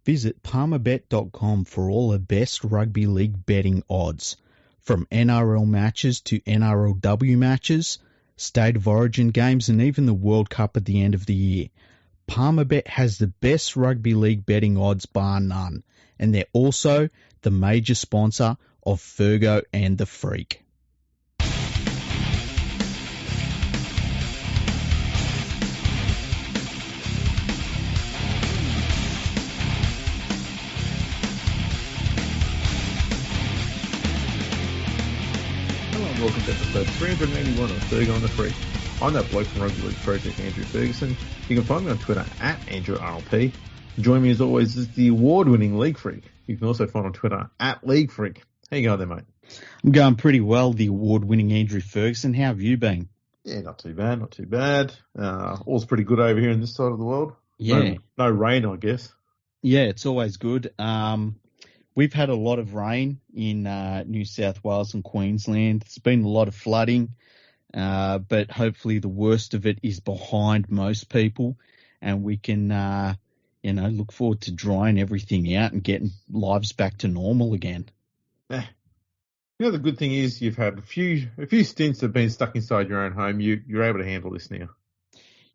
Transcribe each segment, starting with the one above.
Visit Palmerbet.com for all the best rugby league betting odds. From NRL matches to NRLW matches, State of Origin games, and even the World Cup at the end of the year. Palmerbet has the best rugby league betting odds bar none, and they're also the major sponsor of Fergo and the Freak. Welcome to episode 381 of Fergo and the Freak. I'm that bloke from Rugby League Project, Andrew Ferguson. You can find me on Twitter at AndrewRLP. Join me as always is the award-winning LeagueFreak. You can also find on Twitter at LeagueFreak. How you going there, mate? I'm going pretty well, the award-winning Andrew Ferguson. How have you been? Yeah, not too bad, not too bad. All's pretty good over here in this side of the world. Yeah. No rain, I guess. Yeah, it's always good. We've had a lot of rain in New South Wales and Queensland. There's been a lot of flooding, but hopefully the worst of it is behind most people, and we can, look forward to drying everything out and getting lives back to normal again. The good thing is you've had a few stints of being stuck inside your own home. You're able to handle this now.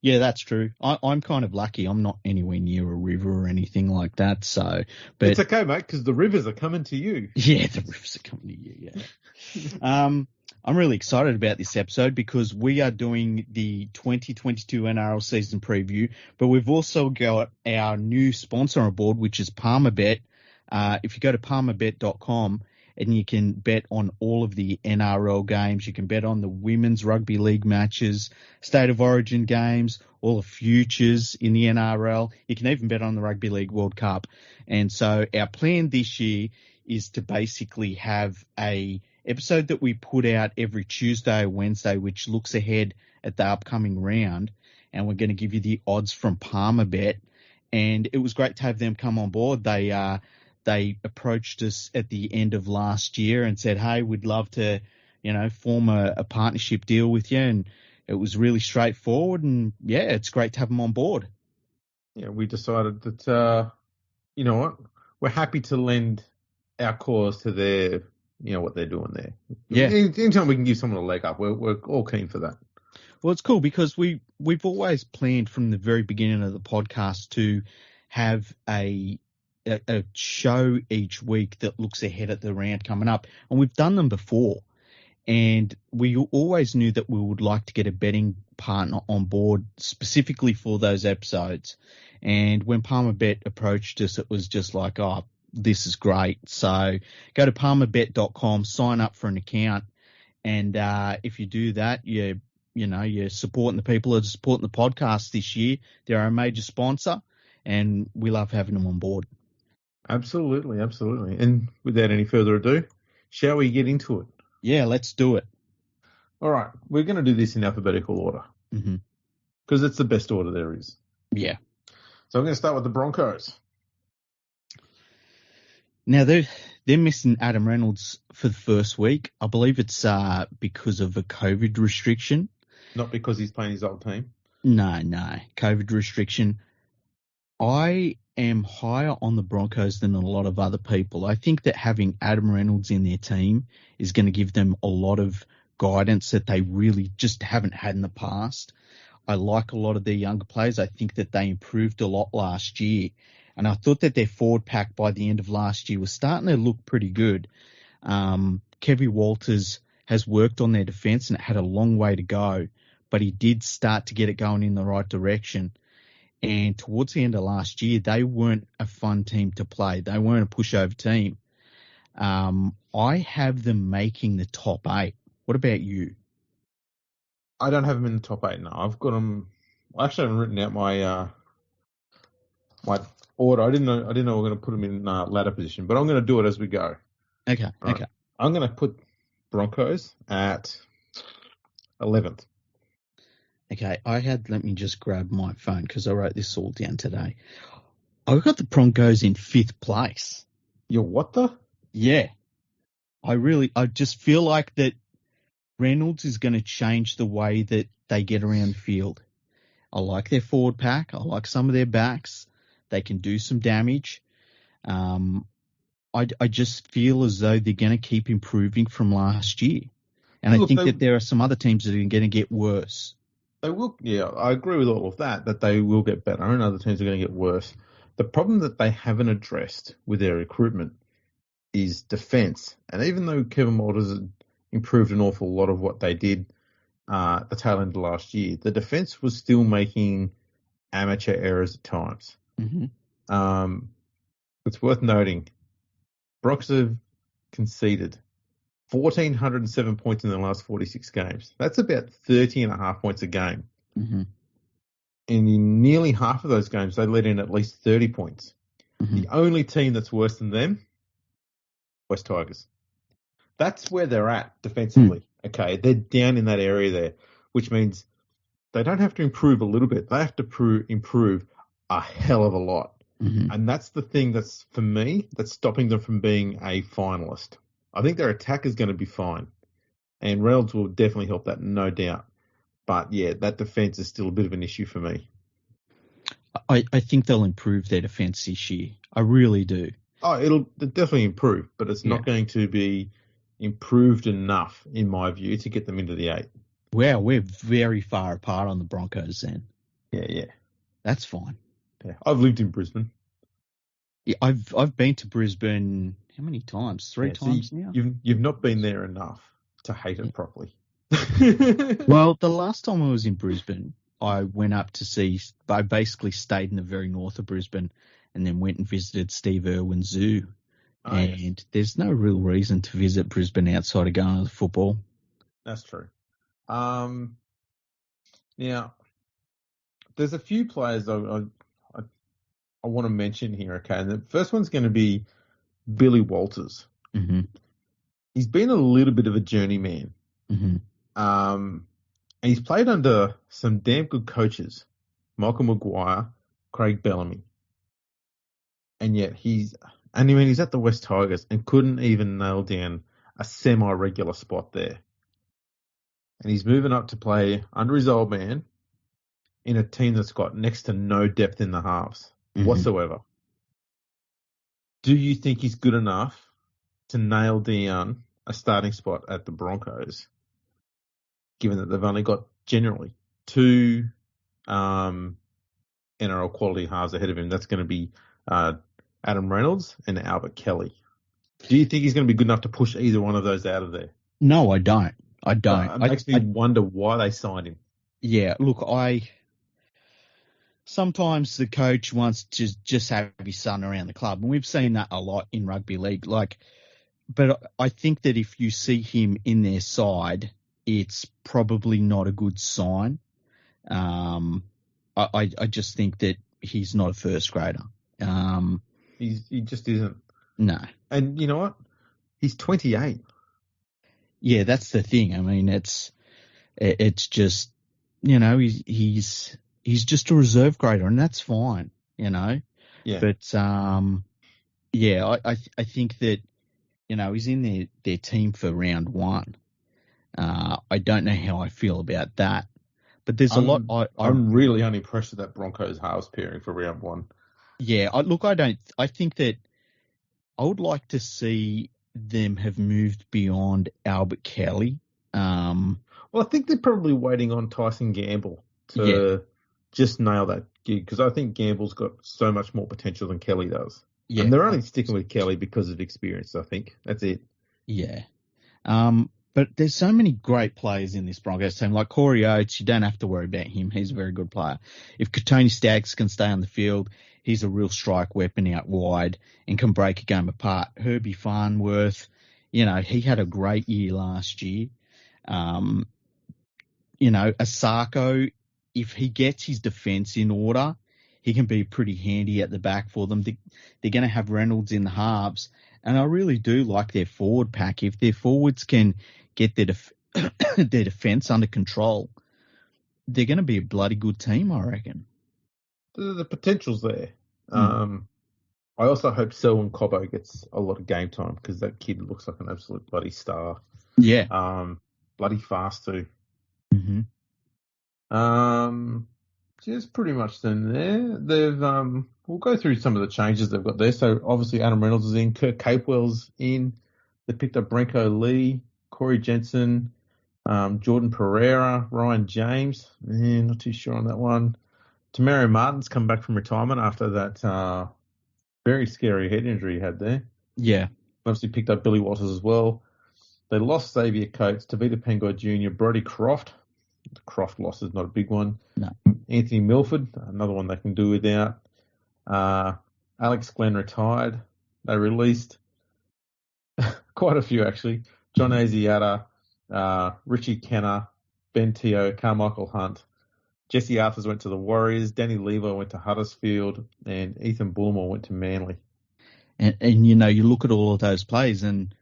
Yeah, that's true. I'm kind of lucky. I'm not anywhere near a river or anything like that. So, but it's okay, mate, because the rivers are coming to you. Yeah, the rivers are coming to you. Yeah. I'm really excited about this episode because we are doing the 2022 NRL season preview, but we've also got our new sponsor on board, which is Palmerbet. If you go to palmerbet.com, and you can bet on all of the NRL games. You can bet on the women's rugby league matches, State of Origin games, all the futures in the NRL. You can even bet on the Rugby League World Cup. And so our plan this year is to basically have a episode that we put out every Tuesday or Wednesday, which looks ahead at the upcoming round. And we're going to give you the odds from Palmerbet. And it was great to have them come on board. They approached us at the end of last year and said, hey, we'd love to, form a partnership deal with you. And it was really straightforward. And, yeah, it's great to have them on board. Yeah, we decided that, you know what, we're happy to lend our cause to their, what they're doing there. Yeah. Anytime we can give someone a leg up, we're all keen for that. Well, it's cool because we've always planned from the very beginning of the podcast to have a show each week that looks ahead at the round coming up. And we've done them before. And we always knew that we would like to get a betting partner on board specifically for those episodes. And when Palmerbet approached us, it was just like, oh, this is great. So go to palmerbet.com, sign up for an account. And if you do that, you're supporting the people that are supporting the podcast this year. They're our major sponsor, and we love having them on board. Absolutely, absolutely. And without any further ado, shall we get into it? Yeah, let's do it. All right, we're going to do this in alphabetical order because it's the best order there is. Yeah. So I'm going to start with the Broncos. Now, they're missing Adam Reynolds for the first week. I believe it's because of a COVID restriction. Not because he's playing his old team? No, COVID restriction. I am higher on the Broncos than a lot of other people. I think that having Adam Reynolds in their team is going to give them a lot of guidance that they really just haven't had in the past. I like a lot of their younger players. I think that they improved a lot last year. And I thought that their forward pack by the end of last year was starting to look pretty good. Kevin Walters has worked on their defence and it had a long way to go, but he did start to get it going in the right direction. And towards the end of last year, they weren't a fun team to play. They weren't a pushover team. I have them making the top 8. What about you? I don't have them in the top 8 now. I've got them. I actually haven't written out my my order. I didn't know we were going to put them in ladder position, but I'm going to do it as we go. Okay. Right. Okay. I'm going to put Broncos at 11th. Okay, let me just grab my phone because I wrote this all down today. I've got the Broncos in 5th place. You're what the? Yeah. I just feel like that Reynolds is going to change the way that they get around the field. I like their forward pack. I like some of their backs. They can do some damage. I just feel as though they're going to keep improving from last year. And I think that there are some other teams that are going to get worse. They will, yeah, I agree with all of that they will get better and other teams are going to get worse. The problem that they haven't addressed with their recruitment is defence. And even though Kevin Walters improved an awful lot of what they did at the tail end of last year, the defence was still making amateur errors at times. Mm-hmm. It's worth noting, Broncos have conceded 1,407 points in the last 46 games. That's about 30.5 points a game. Mm-hmm. And in nearly half of those games, they let in at least 30 points. Mm-hmm. The only team that's worse than them, West Tigers. That's where they're at defensively. Okay, they're down in that area there, which means they don't have to improve a little bit. They have to improve a hell of a lot. Mm-hmm. And that's the thing that's, for me, that's stopping them from being a finalist. I think their attack is going to be fine. And Reynolds will definitely help that, no doubt. But, yeah, that defence is still a bit of an issue for me. I think they'll improve their defence this year. I really do. Oh, it'll definitely improve, but it's not going to be improved enough, in my view, to get them into the 8. Wow, we're very far apart on the Broncos then. Yeah. That's fine. Yeah, I've lived in Brisbane. Yeah, I've been to Brisbane how many times? 3 times now. You've not been there enough to hate it properly. Well, the last time I was in Brisbane, I went up to see. I basically stayed in the very north of Brisbane, and then went and visited Steve Irwin Zoo. And there's no real reason to visit Brisbane outside of going to the football. That's true. Now, there's a few players I want to mention here, okay? And the first one's going to be Billy Walters. Mm-hmm. He's been a little bit of a journeyman. Mm-hmm. And he's played under some damn good coaches, Michael Maguire, Craig Bellamy. And yet he's at the West Tigers and couldn't even nail down a semi-regular spot there. And he's moving up to play under his old man in a team that's got next to no depth in the halves whatsoever. Do you think he's good enough to nail down a starting spot at the Broncos, given that they've only got generally 2 NRL quality halves ahead of him? That's going to be Adam Reynolds and Albert Kelly. Do you think he's going to be good enough to push either one of those out of there? No, I don't. It makes me wonder why they signed him. Yeah, look, sometimes the coach wants to just have his son around the club, and we've seen that a lot in rugby league. But I think that if you see him in their side, it's probably not a good sign. I just think that he's not a first grader. He just isn't. No. And you know what? He's 28. Yeah, that's the thing. I mean, it's just, he's just a reserve grader, and that's fine, Yeah. But I think that, he's in their team for round 1. I don't know how I feel about that, but there's a lot. I'm really unimpressed with that Broncos halves pairing for round 1. Yeah, I think that I would like to see them have moved beyond Albert Kelly. Well, I think they're probably waiting on Tyson Gamble to just nail that gig, because I think Gamble's got so much more potential than Kelly does. Yeah. And they're only sticking with Kelly because of experience, I think. That's it. Yeah. But there's so many great players in this Broncos team. Like Corey Oates, you don't have to worry about him. He's a very good player. If Tony Staggs can stay on the field, he's a real strike weapon out wide and can break a game apart. Herbie Farnworth, he had a great year last year. Asako, if he gets his defence in order, he can be pretty handy at the back for them. They're going to have Reynolds in the halves, and I really do like their forward pack. If their forwards can get their defence under control, they're going to be a bloody good team, I reckon. The potential's there. I also hope Selwyn Cobbo gets a lot of game time, because that kid looks like an absolute bloody star. Yeah. Bloody fast too. Mm-hmm. Just pretty much then there. They've we'll go through some of the changes they've got there. So obviously Adam Reynolds is in, Kurt Capewell's in. They picked up Brenko Lee, Corey Jensen, Jordan Pereira, Ryan James. Not too sure on that one. Tamario Martin's come back from retirement after that very scary head injury he had there. Yeah. Obviously picked up Billy Waters as well. They lost Xavier Coates, Tavita Pengai Jr., Brody Croft. The Croft loss is not a big one. No. Anthony Milford, another one they can do without. Alex Glenn retired. They released quite a few, actually. John Asiata, Richie Kenner, Ben Teo, Carmichael Hunt. Jesse Arthurs went to the Warriors. Danny Levo went to Huddersfield. And Ethan Bullimore went to Manly. And you look at all of those players and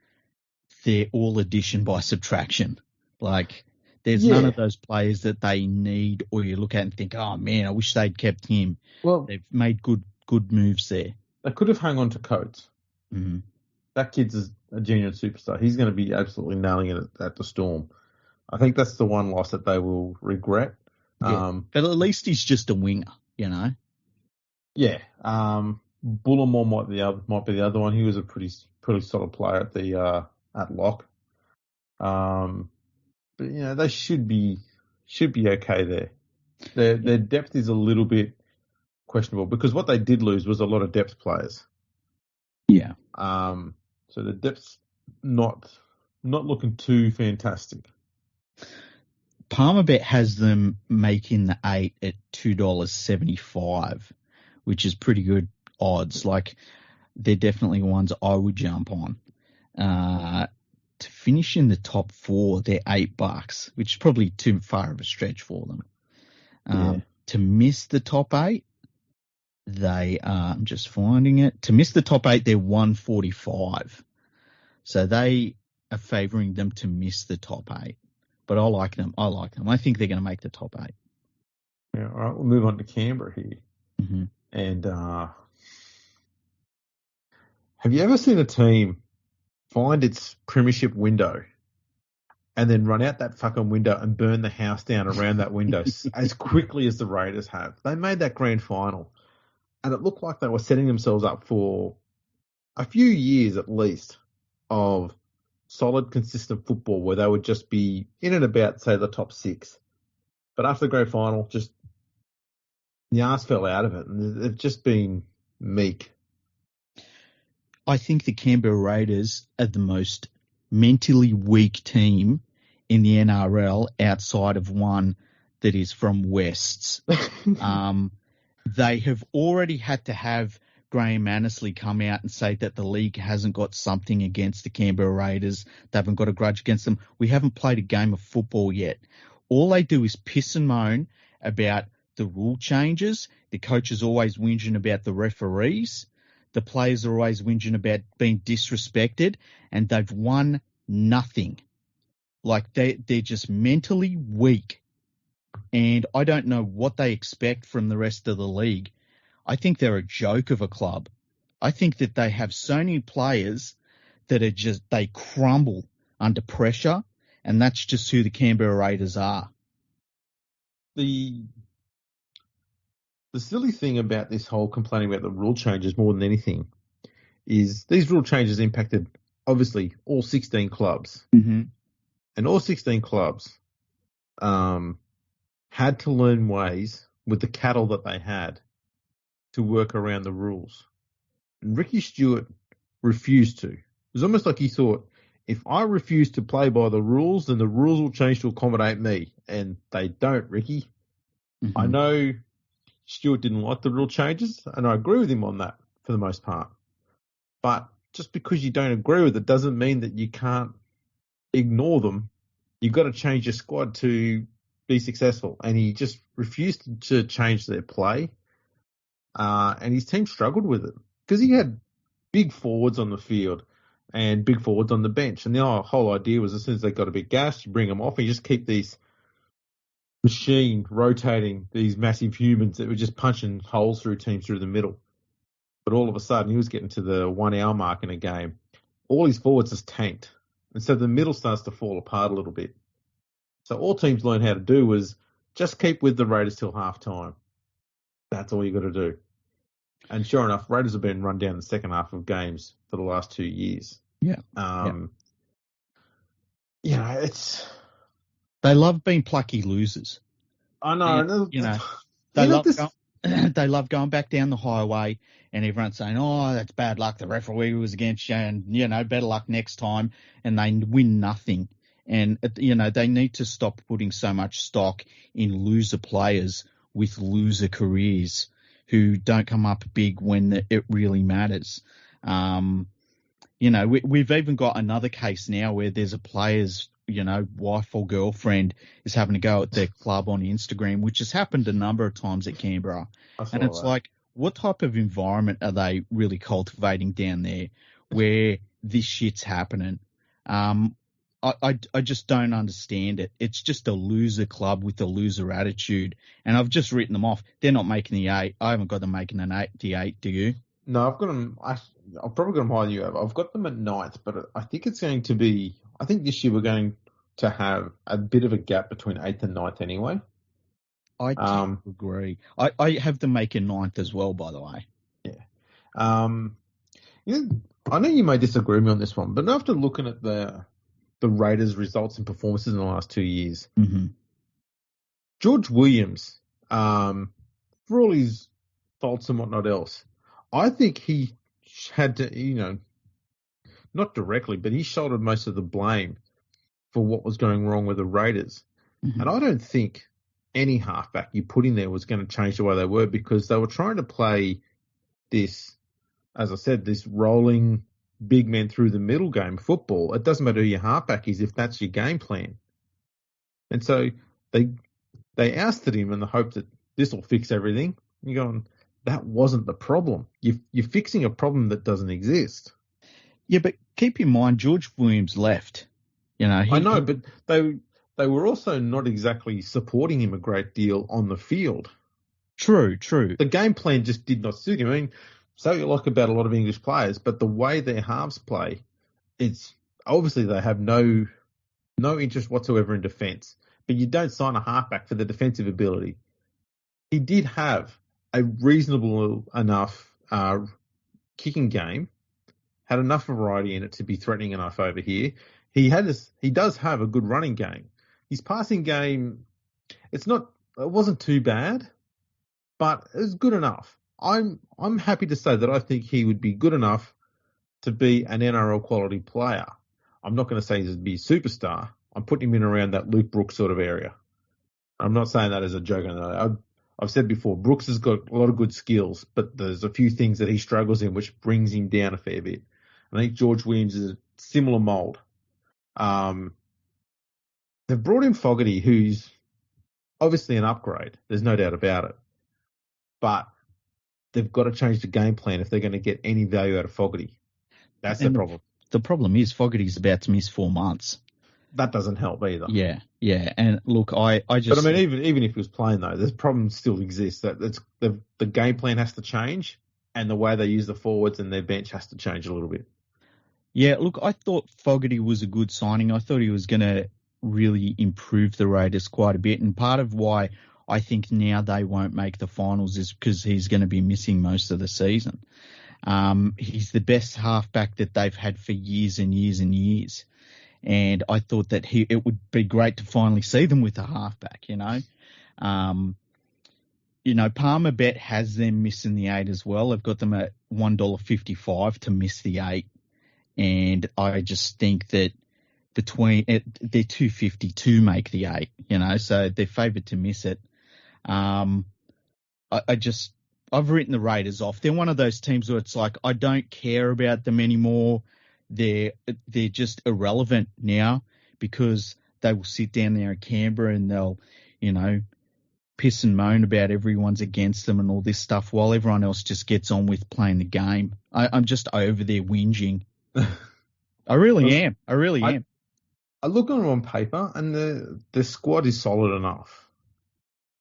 they're all addition by subtraction. Like, there's none of those players that they need or you look at and think, oh, man, I wish they'd kept him. Well, they've made good moves there. They could have hung on to Coates. Mm-hmm. That kid's a genuine superstar. He's going to be absolutely nailing it at the Storm. I think that's the one loss that they will regret. Yeah. But at least he's just a winger, Yeah. Bullimore might be the other one. He was a pretty solid player at lock. But they should be okay there. Their depth is a little bit questionable because what they did lose was a lot of depth players. Yeah. So the depth's not looking too fantastic. Palmerbet has them making the 8 at $2.75, which is pretty good odds. Like, they're definitely ones I would jump on. To finish in the top 4, they're $8, which is probably too far of a stretch for them. To miss the top 8, they are, I'm just finding it. To miss the top 8, they're $1.45. So they are favouring them to miss the top 8. But I like them. I think they're going to make the top 8. Yeah, all right. We'll move on to Canberra here. Mm-hmm. And have you ever seen a team find its premiership window and then run out that fucking window and burn the house down around that window as quickly as the Raiders have? They made that grand final, and it looked like they were setting themselves up for a few years at least of solid, consistent football where they would just be in and about, say, the top 6. But after the grand final, just the arse fell out of it, and they've just been meek. I think the Canberra Raiders are the most mentally weak team in the NRL outside of one that is from Wests. They have already had to have Graham Annesley come out and say that the league hasn't got something against the Canberra Raiders. They haven't got a grudge against them. We haven't played a game of football yet. All they do is piss and moan about the rule changes. The coach is always whinging about the referees. The players are always whinging about being disrespected, and they've won nothing. Like, they're just mentally weak, and I don't know what they expect from the rest of the league. I think they're a joke of a club. I think that they have so many players that are just, they crumble under pressure, and that's just who the Canberra Raiders are. The silly thing about this whole complaining about the rule changes more than anything is these rule changes impacted, obviously, all 16 clubs. Mm-hmm. And all 16 clubs had to learn ways with the cattle that they had to work around the rules. And Ricky Stewart refused to. It was almost like he thought, if I refuse to play by the rules, then the rules will change to accommodate me. And they don't, Ricky. Mm-hmm. I know Stewart didn't like the rule changes, and I agree with him on that for the most part. But just because you don't agree with it doesn't mean that you can't ignore them. You've got to change your squad to be successful. And he just refused to change their play. And his team struggled with it because he had big forwards on the field and big forwards on the bench. And the whole idea was as soon as they got a bit gassed, you bring them off and you just keep these machine rotating, these massive humans that were just punching holes through teams through the middle. But all of a sudden, he was getting to the 1 hour mark in a game. All his forwards just tanked. And so the middle starts to fall apart a little bit. So all teams learned how to do was just keep with the Raiders till half time. That's all you got to do. And sure enough, Raiders have been run down in the second half of games for the last 2 years. Yeah. You know, it's... They love being plucky losers. I know. They love going back down the highway and everyone's saying, oh, that's bad luck. The referee was against you and, better luck next time. And they win nothing. And, they need to stop putting so much stock in loser players with loser careers who don't come up big when it really matters. We've even got another case now where there's a player's, wife or girlfriend is having to go at their club on Instagram, which has happened a number of times at Canberra. And it's like, what type of environment are they really cultivating down there where this shit's happening? I just don't understand it. It's just a loser club with a loser attitude. And I've just written them off. They're not making the 8. I haven't got them making the 8, do you? No, I've got them. I've probably got them higher than you have. I've got them at 9th, but I think it's going to be. I think this year we're going to have a bit of a gap between 8th and 9th anyway. I agree. I have them making 9th as well, by the way. Yeah. I know you may disagree with me on this one, but after looking at the Raiders' results and performances in the last 2 years, George Williams, for all his faults and whatnot else, I think he had to, not directly, but he shouldered most of the blame for what was going wrong with the Raiders. Mm-hmm. And I don't think any halfback you put in there was going to change the way they were, because they were trying to play this, as I said, this rolling big men through the middle game football. It doesn't matter who your halfback is if that's your game plan. And so they ousted him in the hope that this will fix everything. You're going, that wasn't the problem. You're fixing a problem that doesn't exist. Yeah, but keep in mind, George Williams left. I know, but they were also not exactly supporting him a great deal on the field. True. The game plan just did not suit him. I mean, so you like about a lot of English players, but the way their halves play, it's obviously they have no interest whatsoever in defence. But you don't sign a halfback for the defensive ability. He did have a reasonable enough kicking game, had enough variety in it to be threatening enough over here. He does have a good running game. His passing game, it wasn't too bad, but it was good enough. I'm happy to say that I think he would be good enough to be an NRL quality player. I'm not going to say he'd be a superstar. I'm putting him in around that Luke Brooks sort of area. I'm not saying that as a joke. I've said before, Brooks has got a lot of good skills, but there's a few things that he struggles in which brings him down a fair bit. I think George Williams is a similar mould. They've brought in Fogarty, who's obviously an upgrade. There's no doubt about it. But they've got to change the game plan if they're going to get any value out of Fogarty. That's the problem. The problem is Fogarty's about to miss 4 months. That doesn't help either. Yeah. And look, I just... But I mean, even if he was playing though, the problem still exists. That the game plan has to change, and the way they use the forwards and their bench has to change a little bit. Yeah, look, I thought Fogarty was a good signing. I thought he was going to really improve the Raiders quite a bit. And part of why I think now they won't make the finals is because he's going to be missing most of the season. He's the best halfback that they've had for years and years and years. And I thought that it would be great to finally see them with a halfback, Palmerbet has them missing the 8 as well. They've got them at $1.55 to miss the 8. And I just think that they're $2.50 to make the 8, so they're favoured to miss it. I've written the Raiders off. They're one of those teams where it's like, I don't care about them anymore. They're just irrelevant now because they will sit down there in Canberra and they'll, piss and moan about everyone's against them and all this stuff while everyone else just gets on with playing the game. I'm just over there whinging. I really am. I look on them on paper and the squad is solid enough.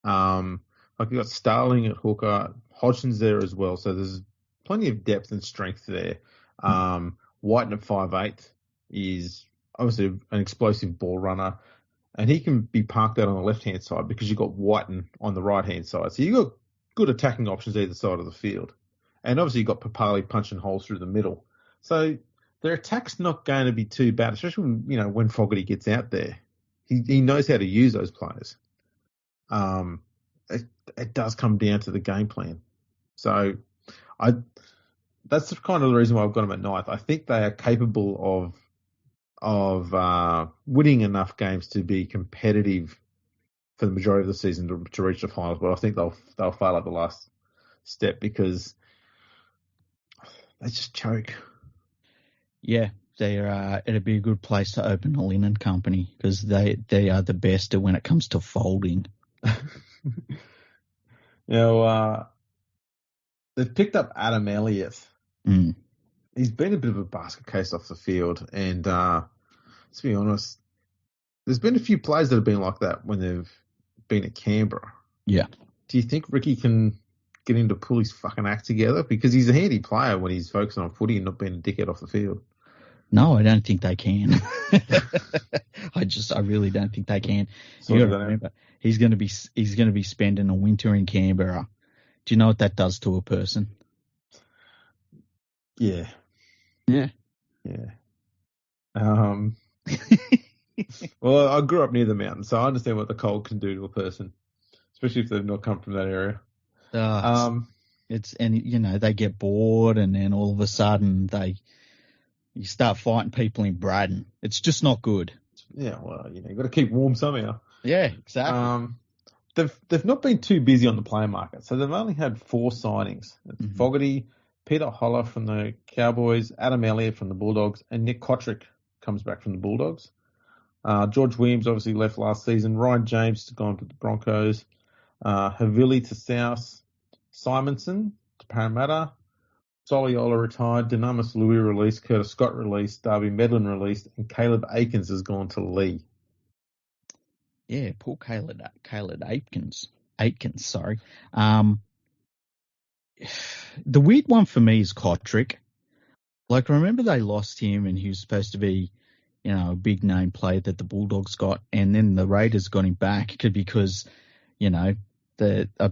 Like you've got Starling at hooker, Hodgson's there as well, so there's plenty of depth and strength there. Whiten at 5'8" is obviously an explosive ball runner, and he can be parked out on the left-hand side because you've got Whiten on the right-hand side. So you've got good attacking options either side of the field. And obviously you've got Papali punching holes through the middle. So their attack's not going to be too bad, especially when Fogarty gets out there. He knows how to use those players. It does come down to the game plan. So that's kind of the reason why I've got them at ninth. I think they are capable of winning enough games to be competitive for the majority of the season to reach the finals, but I think they'll fail at the last step because they just choke. Yeah, it'd be a good place to open a linen company because they are the best when it comes to folding. They've picked up Adam Elliott. Mm. He's been a bit of a basket case off the field, and to be honest, there's been a few players that have been like that when they've been at Canberra. Yeah. Do you think Ricky can get him to pull his fucking act together? Because he's a handy player when he's focusing on footy and not being a dickhead off the field. No, I don't think they can. I really don't think they can. You got to remember, he's going to be spending a winter in Canberra. Do you know what that does to a person? Yeah. Yeah. Yeah. Well, I grew up near the mountains, so I understand what the cold can do to a person, especially if they've not come from that area. They get bored, and then all of a sudden you start fighting people in Braddon. It's just not good. Yeah, well, you've got to keep warm somehow. Yeah, exactly. They've not been too busy on the player market, so they've only had 4 signings. It's Fogarty, Peter Holler from the Cowboys, Adam Elliott from the Bulldogs, and Nick Kotrick comes back from the Bulldogs. George Williams obviously left last season. Ryan James has gone to the Broncos. Havili to South. Simonson to Parramatta. Soliola retired. Dynamis Louis released. Curtis Scott released. Darby Medlin released. And Caleb Aikens has gone to Lee. Yeah, poor Caleb Aikens, sorry. The weird one for me is Kotrick. Like, remember they lost him and he was supposed to be, a big name player that the Bulldogs got, and then the Raiders got him back because, I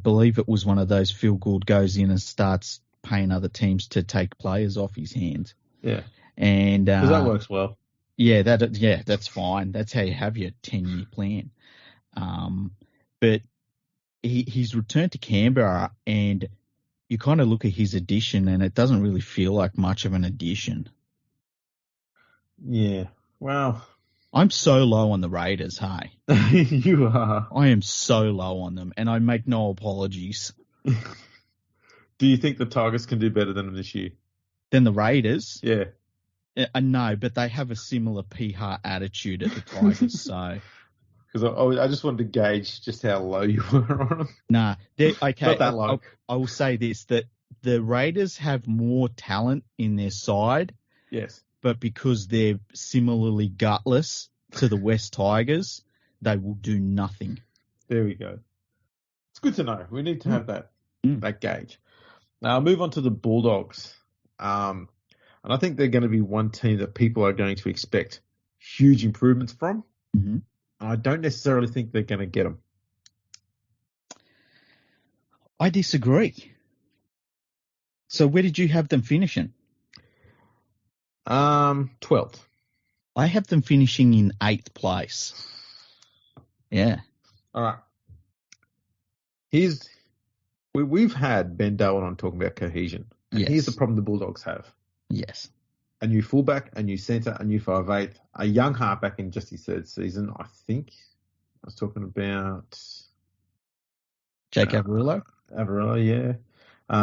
believe it was one of those Phil Gould goes in and starts paying other teams to take players off his hands. Yeah. And because that works well. Yeah, that's fine. That's how you have your 10-year plan. But he's returned to Canberra, and you kind of look at his addition, and it doesn't really feel like much of an addition. Yeah. Well, I'm so low on the Raiders, hey? You are. I am so low on them, and I make no apologies. Do you think the Tigers can do better than them this year? Than the Raiders? Yeah. No, but they have a similar PR attitude at the Tigers, so... Because I just wanted to gauge just how low you were on them. Nah, okay. Not that low. I will say this, that the Raiders have more talent in their side. Yes. But because they're similarly gutless to the West Tigers, they will do nothing. There we go. It's good to know. We need to have that gauge. Now I'll move on to the Bulldogs. And I think they're going to be one team that people are going to expect huge improvements from. Mm-hmm. I don't necessarily think they're going to get them. I disagree. So where did you have them finishing? 12th. I have them finishing in 8th place. Yeah. All right. We've had Ben Darwin on talking about cohesion. And yes. Here's the problem the Bulldogs have. Yes. A new fullback, a new centre, a new 5'8", a young halfback in just his 3rd season, I think. I was talking about... Jake Averillo? Averillo, yeah.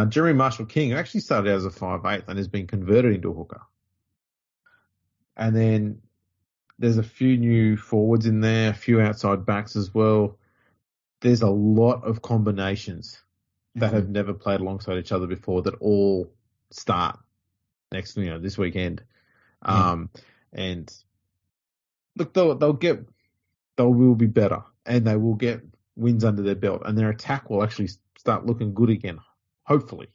Jeremy Marshall-King, who actually started out as a 5'8" and has been converted into a hooker. And then there's a few new forwards in there, a few outside backs as well. There's a lot of combinations that have never played alongside each other before that all start this weekend. And look, they will be better, and they will get wins under their belt, and their attack will actually start looking good again, hopefully.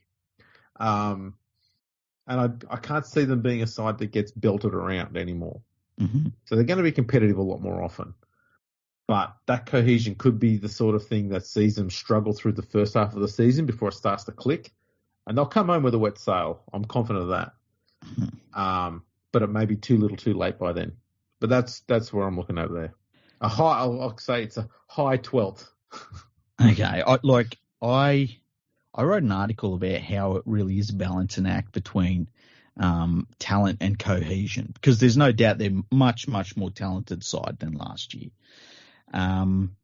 And I can't see them being a side that gets belted around anymore. Mm-hmm. So they're going to be competitive a lot more often. But that cohesion could be the sort of thing that sees them struggle through the first half of the season before it starts to click. And they'll come home with a wet sail. I'm confident of that. But it may be too little too late by then. But that's where I'm looking over there. I'll say it's a high 12th. Okay. I wrote an article about how it really is a balancing act between talent and cohesion, because there's no doubt they're much, much more talented side than last year. And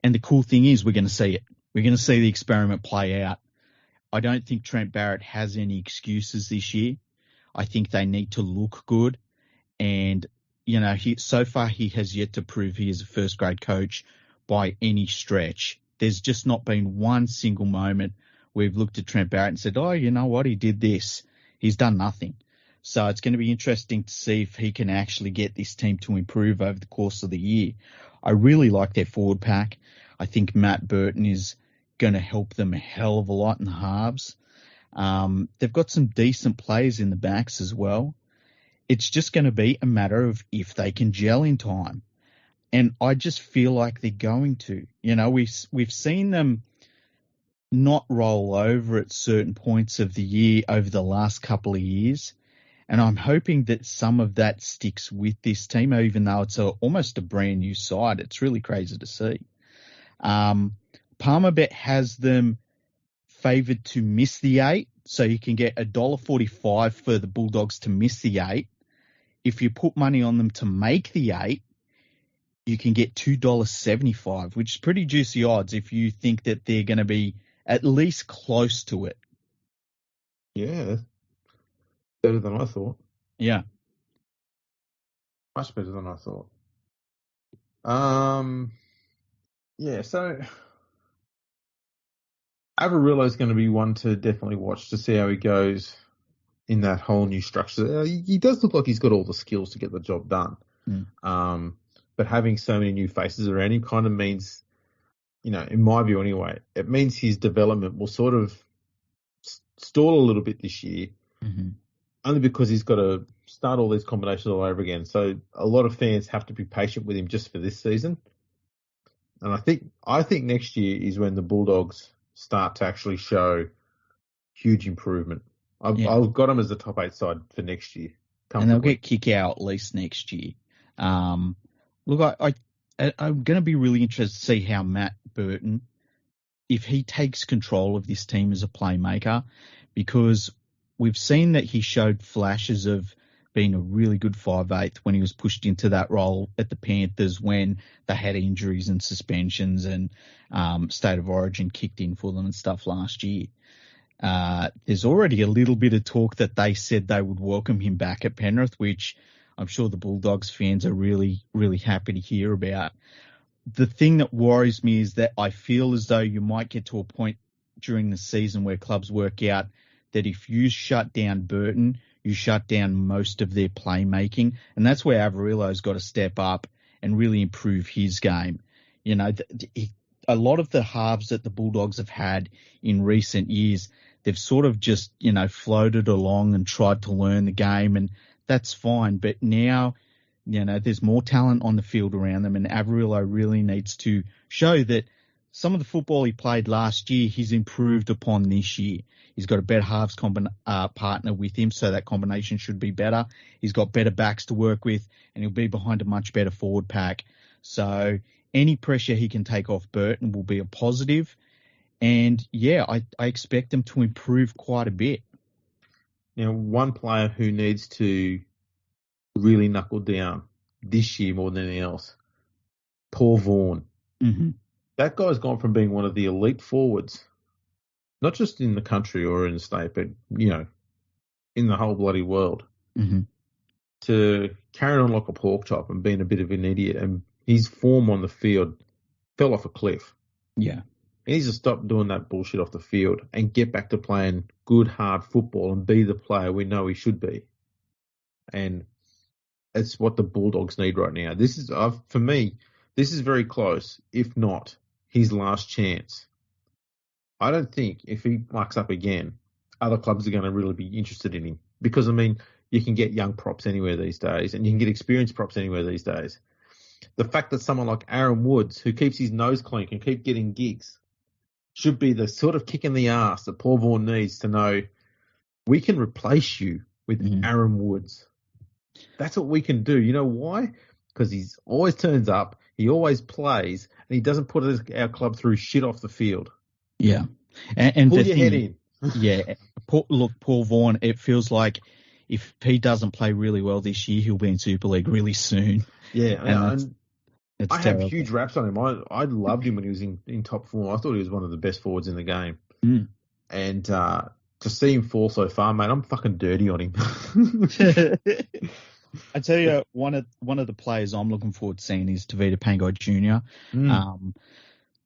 the cool thing is we're going to see it. We're going to see the experiment play out. I don't think Trent Barrett has any excuses this year. I think they need to look good. And, so far he has yet to prove he is a first-grade coach by any stretch. There's just not been one single moment where we've looked at Trent Barrett and said, oh, you know what, he did this. He's done nothing. So it's going to be interesting to see if he can actually get this team to improve over the course of the year. I really like their forward pack. I think Matt Burton is going to help them a hell of a lot in the halves. They've got some decent players in the backs as well. It's just going to be a matter of if they can gel in time. And I just feel like they're going to. We've seen them not roll over at certain points of the year over the last couple of years. And I'm hoping that some of that sticks with this team, even though it's almost a brand new side. It's really crazy to see. Palmerbet has them favoured to miss the 8. So you can get $1.45 for the Bulldogs to miss the 8. If you put money on them to make the 8, you can get $2.75, which is pretty juicy odds if you think that they're going to be at least close to it. Yeah, better than I thought. Yeah. Much better than I thought. Yeah, so Averillo is going to be one to definitely watch to see how he goes in that whole new structure. He does look like he's got all the skills to get the job done. But having so many new faces around him kind of means, in my view anyway, it means his development will sort of stall a little bit this year, only because he's got to start all these combinations all over again. So a lot of fans have to be patient with him just for this season. And I think next year is when the Bulldogs start to actually show huge improvement. I've got them as the top 8 side for next year. And they'll get kick out at least next year. Look, I'm going to be really interested to see how Matt Burton, if he takes control of this team as a playmaker, because we've seen that he showed flashes of being a really good 5'8" when he was pushed into that role at the Panthers when they had injuries and suspensions and State of Origin kicked in for them and stuff last year. There's already a little bit of talk that they said they would welcome him back at Penrith, which I'm sure the Bulldogs fans are really, really happy to hear about. The thing that worries me is that I feel as though you might get to a point during the season where clubs work out that if you shut down Burton, you shut down most of their playmaking. And that's where Averillo's got to step up and really improve his game. A lot of the halves that the Bulldogs have had in recent years, they've sort of just, floated along and tried to learn the game, and that's fine. But now, there's more talent on the field around them, and Averillo really needs to show that some of the football he played last year, he's improved upon this year. He's got a better halves partner with him, so that combination should be better. He's got better backs to work with, and he'll be behind a much better forward pack. So any pressure he can take off Burton will be a positive. And, I expect them to improve quite a bit. Now, one player who needs to really knuckle down this year more than anything else, Paul Vaughan. Mm-hmm. That guy's gone from being one of the elite forwards, not just in the country or in the state, but, in the whole bloody world, to carrying on like a pork chop and being a bit of an idiot. And his form on the field fell off a cliff. Yeah. He needs to stop doing that bullshit off the field and get back to playing good, hard football and be the player we know he should be. And it's what the Bulldogs need right now. This is, for me, this is very close, if not his last chance. I don't think if he mucks up again, other clubs are going to really be interested in him. Because, you can get young props anywhere these days, and you can get experienced props anywhere these days. The fact that someone like Aaron Woods, who keeps his nose clean, can keep getting gigs, should be the sort of kick in the ass that Paul Vaughan needs to know we can replace you with Aaron Woods. That's what we can do. You know why? Because he always turns up, he always plays, and he doesn't put our club through shit off the field. Yeah. And pull your head in. Yeah. Paul Vaughan, it feels like if he doesn't play really well this year, he'll be in Super League really soon. Yeah. And I terrible. have huge raps on him. I loved him when he was in top form. I thought he was one of the best forwards in the game. And to see him fall so far, mate, I'm fucking dirty on him. I tell you, one of the players I'm looking forward to seeing is Tavita Pangai Jr.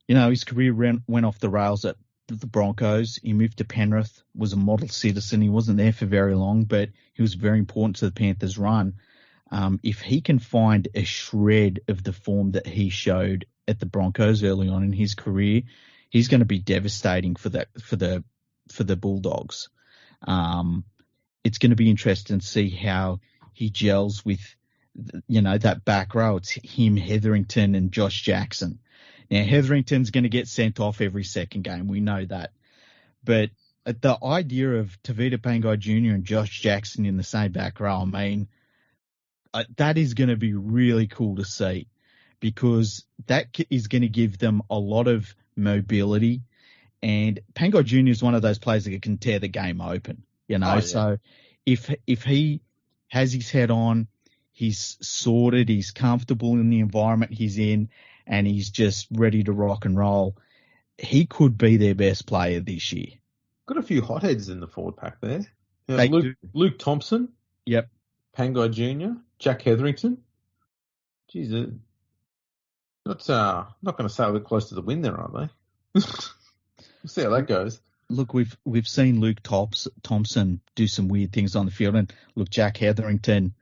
His career went off the rails at the Broncos. He moved to Penrith, was a model citizen. He wasn't there for very long, but he was very important to the Panthers' run. If he can find a shred of the form that he showed at the Broncos early on in his career, he's going to be devastating for the Bulldogs. It's going to be interesting to see how he gels with, that back row. It's him, Hetherington, and Josh Jackson. Now, Hetherington's going to get sent off every second game. We know that. But the idea of Tavita Pangai Jr. and Josh Jackson in the same back row, I mean, that is going to be really cool to see, because that is going to give them a lot of mobility. And Pangai Jr. is one of those players that can tear the game open, So if he has his head on, he's sorted, he's comfortable in the environment he's in, and he's just ready to rock and roll, he could be their best player this year. Got a few hotheads in the forward pack there. Luke Thompson. Yep. Pangai Jr., Jack Hetherington. Jeez, not going to sail a bit close to the win there, are they? We'll see how that goes. Look, we've seen Luke Thompson do some weird things on the field, and look, Jack Hetherington.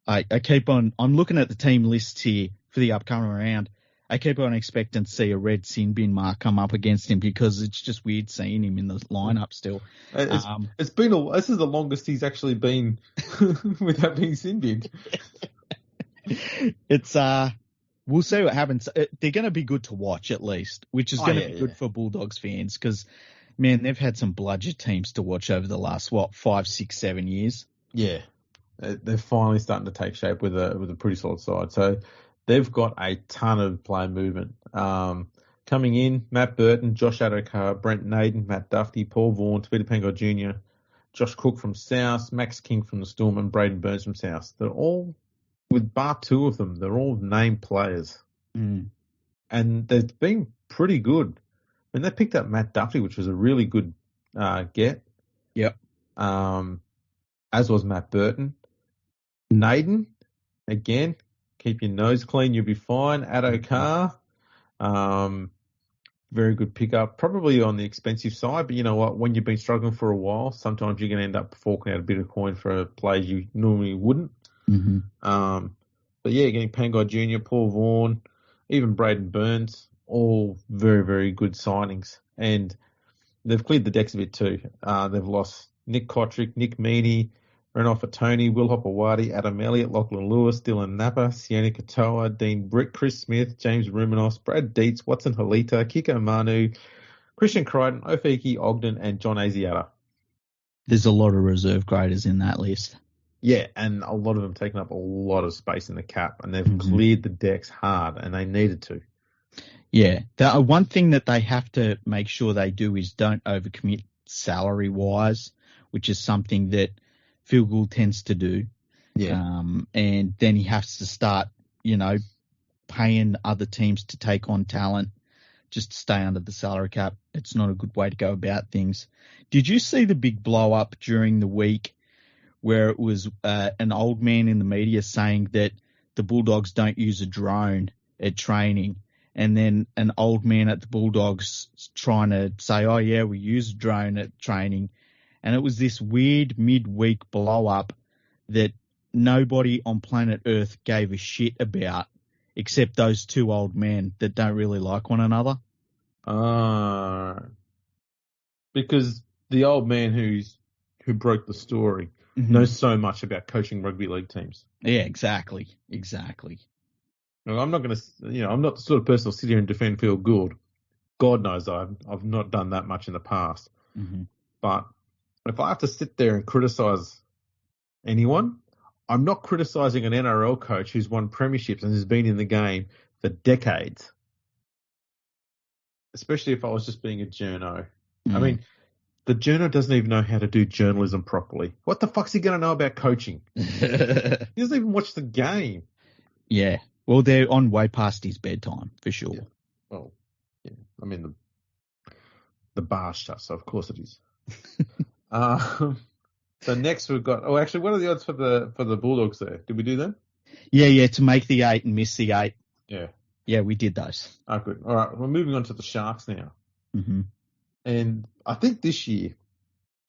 I'm looking at the team lists here for the upcoming round. I keep on expecting to see a red sin bin mark come up against him, because it's just weird seeing him in the lineup still. This is the longest he's actually been without being sin binned. We'll see what happens. They're going to be good to watch at least, which is going to be good for Bulldogs fans, because, man, they've had some bludger teams to watch over the last, 5, 6, 7 years. Yeah. They're finally starting to take shape with a pretty solid side. So they've got a ton of player movement. Coming in, Matt Burton, Josh Adokar, Brent Naden, Matt Duffy, Paul Vaughan, Tavita Pangai Jr., Josh Cook from South, Max King from the Storm, and Braden Burns from South. They're all, with bar two of them, they're all named players. And they've been pretty good. I mean, they picked up Matt Duffy, which was a really good get. Yep. As was Matt Burton. Naden, again, keep your nose clean, you'll be fine. Adokar, very good pickup. Probably on the expensive side, but you know what? When you've been struggling for a while, sometimes you're going to end up forking out a bit of coin for players you normally wouldn't. But yeah, getting Pangai Jr., Paul Vaughan, even Braden Burns, all very, very good signings. And they've cleared the decks a bit too. They've lost Nick Kotrick, Nick Meaney, Renoff Tony, Will Hopewadi, Adam Elliott, Lachlan Lewis, Dylan Napa, Sione Katoa, Dean Brick, Chris Smith, James Ruminos, Brad Dietz, Watson Halita, Kiko Manu, Christian Crichton, Ofeki Ogden, and John Asiata. There's a lot of reserve graders in that list. Yeah, and a lot of them taking up a lot of space in the cap, and they've cleared the decks hard, and they needed to. Yeah. The one thing that they have to make sure they do is don't overcommit salary-wise, which is something that Phil Gould tends to do. Yeah. And then he has to start, paying other teams to take on talent just to stay under the salary cap. It's not a good way to go about things. Did you see the big blow-up during the week where it was an old man in the media saying that the Bulldogs don't use a drone at training, and then an old man at the Bulldogs trying to say, oh, yeah, we use a drone at training. And it was this weird midweek blow-up that nobody on planet Earth gave a shit about except those two old men that don't really like one another. Because the old man who broke the story knows so much about coaching rugby league teams. Yeah, exactly. I'm not going to, I'm not the sort of person who'll sit here and defend Phil Gould, God knows I've not done that much in the past. Mm-hmm. But if I have to sit there and criticise anyone, I'm not criticising an NRL coach who's won premierships and has been in the game for decades. Especially if I was just being a journo. I mean, the journo doesn't even know how to do journalism properly. What the fuck's he going to know about coaching? He doesn't even watch the game. Yeah. Well, they're on way past his bedtime, for sure. Yeah. Well, yeah. I mean, the bar's shut, so of course it is. So next we've got... Oh, actually, what are the odds for the Bulldogs there? Did we do them? Yeah, to make the 8 and miss the 8. Yeah. Yeah, we did those. Oh, good. All right, we're moving on to the Sharks now. Mm-hmm. And I think this year,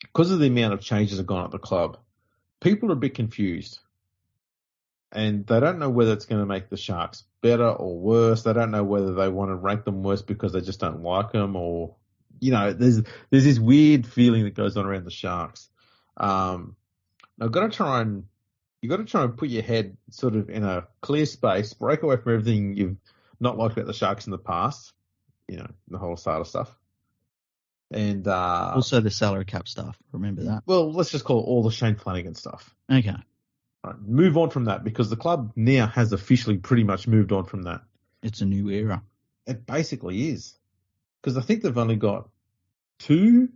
because of the amount of changes that have gone at the club, people are a bit confused. And they don't know whether it's going to make the Sharks better or worse. They don't know whether they want to rank them worse because they just don't like them, or, you know, there's this weird feeling that goes on around the Sharks. You've got to try and put your head sort of in a clear space, break away from everything you've not liked about the Sharks in the past, you know, the whole side of stuff. And also the salary cap stuff. Remember that? Well, let's just call it all the Shane Flanagan stuff. Okay. Right, move on from that, because the club now has officially pretty much moved on from that. It's a new era. It basically is. Because I think they've only got two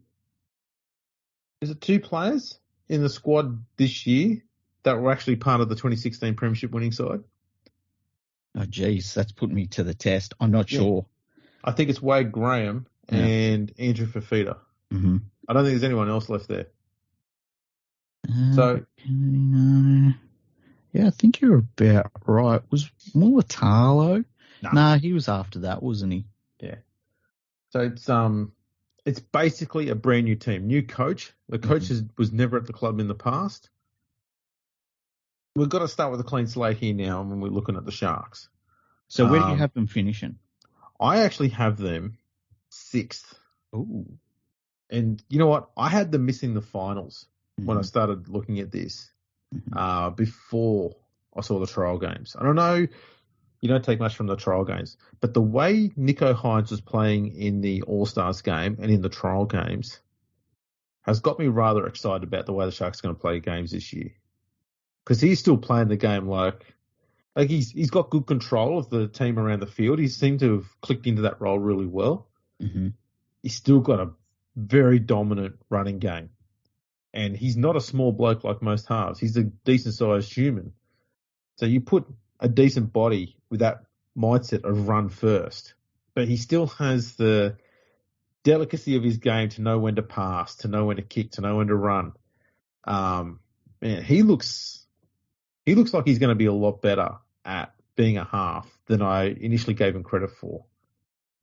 players in the squad this year that were actually part of the 2016 Premiership winning side. Oh, geez, that's put me to the test. I'm not sure. I think it's Wade Graham and Andrew Fafita. Mm-hmm. I don't think there's anyone else left there. Yeah, I think you're about right. Was Mulatalo? Nah, he was after that, wasn't he? Yeah. So it's basically a brand new team, new coach. The coach was never at the club in the past. We've got to start with a clean slate here now when we're looking at the Sharks. So where do you have them finishing? I actually have them 6th. Ooh. And you know what? I had them missing the finals when I started looking at this before I saw the trial games. I don't know, you don't take much from the trial games, but the way Nico Hines was playing in the All-Stars game and in the trial games has got me rather excited about the way the Sharks are going to play games this year. Because he's still playing the game like he's got good control of the team around the field. He seemed to have clicked into that role really well. Mm-hmm. He's still got a very dominant running game. And he's not a small bloke like most halves. He's a decent-sized human. So you put a decent body with that mindset of run first. But he still has the delicacy of his game to know when to pass, to know when to kick, to know when to run. Man, he looks like he's going to be a lot better at being a half than I initially gave him credit for.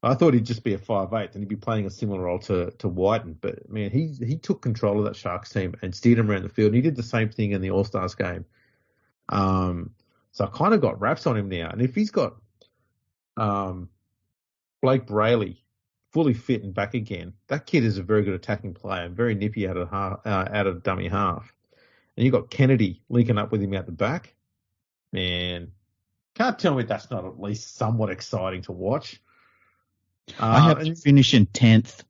I thought he'd just be a 5'8", and he'd be playing a similar role to Whiten. But, man, he took control of that Sharks team and steered him around the field. And he did the same thing in the All-Stars game. So I kind of got raps on him now. And if he's got Blake Brayley fully fit and back again, that kid is a very good attacking player, very nippy out of dummy half. And you've got Kennedy linking up with him out the back. Man, can't tell me that's not at least somewhat exciting to watch. I have to finish in 10th.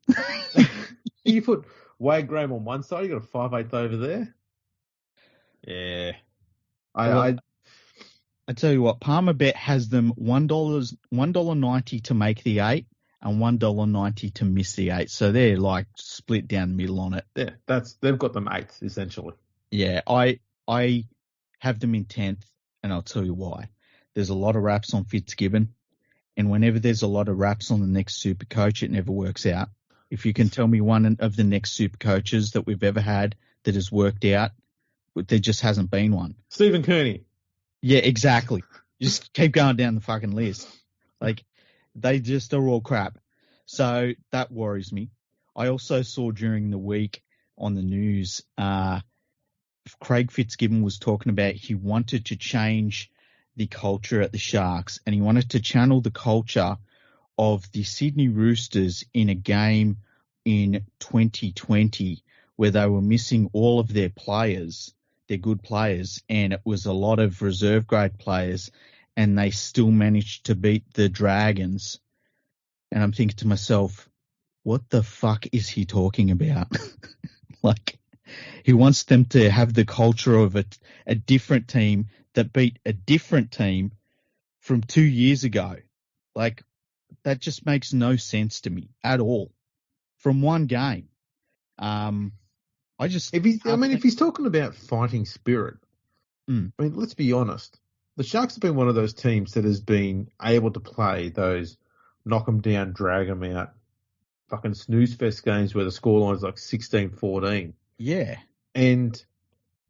You put Wade Graham on one side, you got a 5'8" over there. Yeah. I tell you what, Palmerbet has them $1.90 to make the 8 and $1.90 to miss the 8. So they're like split down the middle on it. Yeah, they've got them 8th essentially. Yeah, I have them in 10th, and I'll tell you why. There's a lot of raps on Fitzgibbon. And whenever there's a lot of raps on the next super coach, it never works out. If you can tell me one of the next super coaches that we've ever had that has worked out, there just hasn't been one. Stephen Kearney. Yeah, exactly. Just keep going down the fucking list. Like, they just are all crap. So that worries me. I also saw during the week on the news, Craig Fitzgibbon was talking about he wanted to change the culture at the Sharks, and he wanted to channel the culture of the Sydney Roosters in a game in 2020 where they were missing all of their players, their good players, and it was a lot of reserve grade players, and they still managed to beat the Dragons And I'm thinking to myself, what the fuck is he talking about? Like, he wants them to have the culture of a different team that beat a different team from 2 years ago. Like, that just makes no sense to me at all. From one game. If he's talking about fighting spirit, let's be honest. The Sharks have been one of those teams that has been able to play those knock them down, drag them out, fucking snooze fest games where the scoreline is like 16-14. Yeah. And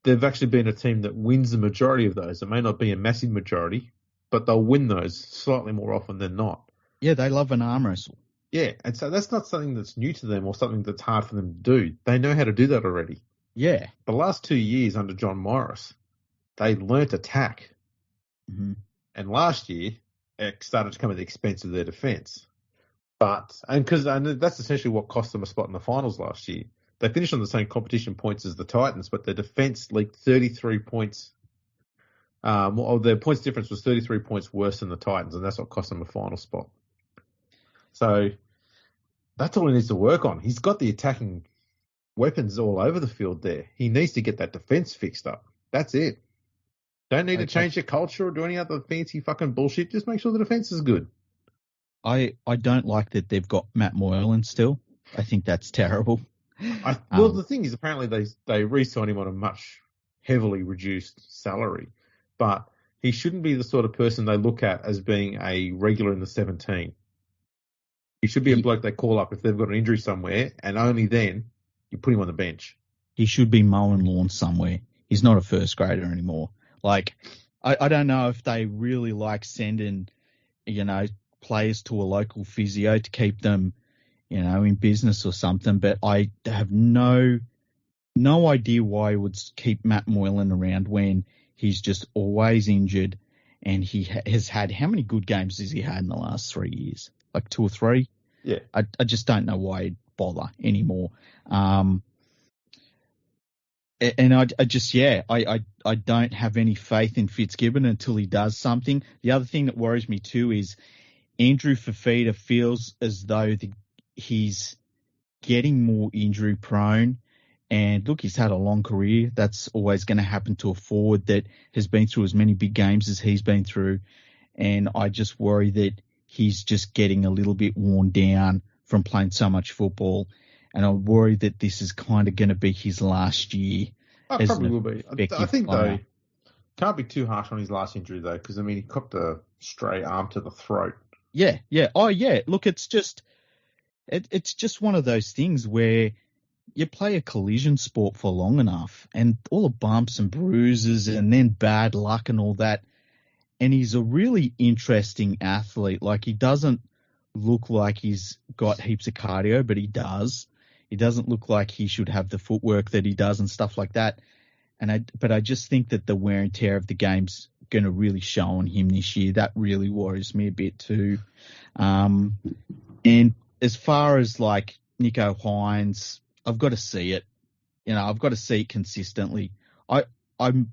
they've actually been a team that wins the majority of those. It may not be a massive majority, but they'll win those slightly more often than not. Yeah, they love an arm wrestle. Yeah, and so that's not something that's new to them or something that's hard for them to do. They know how to do that already. Yeah. The last 2 years under John Morris, they learnt attack. Mm-hmm. And last year, it started to come at the expense of their defence. And that's essentially what cost them a spot in the finals last year. They finished on the same competition points as the Titans, but their defence leaked 33 points. Their points difference was 33 points worse than the Titans, and that's what cost them a final spot. So that's all he needs to work on. He's got the attacking weapons all over the field there. He needs to get that defence fixed up. That's it. Don't need to change your culture or do any other fancy fucking bullshit. Just make sure the defence is good. I don't like that they've got Matt Moylan still. I think that's terrible. The thing is, apparently they re-signed him on a much heavily reduced salary, but he shouldn't be the sort of person they look at as being a regular in the 17. He should be a bloke they call up if they've got an injury somewhere, and only then you put him on the bench. He should be mowing lawns somewhere. He's not a first grader anymore. Like, I don't know if they really like sending, players to a local physio to keep them, in business or something, but I have no idea why he would keep Matt Moylan around when he's just always injured, and he has had, how many good games has he had in the last 3 years? Like 2 or 3? Yeah. I just don't know why he'd bother anymore. And I don't have any faith in Fitzgibbon until he does something. The other thing that worries me too is Andrew Fifita feels as though he's getting more injury prone. And look, he's had a long career. That's always going to happen to a forward that has been through as many big games as he's been through. And I just worry that he's just getting a little bit worn down from playing so much football. And I worry that this is kind of going to be his last year. It probably will be. I think, though, can't be too harsh on his last injury, though, because, he copped a stray arm to the throat. Yeah. Oh, yeah. Look, it's just one of those things where you play a collision sport for long enough and all the bumps and bruises and then bad luck and all that. And he's a really interesting athlete. Like, he doesn't look like he's got heaps of cardio, but he does. He doesn't look like he should have the footwork that he does and stuff like that. But I just think that the wear and tear of the game's going to really show on him this year. That really worries me a bit too. And as far as like Nico Hines, I've got to see it. I've got to see it consistently. I'm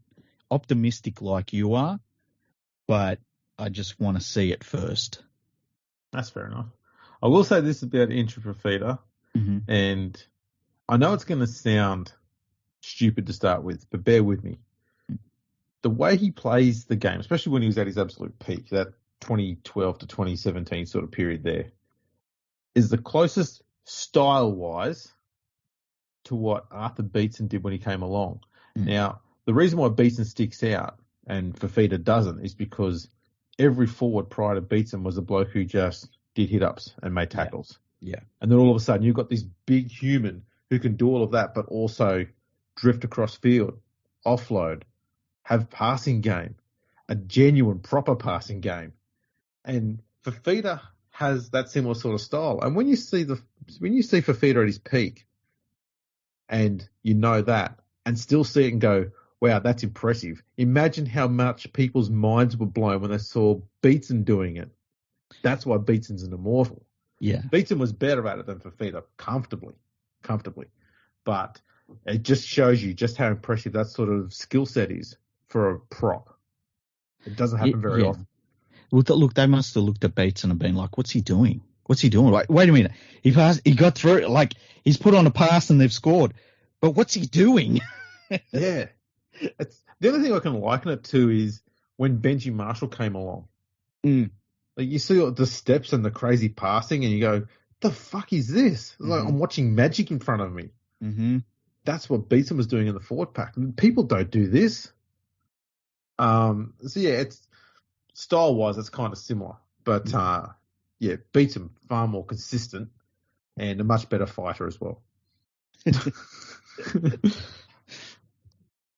optimistic like you are, but I just want to see it first. That's fair enough. I will say this about Andrew Fifita, and I know it's going to sound stupid to start with, but bear with me. The way he plays the game, especially when he was at his absolute peak, that 2012 to 2017 sort of period there, is the closest style-wise to what Arthur Beetson did when he came along. Now, the reason why Beetson sticks out and Fifita doesn't is because every forward prior to Beetson was a bloke who just did hit-ups and made tackles. Yeah. And then all of a sudden you've got this big human who can do all of that, but also drift across field, offload, have passing game, a genuine, proper passing game. And Fifita has that similar sort of style. And when you see Fifita at his peak, and you know that, and still see it and go, wow, that's impressive. Imagine how much people's minds were blown when they saw Beetson doing it. That's why Beetson's an immortal. Yeah. Beetson was better at it than Fifita, comfortably. But it just shows you just how impressive that sort of skill set is for a prop. It doesn't happen very often. Well, look, they must have looked at Beetson and been like, what's he doing? What's he doing? Wait a minute. He got through. Like, he's put on a pass and they've scored. But what's he doing? Yeah. The only thing I can liken it to is when Benji Marshall came along. Mm. Like, you see the steps and the crazy passing and you go, the fuck is this? It's like I'm watching magic in front of me. Mm-hmm. That's what Beaton was doing in the forward pack. People don't do this. So yeah, it's style-wise, it's kind of similar. But yeah, Beaton far more consistent and a much better fighter as well.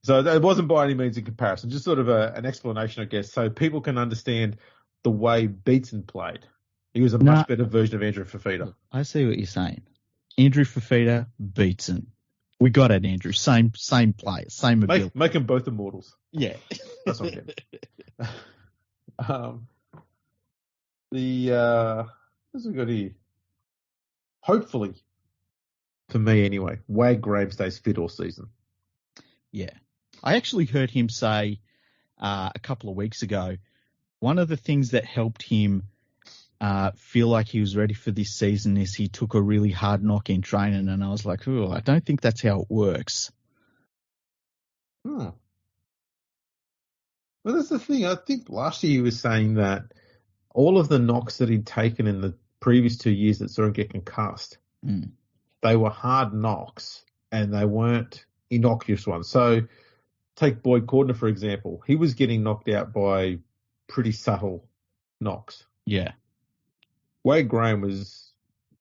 So it wasn't by any means a comparison, just sort of an explanation, I guess, so people can understand the way Beaton played. He was a much better version of Andrew Fifita. I see what you're saying. Andrew Fifita, Beaton. We got it, Andrew. Same player, same ability. Make them both immortals. Yeah. That's what I'm getting. What's we got here? Hopefully, for me anyway, Wade Graham stays fit all season. Yeah. I actually heard him say a couple of weeks ago, one of the things that helped him feel like he was ready for this season is he took a really hard knock in training, and I was like, oh, I don't think that's how it works. Well, that's the thing. I think last year he was saying that all of the knocks that he'd taken in the previous 2 years that saw him get concussed, they were hard knocks and they weren't innocuous ones. So take Boyd Cordner, for example. He was getting knocked out by pretty subtle knocks. Yeah. Wade Graham was,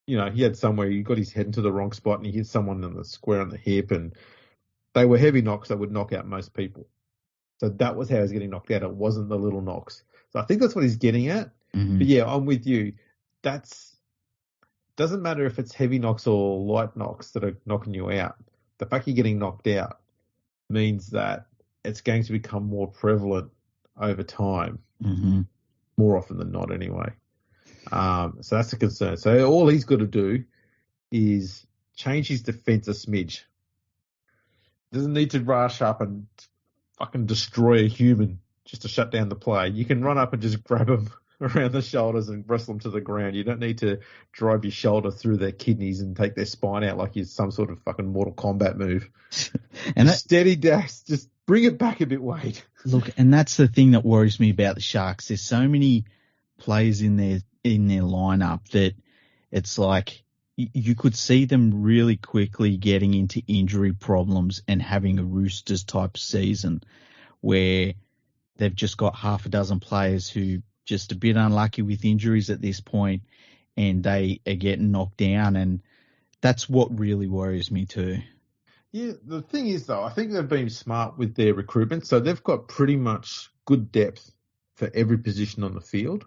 he had somewhere, he got his head into the wrong spot and he hit someone in the square on the hip, and they were heavy knocks that would knock out most people. So that was how he was getting knocked out. It wasn't the little knocks. So I think that's what he's getting at. Mm-hmm. But yeah, I'm with you. Doesn't matter if it's heavy knocks or light knocks that are knocking you out. The fact you're getting knocked out means that it's going to become more prevalent over time, more often than not anyway. So that's a concern. So all he's got to do is change his defence a smidge. Doesn't need to rush up and fucking destroy a human just to shut down the play. You can run up and just grab him around the shoulders and wrestle them to the ground. You don't need to drive your shoulder through their kidneys and take their spine out like it's some sort of fucking Mortal Kombat move. And steady dash, just bring it back a bit, Wade. Look, and that's the thing that worries me about the Sharks. There's so many players in their lineup that it's like you could see them really quickly getting into injury problems and having a Roosters type season where they've just got half a dozen players who just a bit unlucky with injuries at this point, and they are getting knocked down, and that's what really worries me too. Yeah, the thing is, though, I think they've been smart with their recruitment, so they've got pretty much good depth for every position on the field.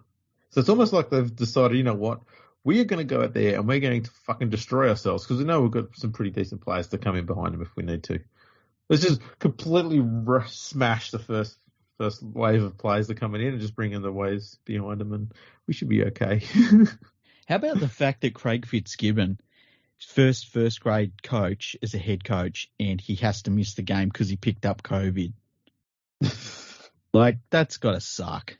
So it's almost like they've decided, you know what, we are going to go out there and we're going to fucking destroy ourselves because we know we've got some pretty decent players to come in behind them if we need to. Let's just completely smash the first wave of players that are coming in and just bring in the waves behind them, and we should be okay. How about the fact that Craig Fitzgibbon, first grade coach as a head coach, and he has to miss the game because he picked up COVID? Like, that's got to suck.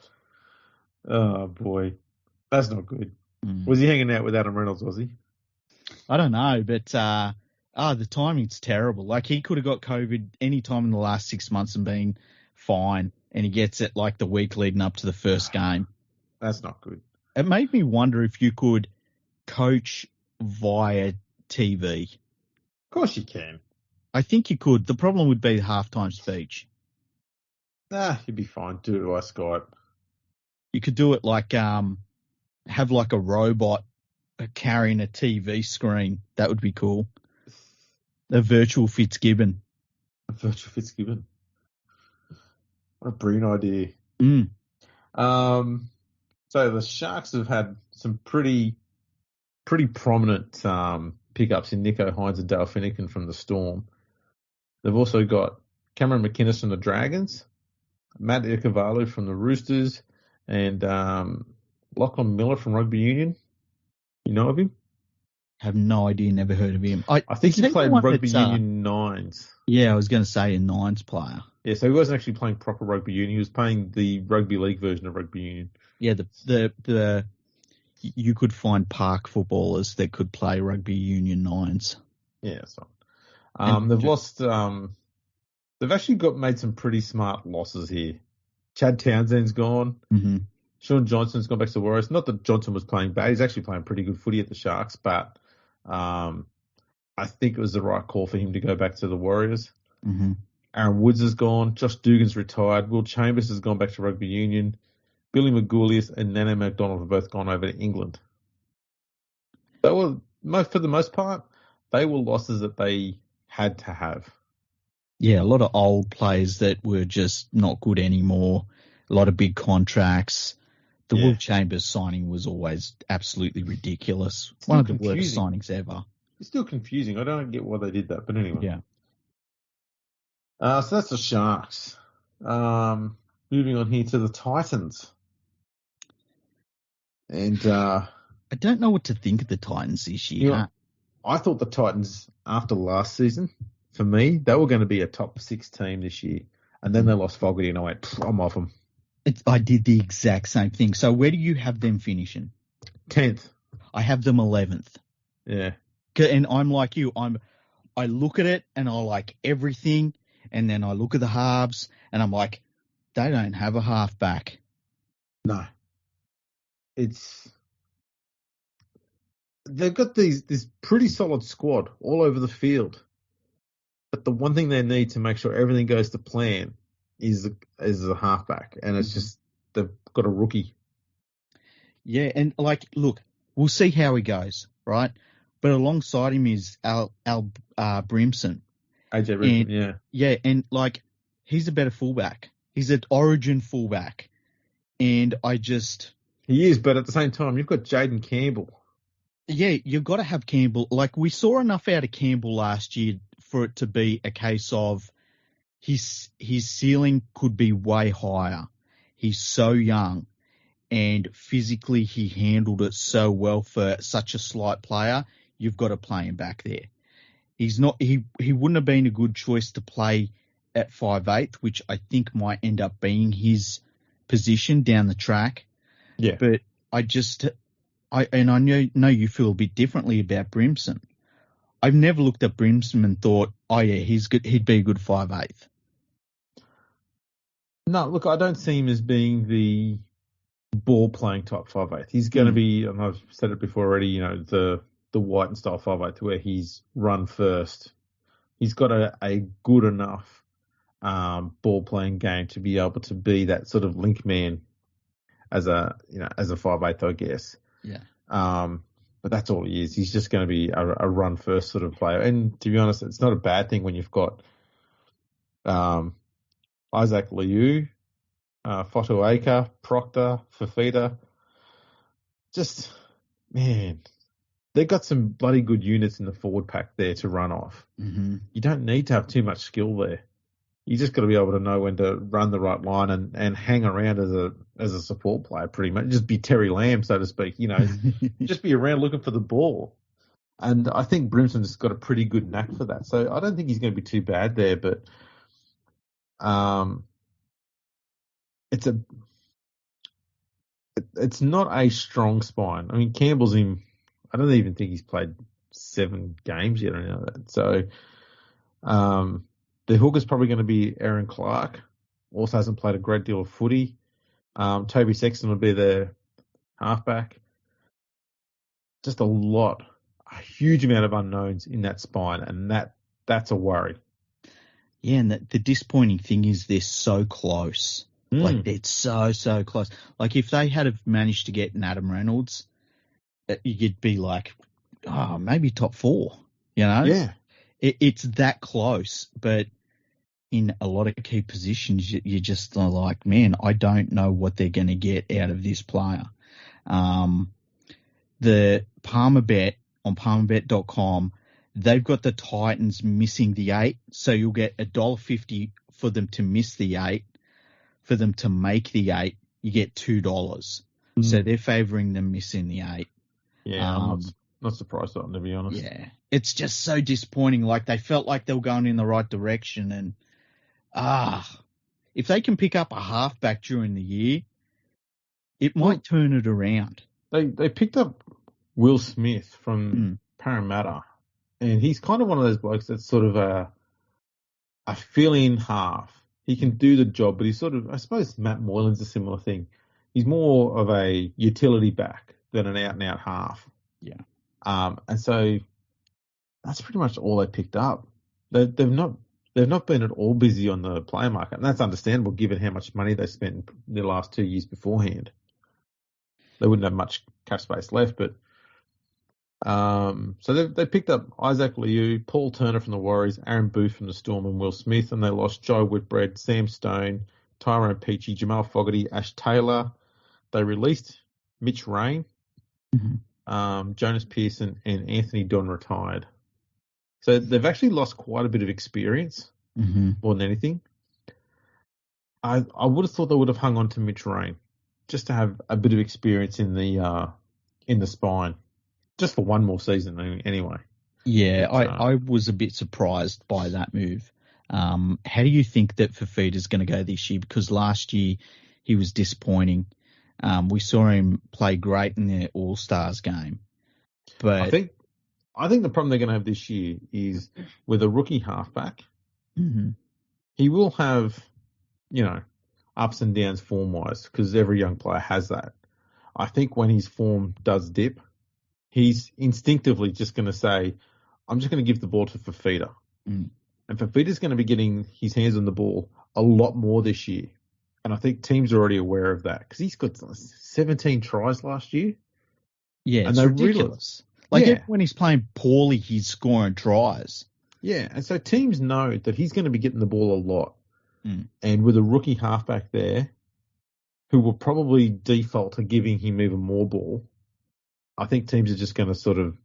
Oh, boy. That's not good. Was he hanging out with Adam Reynolds, was he? I don't know, but the timing's terrible. Like, he could have got COVID any time in the last 6 months and been fine, and he gets it like the week leading up to the first game. That's not good. It made me wonder if you could coach via TV. Of course you can. I think you could. The problem would be the halftime speech. You'd be fine. Do it by Skype. You could do it like have like a robot carrying a TV screen. That would be cool. A virtual Fitzgibbon. A virtual Fitzgibbon. What a brilliant idea. So the Sharks have had some pretty prominent pickups in Nicho Hines and Dale Finucane from the Storm. They've also got Cameron McInnes from the Dragons, Matt Ikuvalu from the Roosters, and Lachlan Miller from Rugby Union. You know of him? Have no idea, never heard of him. I think he played Rugby Union Nines. Yeah, I was going to say a Nines player. Yeah, so he wasn't actually playing proper Rugby Union. He was playing the Rugby League version of Rugby Union. Yeah, the you could find park footballers that could play rugby union nines. Yeah, that's right. They've lost. They've actually made some pretty smart losses here. Chad Townsend's gone. Mm-hmm. Sean Johnson's gone back to the Warriors. Not that Johnson was playing bad. He's actually playing pretty good footy at the Sharks, but I think it was the right call for him to go back to the Warriors. Mm-hmm. Aaron Woods is gone. Josh Dugan's retired. Will Chambers has gone back to rugby union. Billy Magoulias and Nana McDonald have both gone over to England. They were, for the most part, they were losses that they had to have. Yeah, a lot of old players that were just not good anymore. A lot of big contracts. The Will Chambers signing was always absolutely ridiculous. One of the worst signings ever. It's still confusing. I don't get why they did that, but anyway. Yeah. So that's the Sharks. Moving on here to the Titans. And I don't know what to think of the Titans this year. You know, I thought the Titans, after last season, for me, they were going to be a top 6 team this year. And then they lost Fogarty and I went, I'm off them. I did the exact same thing. So where do you have them finishing? 10th. I have them 11th. Yeah. And I'm like you. I look at it and I like everything. And then I look at the halves and I'm like, they don't have a halfback. No. They've got this pretty solid squad all over the field. But the one thing they need to make sure everything goes to plan is a halfback. And it's just, they've got a rookie. Yeah. And look, we'll see how he goes, right? But alongside him is Al Brimson. AJ Brimson, yeah. Yeah. And he's a better fullback. He's an origin fullback. And he is, but at the same time, you've got Jaden Campbell. Yeah, you've got to have Campbell. We saw enough out of Campbell last year for it to be a case of his ceiling could be way higher. He's so young, and physically he handled it so well for such a slight player. You've got to play him back there. He's not. He wouldn't have been a good choice to play at 5'8", which I think might end up being his position down the track. Yeah, but I know you feel a bit differently about Brimson. I've never looked at Brimson and thought, oh yeah, he's good. He'd be a good 5'8". No, look, I don't see him as being the ball playing type 5'8". He's going to be, and I've said it before already, the White and style 5'8", where he's run first. He's got a good enough ball playing game to be able to be that sort of link man as a 5'8", I guess. Yeah. But that's all he is. He's just going to be a run first sort of player. And to be honest, it's not a bad thing when you've got Isaac Liu, Fotuaika, Proctor, Fafita. Just, man, they've got some bloody good units in the forward pack there to run off. Mm-hmm. You don't need to have too much skill there. You just got to be able to know when to run the right line and hang around as a support player, pretty much. Just be Terry Lamb, so to speak. Just be around looking for the ball. And I think Brimson's got a pretty good knack for that. So I don't think he's going to be too bad there. But it's not a strong spine. I mean, Campbell's him. I don't even think he's played 7 games yet or anything like that. So the hooker's probably going to be Aaron Clark. Also hasn't played a great deal of footy. Toby Sexton will be their halfback. Just a huge amount of unknowns in that spine, and that's a worry. Yeah, and the disappointing thing is they're so close. They're so close. If they had have managed to get an Adam Reynolds, you'd be like, oh, maybe top 4, Yeah. It's that close, but in a lot of key positions, you just are like, man, I don't know what they're going to get out of this player. The Palmerbet on Palmerbet.com, they've got the Titans missing the 8, so you'll get $1.50 for them to miss the 8. For them to make the 8, you get $2. Mm-hmm. So they're favouring them missing the 8. Yeah, I'm not surprised on, to be honest. Yeah, it's just so disappointing. They felt like they were going in the right direction, and if they can pick up a halfback during the year, it might turn it around. They picked up Will Smith from Parramatta, and he's kind of one of those blokes that's sort of a fill-in half. He can do the job, but he's sort of, I suppose Matt Moylan's a similar thing. He's more of a utility back than an out-and-out half. Yeah. And so that's pretty much all they picked up. They've not been at all busy on the player market, and that's understandable given how much money they spent in the last 2 years beforehand. They wouldn't have much cap space left, but so they picked up Isaac Liu, Paul Turner from the Warriors, Aaron Booth from the Storm, and Will Smith, and they lost Joe Whitbread, Sam Stone, Tyrone Peachy, Jamal Fogarty, Ash Taylor. They released Mitch Rain, Jonas Pearson, and Anthony Don retired. So they've actually lost quite a bit of experience, more than anything. I would have thought they would have hung on to Mitch Rain just to have a bit of experience in the spine, just for one more season anyway. Yeah, I was a bit surprised by that move. How do you think that Fafita's going to go this year? Because last year he was disappointing. We saw him play great in the All-Stars game. But I think the problem they're going to have this year is with a rookie halfback, he will have, ups and downs form-wise, because every young player has that. I think when his form does dip, he's instinctively just going to say, I'm just going to give the ball to Fafita. And Fafita's going to be getting his hands on the ball a lot more this year. And I think teams are already aware of that because he's got 17 tries last year. Yeah, it's ridiculous. When he's playing poorly, he's scoring tries. Yeah, and so teams know that he's going to be getting the ball a lot. And with a rookie halfback there, who will probably default to giving him even more ball, I think teams are just going to sort of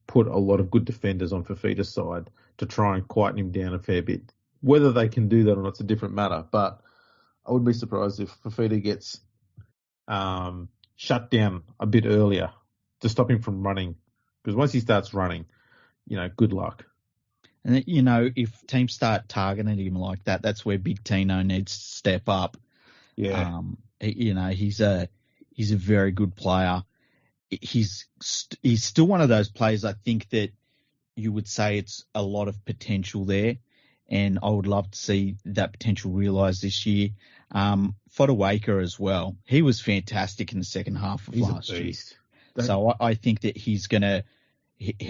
put a lot of good defenders on Fafita's side to try and quieten him down a fair bit. Whether they can do that or not, it's a different matter. But I would be surprised if Fafita gets shut down a bit earlier to stop him from running. Because once he starts running, good luck. And, if teams start targeting him like that, that's where Big Tino needs to step up. Yeah. He's a very good player. He's still one of those players, I think, that you would say it's a lot of potential there. And I would love to see that potential realised this year. Fodawaker as well. He was fantastic in the second half of last year. So I think that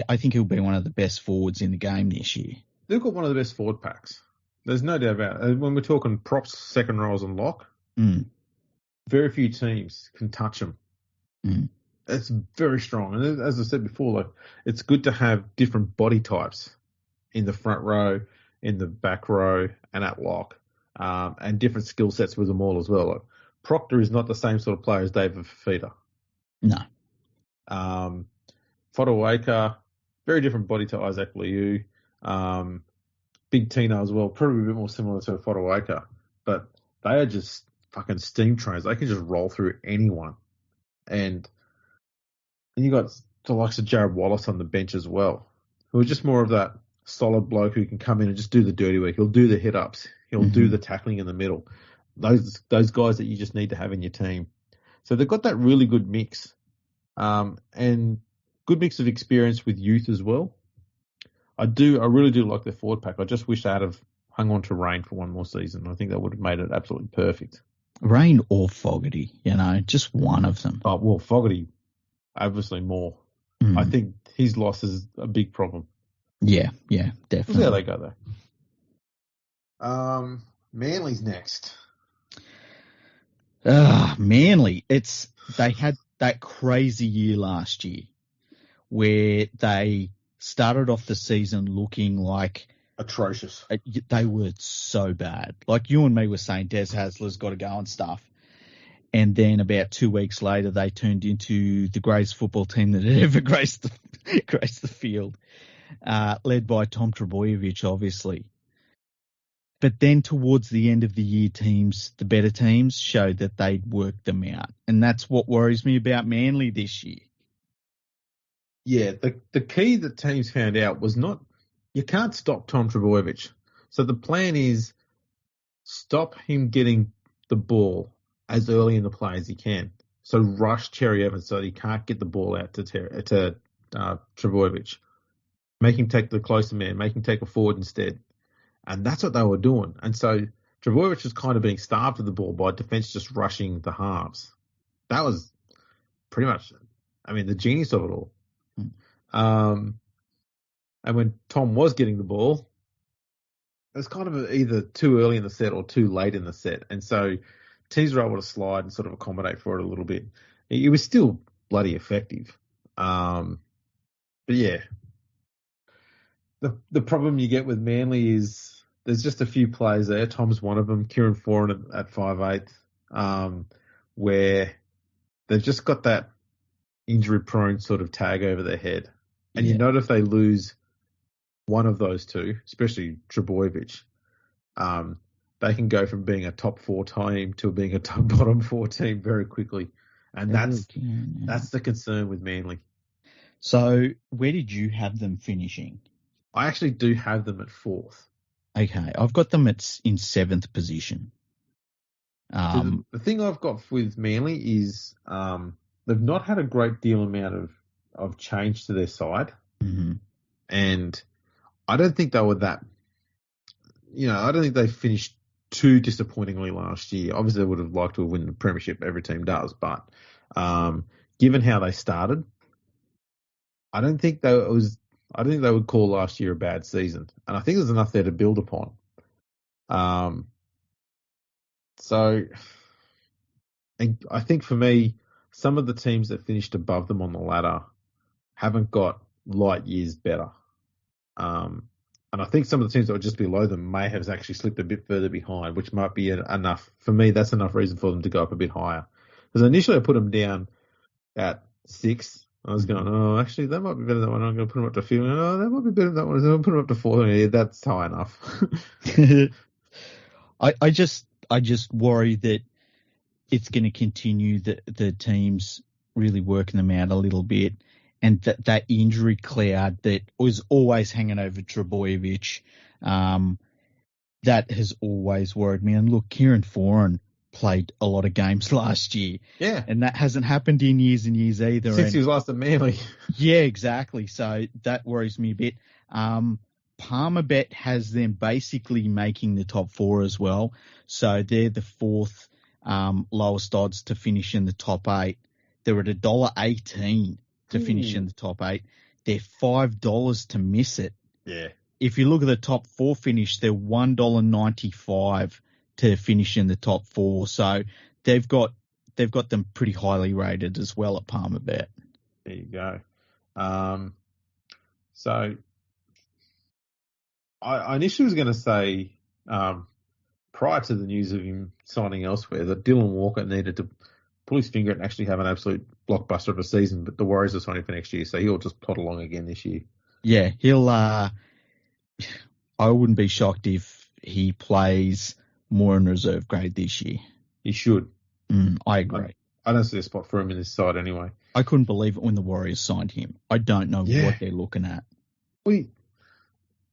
I think he'll be one of the best forwards in the game this year. They've got one of the best forward packs. There's no doubt about it. When we're talking props, second rows and lock, very few teams can touch them. It's very strong. And as I said before, it's good to have different body types in the front row, in the back row, and at lock, and different skill sets with them all as well. Proctor is not the same sort of player as David Fafita. No. Fodawaker, very different body to Isaac Liu. Big Tino as well, probably a bit more similar to Fodawaker. But they are just fucking steam trains. They can just roll through anyone. And you got the likes of Jared Wallace on the bench as well, who are just more of that solid bloke who can come in and just do the dirty work. He'll do the hit-ups. He'll do the tackling in the middle. Those guys that you just need to have in your team. So they've got that really good mix. And good mix of experience with youth as well. I really do like their forward pack. I just wish they had have hung on to Rain for one more season. I think that would have made it absolutely perfect. Rain or Fogarty, just one of them. Oh, well, Fogarty, obviously more. I think his loss is a big problem. Yeah, definitely. We'll see how they go, though. Manly's next. Manly. They had that crazy year last year where they started off the season looking like atrocious. They were so bad. Like you and me were saying, Des Hasler's got to go and stuff. And then about 2 weeks later, they turned into the greatest football team that had ever graced the field, led by Tom Trbojevic, obviously. But then towards the end of the year, the better teams, showed that they'd worked them out. And that's what worries me about Manly this year. Yeah, the key that teams found out was you can't stop Tom Trbojevic. So the plan is stop him getting the ball as early in the play as he can. So rush Cherry Evans so that he can't get the ball out to Trbojevic. Make him take the closer man, make him take a forward instead. And that's what they were doing. And so Trbojevic was kind of being starved of the ball by defence just rushing the halves. That was pretty much, the genius of it all. And when Tom was getting the ball, it was kind of either too early in the set or too late in the set. And so teams were able to slide and sort of accommodate for it a little bit. It was still bloody effective. But yeah, the problem you get with Manly is there's just a few players there. Tom's one of them, Kieran Foran at 5'8", where they've just got that injury-prone sort of tag over their head. And you know if they lose one of those two, especially Trbojevic, they can go from being a top 4 team to being a top bottom 4 team very quickly. And that's the concern with Manly. So where did you have them finishing? I actually do have them at 4th. Okay, I've got them in 7th position. So the thing I've got with Manly is they've not had a great deal amount of change to their side. Mm-hmm. And I don't think they were that, I don't think they finished too disappointingly last year. Obviously, they would have liked to have won the premiership. Every team does. But given how they started, I don't think they would call last year a bad season. And I think there's enough there to build upon. So I think for me, some of the teams that finished above them on the ladder haven't got light years better. And I think some of the teams that were just below them may have actually slipped a bit further behind, which might be enough. For me, that's enough reason for them to go up a bit higher. Because initially I put them down at 6. I was going, actually, that might be better than that one. I'm going to put them up to 5. Oh, that might be better than that one. I'm going to put them up to 4. Yeah, that's high enough. I just worry that it's going to continue the teams really working them out a little bit, and that injury cloud that was always hanging over Trbojevic, that has always worried me. And look, Kieran Foran played a lot of games last year. Yeah. And that hasn't happened in years and years either. Since he was last at Manly. Yeah, exactly. So that worries me a bit. Palmerbet has them basically making the top 4 as well. So they're the 4th lowest odds to finish in the top 8. They're at $1.18 to finish in the top 8. They're $5 to miss it. Yeah. If you look at the top 4 finish, they're $1.95 to finish in the top 4. So they've got them pretty highly rated as well at Palmerbet. There you go. So I initially was going to say, prior to the news of him signing elsewhere, that Dylan Walker needed to pull his finger and actually have an absolute blockbuster of a season, but the Warriors are signing for next year, so he'll just plod along again this year. Yeah, he'll. I wouldn't be shocked if he plays more in reserve grade this year. He should. I agree. I don't see a spot for him in this side anyway. I couldn't believe it when the Warriors signed him. I don't know what they're looking at.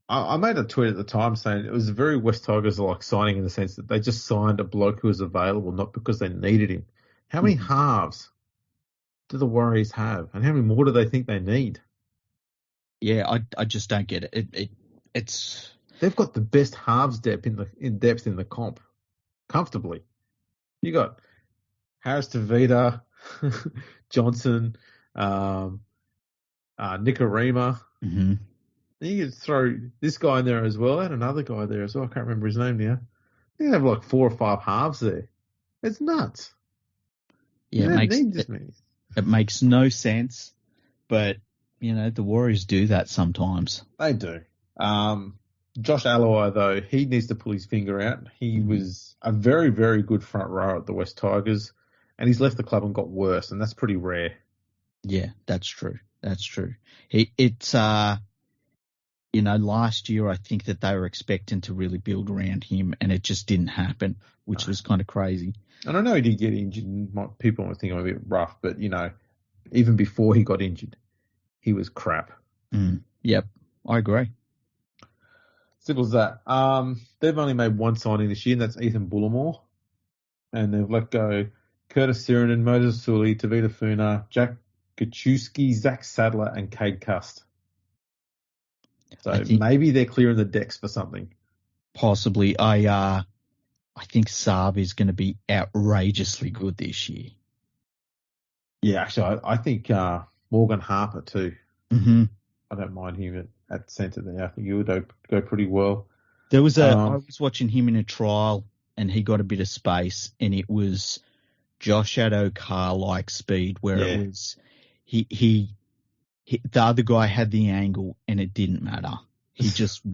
I made a tweet at the time saying it was a very West Tigers-like signing in the sense that they just signed a bloke who was available, not because they needed him. How many halves do the Warriors have, and how many more do they think they need? Yeah, I just don't get it. It's they've got the best halves depth in the comp, comfortably. You got Harris Tavita, Johnson, Nikorima. Mm-hmm. You could throw this guy in there as well, and another guy there as well. I can't remember his name now. You have like 4 or 5 halves there. It's nuts. Yeah, it makes no sense, but the Warriors do that sometimes. They do. Josh Aloiai, though, he needs to pull his finger out. He was a very, very good front row at the West Tigers, and he's left the club and got worse, and that's pretty rare. Yeah, that's true. Last year I think that they were expecting to really build around him, and it just didn't happen, which was kind of crazy. And I know he did get injured, and people might think I'm a bit rough, but, even before he got injured, he was crap. Yep, I agree. Simple as that. They've only made one signing this year, and that's Ethan Bullimore. And they've let go Curtis Sirenin, Moses Sully, Tavita Funa, Jack Gachewski, Zach Sadler, and Cade Cust. So maybe they're clearing the decks for something. Possibly. I think Saab is going to be outrageously good this year. Yeah, actually, I think Morgan Harper too. Mm-hmm. I don't mind him at centre there. I think he would go pretty well. There was I was watching him in a trial, and he got a bit of space, and it was Josh Addo-Carr-like speed, where it was he the other guy had the angle, and it didn't matter. He just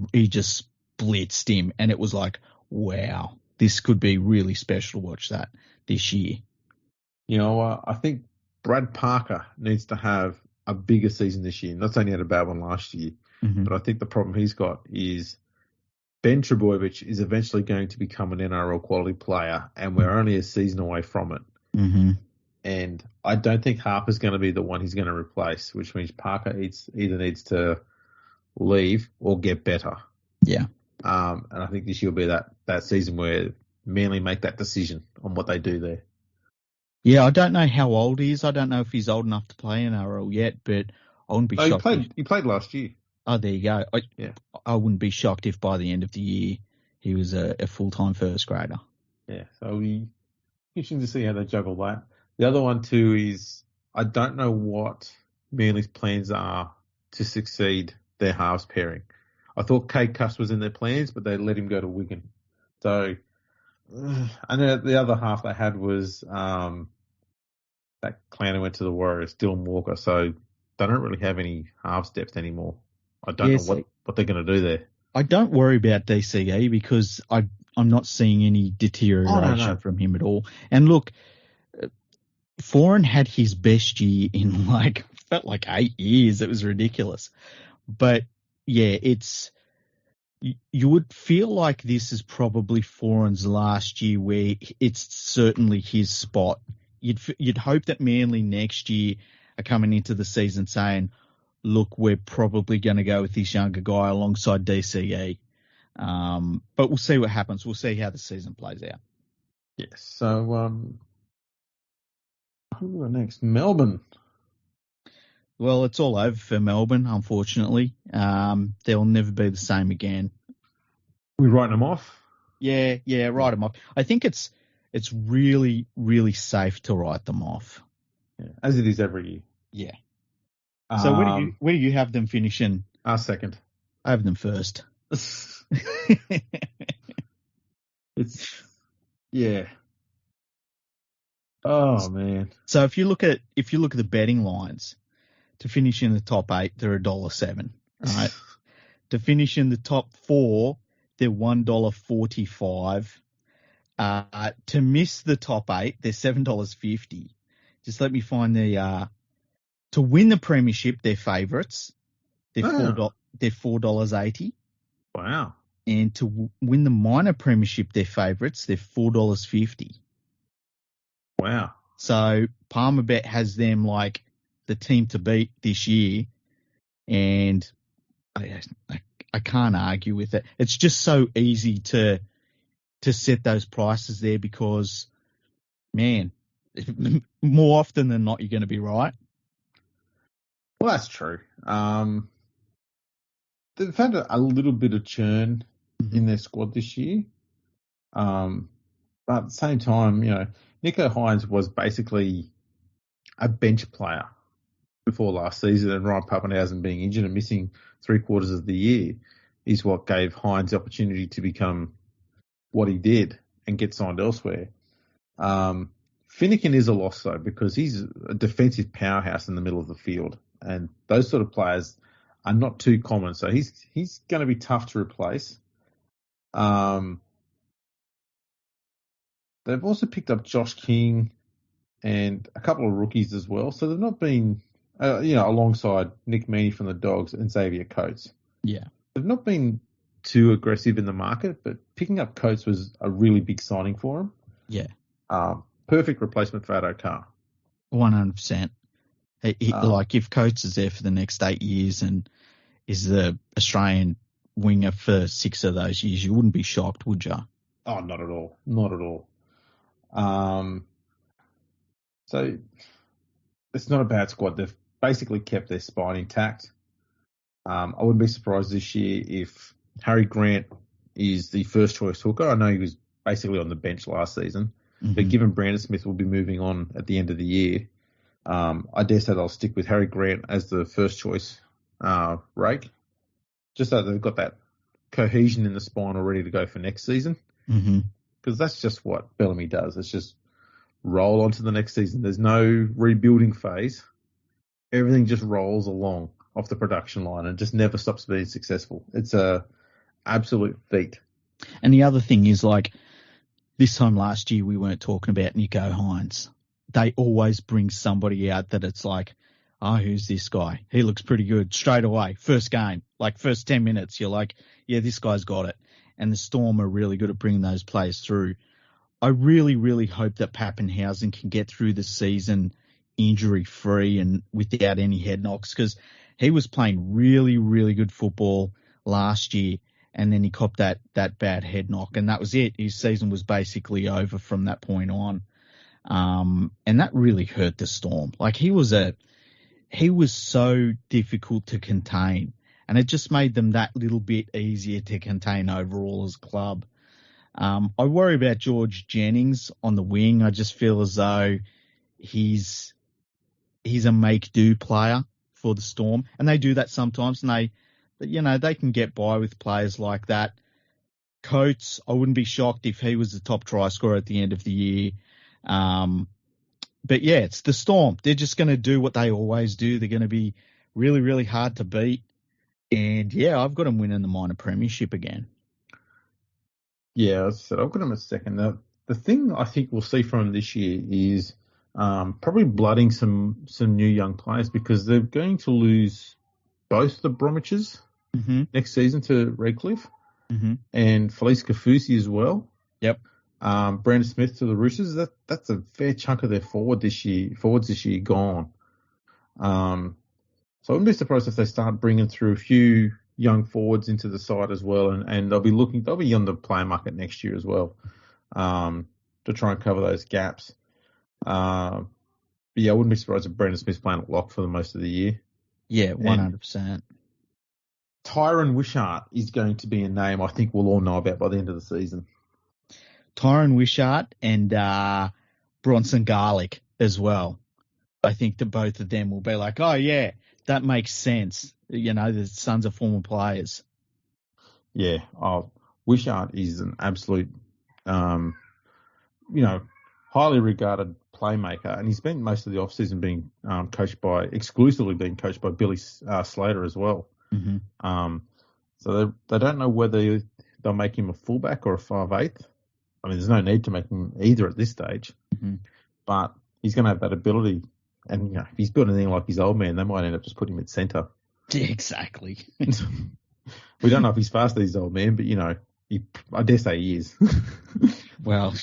blitzed him, and it was like, wow, this could be really special to watch that this year. You know, I think Brad Parker needs to have a bigger season this year. Not only had a bad one last year, but I think the problem he's got is Ben Trebojevic is eventually going to become an NRL quality player, and we're only a season away from it. Mm-hmm. And I don't think Harper's going to be the one he's going to replace, which means Parker either needs to leave or get better. Yeah. And I think this year will be that season where Manly make that decision on what they do there. Yeah, I don't know how old he is. I don't know if he's old enough to play NRL yet, but I wouldn't be shocked. He played last year. Oh, there you go. I wouldn't be shocked if by the end of the year he was a full-time first grader. Yeah, so it'll be interesting to see how they juggle that. The other one too is I don't know what Manly's plans are to succeed their halves pairing. I thought Cade Cust was in their plans, but they let him go to Wigan. So, I know the other half they had was that clown who went to the Warriors, Dylan Walker. So they don't really have any halves depth anymore. I don't know what they're going to do there. I don't worry about DCE because I'm not seeing any deterioration from him at all. And look, Foran had his best year in felt like 8 years. It was ridiculous. But yeah, you would feel like this is probably Foran's last year where it's certainly his spot. You'd hope that Manly next year are coming into the season saying, look, we're probably going to go with this younger guy alongside DCE. But we'll see what happens. We'll see how the season plays out. Yes. So, who are next? Melbourne. Well, it's all over for Melbourne, unfortunately. They'll never be the same again. We writing them off? Yeah, write them off. I think it's really, really safe to write them off. Yeah, as it is every year. Yeah. So where do you have them finishing? Second. I have them first. Yeah. Oh man. So if you look at the betting lines, to finish in the top 8, they're $1.07. Right. To finish in the top 4, they're $1.45. To miss the top 8, they're $7.50. Just let me find to win the premiership, they're favourites. They're $4.80. Wow. And to win the minor premiership, they're favourites. They're $4.50. Wow. So Palmerbet has them like the team to beat this year, and I can't argue with it. It's just so easy to set those prices there because, man, more often than not, you're going to be right. Well, that's true. They've had a little bit of churn in their squad this year. But at the same time, Nico Hines was basically a bench player before last season, and Ryan Pappenhausen being injured and missing 3/4 of the year is what gave Hines the opportunity to become what he did and get signed elsewhere. Finnegan is a loss, though, because he's a defensive powerhouse in the middle of the field, and those sort of players are not too common, so he's going to be tough to replace. They've also picked up Josh King and a couple of rookies as well, so they've not been, alongside Nick Meaney from the Dogs and Xavier Coates. Yeah. They've not been too aggressive in the market, but picking up Coates was a really big signing for him. Yeah. Perfect replacement for Addo-Carr. 100%. If Coates is there for the next 8 years and is the Australian winger for 6 of those years, you wouldn't be shocked, would you? Oh, not at all. Not at all. So it's not a bad squad. They've basically kept their spine intact. I wouldn't be surprised this year if Harry Grant is the first choice hooker. I know he was basically on the bench last season, but given Brandon Smith will be moving on at the end of the year, I dare say they'll stick with Harry Grant as the first choice rake, just so they've got that cohesion in the spine already to go for next season. Because that's just what Bellamy does. It's just roll on to the next season. There's no rebuilding phase. Everything just rolls along off the production line and just never stops being successful. It's a absolute feat. And the other thing is, like, this time last year we weren't talking about Nico Hines. They always bring somebody out that it's like, oh, who's this guy? He looks pretty good straight away. First game, like first 10 minutes, you're like, yeah, this guy's got it. And the Storm are really good at bringing those players through. I really, really hope that Pappenhausen can get through the season injury-free and without any head knocks, because he was playing really, really good football last year, and then he copped that bad head knock, and that was it. His season was basically over from that point on. And that really hurt the Storm. Like, he was so difficult to contain, and it just made them that little bit easier to contain overall as a club. I worry about George Jennings on the wing. I just feel as though he's a make-do player for the Storm, and they do that sometimes, and they can get by with players like that. Coates, I wouldn't be shocked if he was the top try scorer at the end of the year. But yeah, it's the Storm. They're just going to do what they always do. They're going to be really, really hard to beat. And yeah, I've got them winning the minor premiership again. Yeah, I've got them a second. The thing I think we'll see from them this year is probably blooding some new young players, because they're going to lose both the Bromwiches next season to Redcliffe and Felice Kafusi as well. Yep. Brandon Smith to the Roosters. That's a fair chunk of their forwards this year gone. So I wouldn't be surprised if they start bringing through a few young forwards into the side as well, and they'll be on the player market next year as well, to try and cover those gaps. But yeah, I wouldn't be surprised if Brandon Smith's playing at lock for the most of the year. Yeah, 100%. Tyron Wishart is going to be a name I think we'll all know about by the end of the season. Tyron Wishart and Bronson Garlick as well. I think that both of them will be like, oh yeah, that makes sense. The sons of former players. Yeah, Wishart is an absolute, highly regarded playmaker, and he spent most of the off-season being exclusively being coached by Billy Slater as well. So they don't know whether they'll make him a fullback or a 5'8". I mean, there's no need to make him either at this stage, but he's going to have that ability. And if he's built anything like his old man, they might end up just putting him at centre. Yeah, exactly. We don't know if he's faster than his old man, but I dare say he is. Well,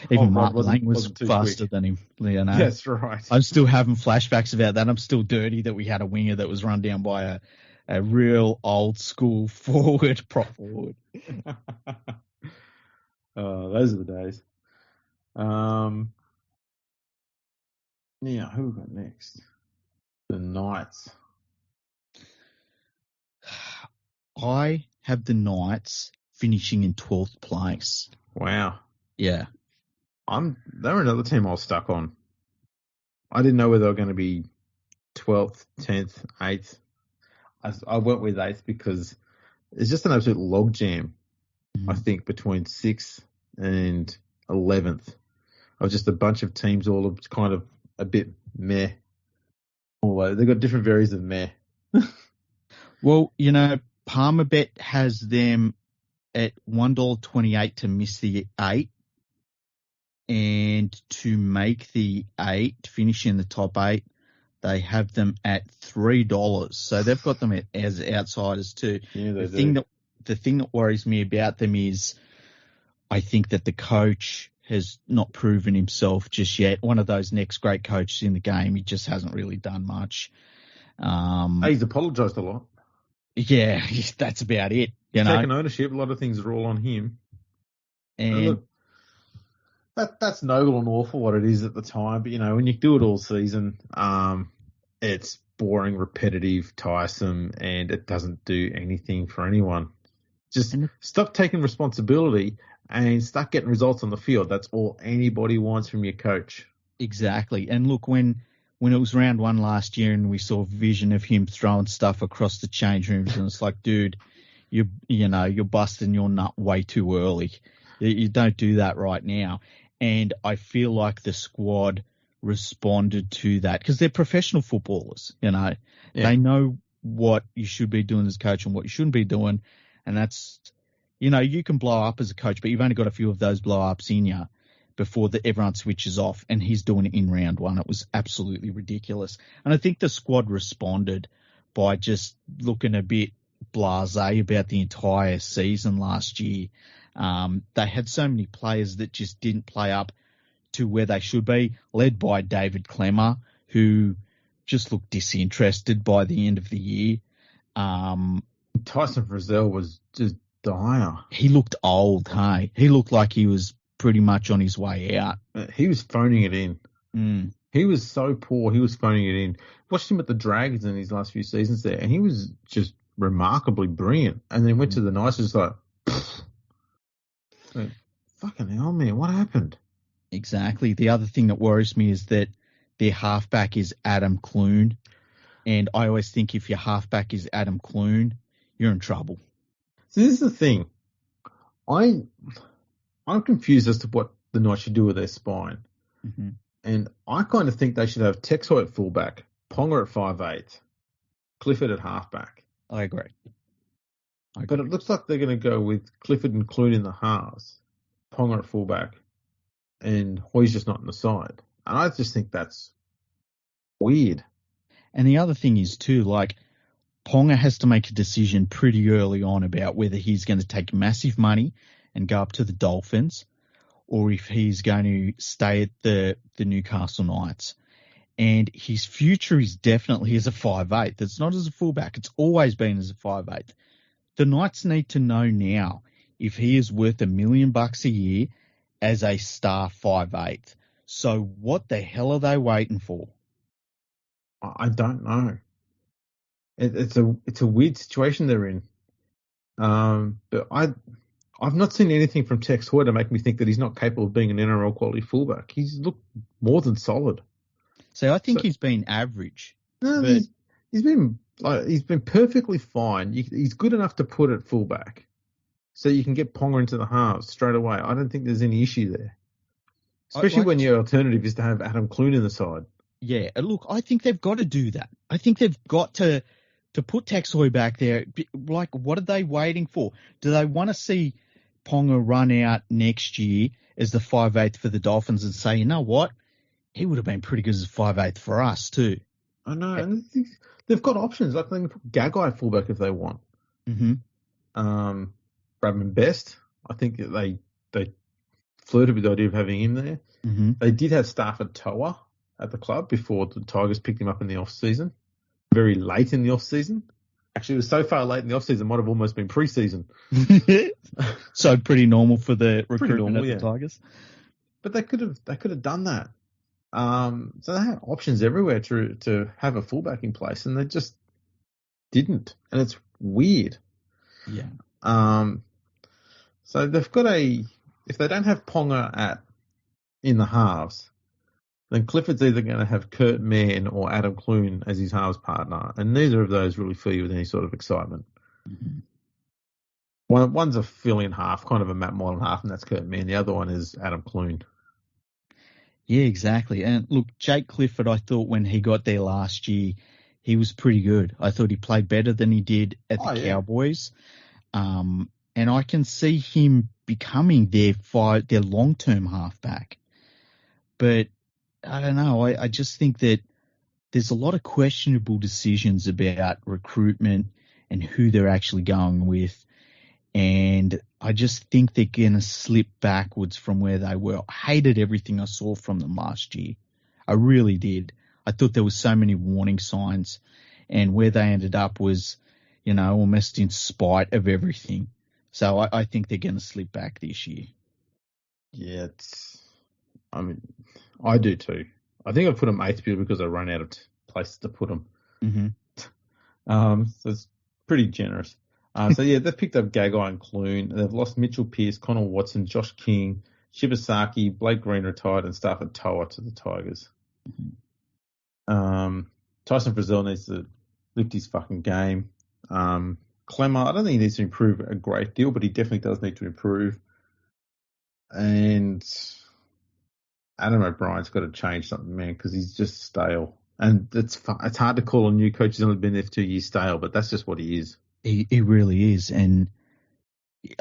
even Mark Lang was faster than him. That's right. I'm still having flashbacks about that. I'm still dirty that we had a winger that was run down by a real old school prop forward. Those are the days. Now, who we got next? The Knights. I have the Knights finishing in 12th place. Wow. Yeah. They were another team I was stuck on. I didn't know whether they were going to be 12th, 10th, 8th. I went with 8th because it's just an absolute logjam, I think, between 6th and 11th. Of just a bunch of teams all kind of a bit meh. Although they've got different varies of meh. Well, Palmerbet has them at $1.28 to miss the 8, and to make the 8, finish in the top 8, they have them at $3. So they've got them as outsiders too. Yeah, the thing that worries me about them is I think that the coach has not proven himself just yet. One of those next great coaches in the game, he just hasn't really done much. He's apologised a lot. Yeah, that's about it. He's taken ownership. A lot of things are all on him. And That's noble and awful what it is at the time, but when you do it all season, it's boring, repetitive, tiresome, and it doesn't do anything for anyone. Just stop taking responsibility and start getting results on the field. That's all anybody wants from your coach. Exactly. And look, when it was round one last year and we saw vision of him throwing stuff across the change rooms, and it's like, dude, you're busting your nut way too early. You don't do that right now. And I feel like the squad responded to that because they're professional footballers. Yeah. They know what you should be doing as a coach and what you shouldn't be doing. And that's, you can blow up as a coach, but you've only got a few of those blow ups in you before everyone switches off. And he's doing it in round one. It was absolutely ridiculous. And I think the squad responded by just looking a bit blasé about the entire season last year. They had so many players that just didn't play up to where they should be, led by David Clemmer, who just looked disinterested by the end of the year. Tyson Frizzell was just dire. He looked old, hey? He looked like he was pretty much on his way out. He was phoning it in. He was so poor, he was phoning it in. Watched him at the Dragons in his last few seasons there, and he was just remarkably brilliant. And then went to the Knights, just like, fucking hell, man, what happened? Exactly. The other thing that worries me is that their halfback is Adam Clune. And I always think if your halfback is Adam Clune, you're in trouble. So this is the thing. I'm confused as to what the Knights should do with their spine. Mm-hmm. And I kind of think they should have Texoy at fullback, Ponga at 5'8", Clifford at halfback. I agree. But it looks like they're going to go with Clifford and Clune in the halves, Ponga at fullback, and Hoy's just not on the side. And I just think that's weird. And the other thing is too, like, Ponga has to make a decision pretty early on about whether he's going to take massive money and go up to the Dolphins or if he's going to stay at the Newcastle Knights. And his future is definitely as a 5'8". It's not as a fullback. It's always been as a 5'8". The Knights need to know now if he is worth $1 million a year as a star 5'8". So what the hell are they waiting for? I don't know. It's a weird situation they're in. But I've not seen anything from Tex Hoy to make me think that he's not capable of being an NRL quality fullback. He's looked more than solid. So I think he's been average. No, but he's been perfectly fine. He's good enough to put at fullback, so you can get Ponga into the halves straight away. I don't think there's any issue there, especially when your alternative is to have Adam Clune in the side. Yeah, look, I think they've got to do that. I think they've got to put Tex Hoy back there. Like, what are they waiting for? Do they want to see Ponga run out next year as the 5'8" for the Dolphins and say, you know what? He would have been pretty good as a 5'8" for us too. I know. And they've got options. Like they can put Gagai at fullback if they want. Mm-hmm. Bradman Best, I think they flirted with the idea of having him there. Mm-hmm. They did have Stafford Toa at the club before the Tigers picked him up in the off-season. Very late in the off-season. Actually, it was so far late in the off-season, it might have almost been pre-season. So pretty normal for the recruitment of the Tigers. But they could have done that. So they had options everywhere to have a fullback in place, and they just didn't. And it's weird. Yeah. So they've got if they don't have Ponga in the halves, then Clifford's either going to have Kurt Mann or Adam Clune as his halves partner, and neither of those really fill you with any sort of excitement. Mm-hmm. One's a fill-in half, kind of a Matt Moylan half, and that's Kurt Mann. The other one is Adam Clune. Yeah, exactly. And look, Jake Clifford, I thought when he got there last year, he was pretty good. I thought he played better than he did at the Cowboys. And I can see him becoming their long-term halfback. But I don't know. I just think that there's a lot of questionable decisions about recruitment and who they're actually going with. And I just think they're going to slip backwards from where they were. I hated everything I saw from them last year. I really did. I thought there were so many warning signs. And where they ended up was, almost in spite of everything. So I think they're going to slip back this year. Yeah, I mean, I do too. I think I put him 8th because I ran out of places to put him. Mm-hmm. So it's pretty generous. They've picked up Gagai and Clune. They've lost Mitchell Pearce, Connor Watson, Josh King, Shibasaki, Blake Green retired, and Stafford Toa to the Tigers. Tyson Frizzell needs to lift his fucking game. Clemmer, I don't think he needs to improve a great deal, but he definitely does need to improve. And Adam O'Brien's got to change something, man, because he's just stale. And it's hard to call a new coach who's only been there for 2 years stale, but that's just what he is. He really is. And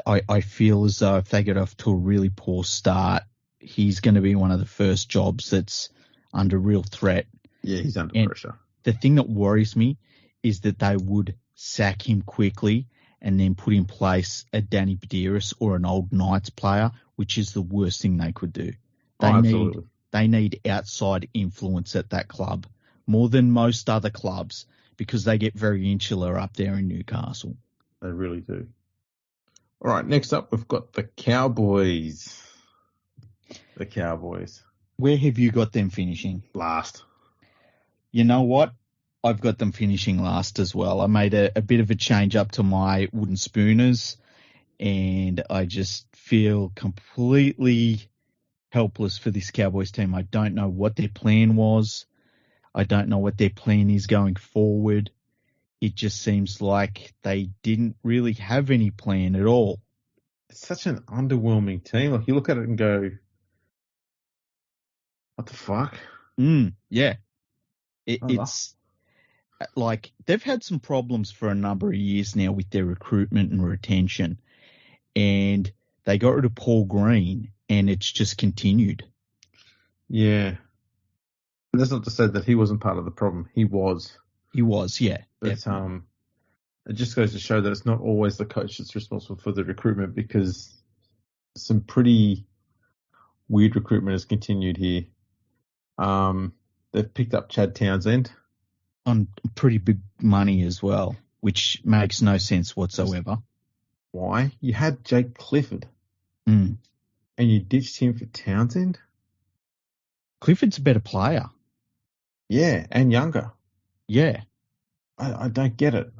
I feel as though if they get off to a really poor start, he's going to be one of the first jobs that's under real threat. Yeah, he's under pressure. The thing that worries me is that they would sack him quickly and then put in place a Danny Badiris or an old Knights player, which is the worst thing they could do. They need outside influence at that club more than most other clubs because they get very insular up there in Newcastle. They really do. All right, next up we've got the Cowboys. The Cowboys. Where have you got them finishing? Last. You know what? I've got them finishing last as well. I made a bit of a change up to my wooden spooners, and I just feel completely helpless for this Cowboys team. I don't know what their plan was. I don't know what their plan is going forward. It just seems like they didn't really have any plan at all. It's such an underwhelming team. Like, you look at it and go, what the fuck? Yeah. It's like they've had some problems for a number of years now with their recruitment and retention, and they got rid of Paul Green, and it's just continued. Yeah. And that's not to say that he wasn't part of the problem. He was. Yeah. But it just goes to show that it's not always the coach that's responsible for the recruitment, because some pretty weird recruitment has continued here. They've picked up Chad Townsend. On pretty big money as well, which makes no sense whatsoever. Why? You had Jake Clifford. And you ditched him for Townsend? Clifford's a better player. Yeah, and younger. Yeah. I don't get it.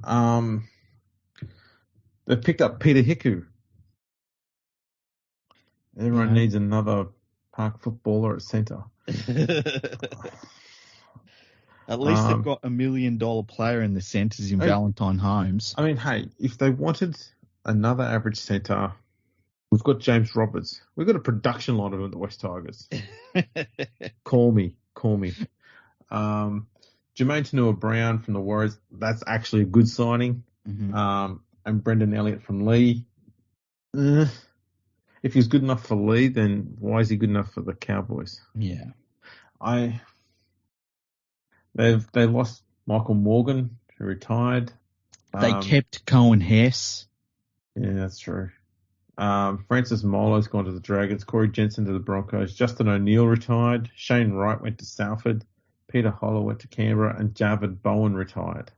They've picked up Peter Hiku. Everyone needs another park footballer at centre. At least they've got $1 million player in the centres in Valentine Holmes. I mean, hey, if they wanted another average centre, we've got James Roberts. We've got a production line of him at the West Tigers. Call me. Jermaine Tanua-Brown from the Warriors, that's actually a good signing. Mm-hmm. And Brendan Elliott from Lee. If he's good enough for Lee, then why is he good enough for the Cowboys? Yeah. They lost Michael Morgan, who retired. They kept Cohen Hess. Yeah, that's true. Francis Molo's gone to the Dragons. Corey Jensen to the Broncos. Justin O'Neill retired. Shane Wright went to Salford. Peter Holler went to Canberra. And Javid Bowen retired.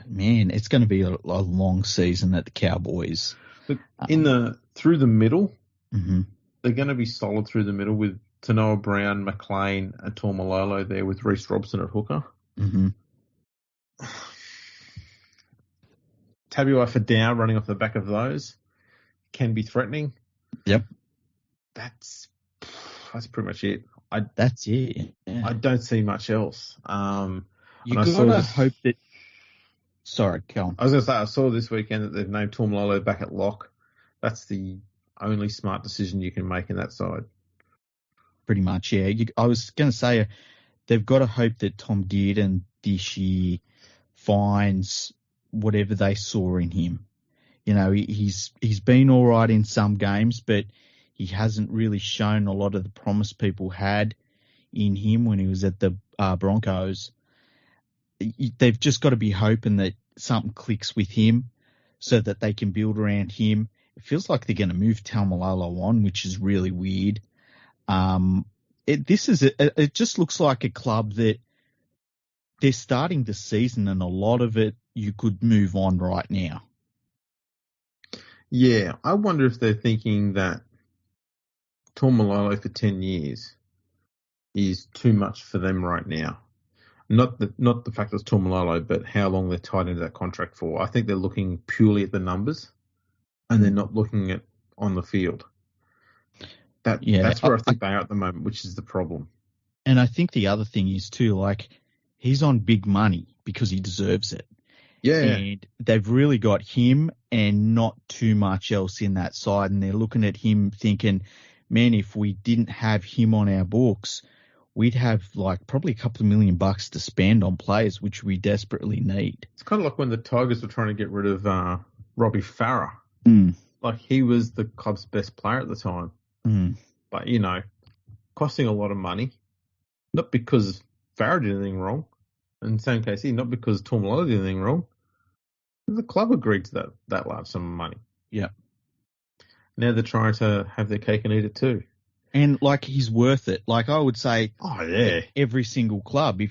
Man, it's going to be a long season at the Cowboys. Look, through the middle, mm-hmm. they're going to be solid through the middle with Tanoa Brown, McLean, and Tormalolo there with Reece Robson at hooker. Mm-hmm. Tabuai Fadau running off the back of those can be threatening. Yep. That's pretty much it. That's it. Yeah. I don't see much else. You gotta hope that. Sorry, go on. I was going to say, I saw this weekend that they've named Tormalolo back at lock. That's the only smart decision you can make in that side. Pretty much, yeah. I was going to say they've got to hope that Tom Dearden this year finds whatever they saw in him. You know, he's been all right in some games, but he hasn't really shown a lot of the promise people had in him when he was at the Broncos. They've just got to be hoping that something clicks with him so that they can build around him. It feels like they're going to move Taumalolo on, which is really weird. It just looks like a club that they're starting the season, and a lot of it you could move on right now. Yeah, I wonder if they're thinking that Taumalolo for 10 years is too much for them right now. Not the fact that it's Taumalolo, but how long they're tied into that contract for. I think they're looking purely at the numbers, and they're not looking at on the field. That's where I think they are at the moment, which is the problem. And I think the other thing is too, like, he's on big money because he deserves it. Yeah. And they've really got him and not too much else in that side. And they're looking at him thinking, man, if we didn't have him on our books, we'd have like probably a couple of $1 million to spend on players, which we desperately need. It's kind of like when the Tigers were trying to get rid of Robbie Farah. Like, he was the club's best player at the time. But, costing a lot of money. Not because Farah did anything wrong. In the same case here, not because Taumalolo did anything wrong. The club agreed to that large sum of money. Yeah. Now they're trying to have their cake and eat it too. And, like, he's worth it. Like, I would say, every single club,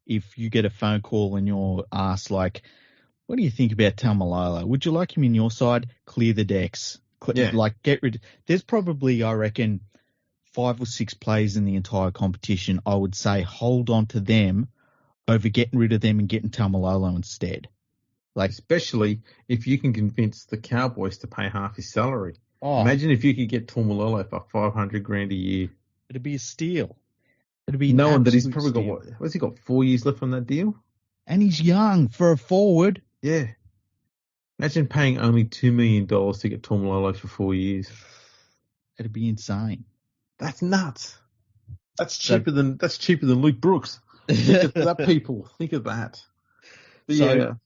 if you get a phone call and you're asked, like, what do you think about Taumalolo? Would you like him in your side? Clear the decks. Like, get rid. There's probably, I reckon, 5 or 6 players in the entire competition. I would say hold on to them over getting rid of them and getting Taumalolo instead. Like, especially if you can convince the Cowboys to pay half his salary. Imagine if you could get Taumalolo for $500,000 a year. It'd be a steal. It'd be knowing that he's probably got what's he got 4 years left on that deal, and he's young for a forward. Yeah. Imagine paying only $2 million to get Taumalolo for 4 years. It'd be insane. That's nuts. That's cheaper than Luke Brooks. Think of that, people. Think of that. But so,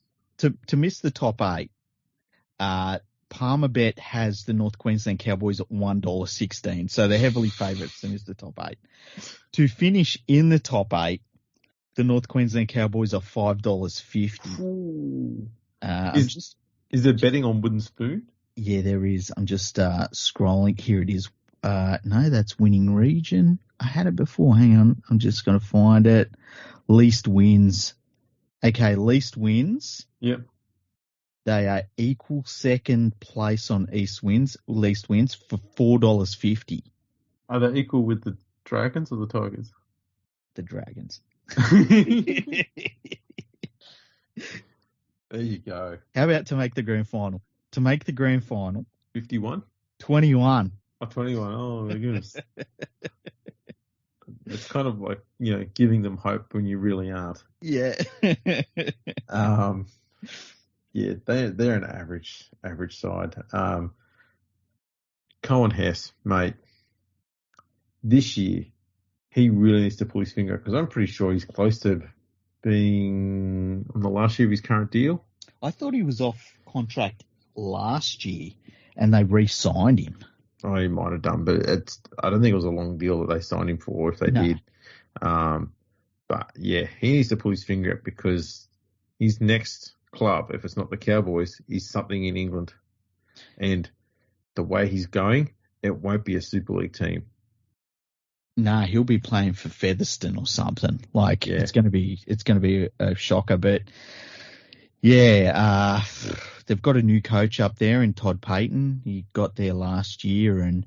to miss the top 8, Palmerbet has the North Queensland Cowboys at $1.16, so they're heavily favourites to miss the top 8. To finish in the top 8, the North Queensland Cowboys are $5.50. Is there betting on Wooden Spoon? Yeah, there is. I'm just scrolling. Here it is. No, that's winning region. I had it before. Hang on. I'm just going to find it. Least wins. Okay, least wins. Yep. They are equal second place on least wins for $4.50. Are they equal with the Dragons or the Tigers? The Dragons. There you go. How about to make the grand final? To make the grand final. 51? 21. Oh, 21. Oh, my goodness. It's kind of like, giving them hope when you really aren't. Yeah. Yeah, they're an average side. Cohen Hess, mate, this year, he really needs to pull his finger because I'm pretty sure he's close to being on the last year of his current deal. I thought he was off contract last year and they re-signed him. Oh, he might have done, but I don't think it was a long deal that they signed him for if they did. But yeah, he needs to pull his finger up because his next club, if it's not the Cowboys, is something in England. And the way he's going, it won't be a Super League team. Nah, he'll be playing for Featherstone or something. Like, it's going to be a shocker. But yeah, they've got a new coach up there in Todd Payton. He got there last year, and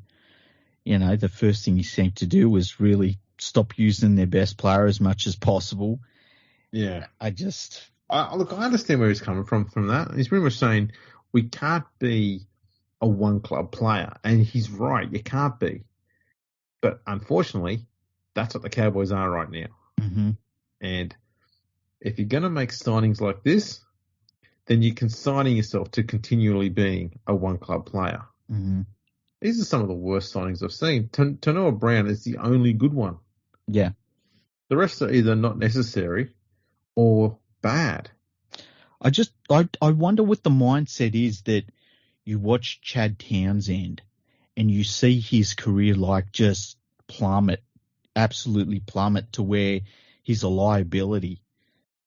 the first thing he seemed to do was really stop using their best player as much as possible. Yeah, I understand where he's coming from that. He's pretty much saying we can't be a one club player, and he's right. You can't be. But unfortunately, that's what the Cowboys are right now. Mm-hmm. And if you're going to make signings like this, then you can sign yourself to continually being a one-club player. Mm-hmm. These are some of the worst signings I've seen. Tanoa Brown is the only good one. Yeah. The rest are either not necessary or bad. I wonder what the mindset is that you watch Chad Townsend and you see his career just absolutely plummet to where he's a liability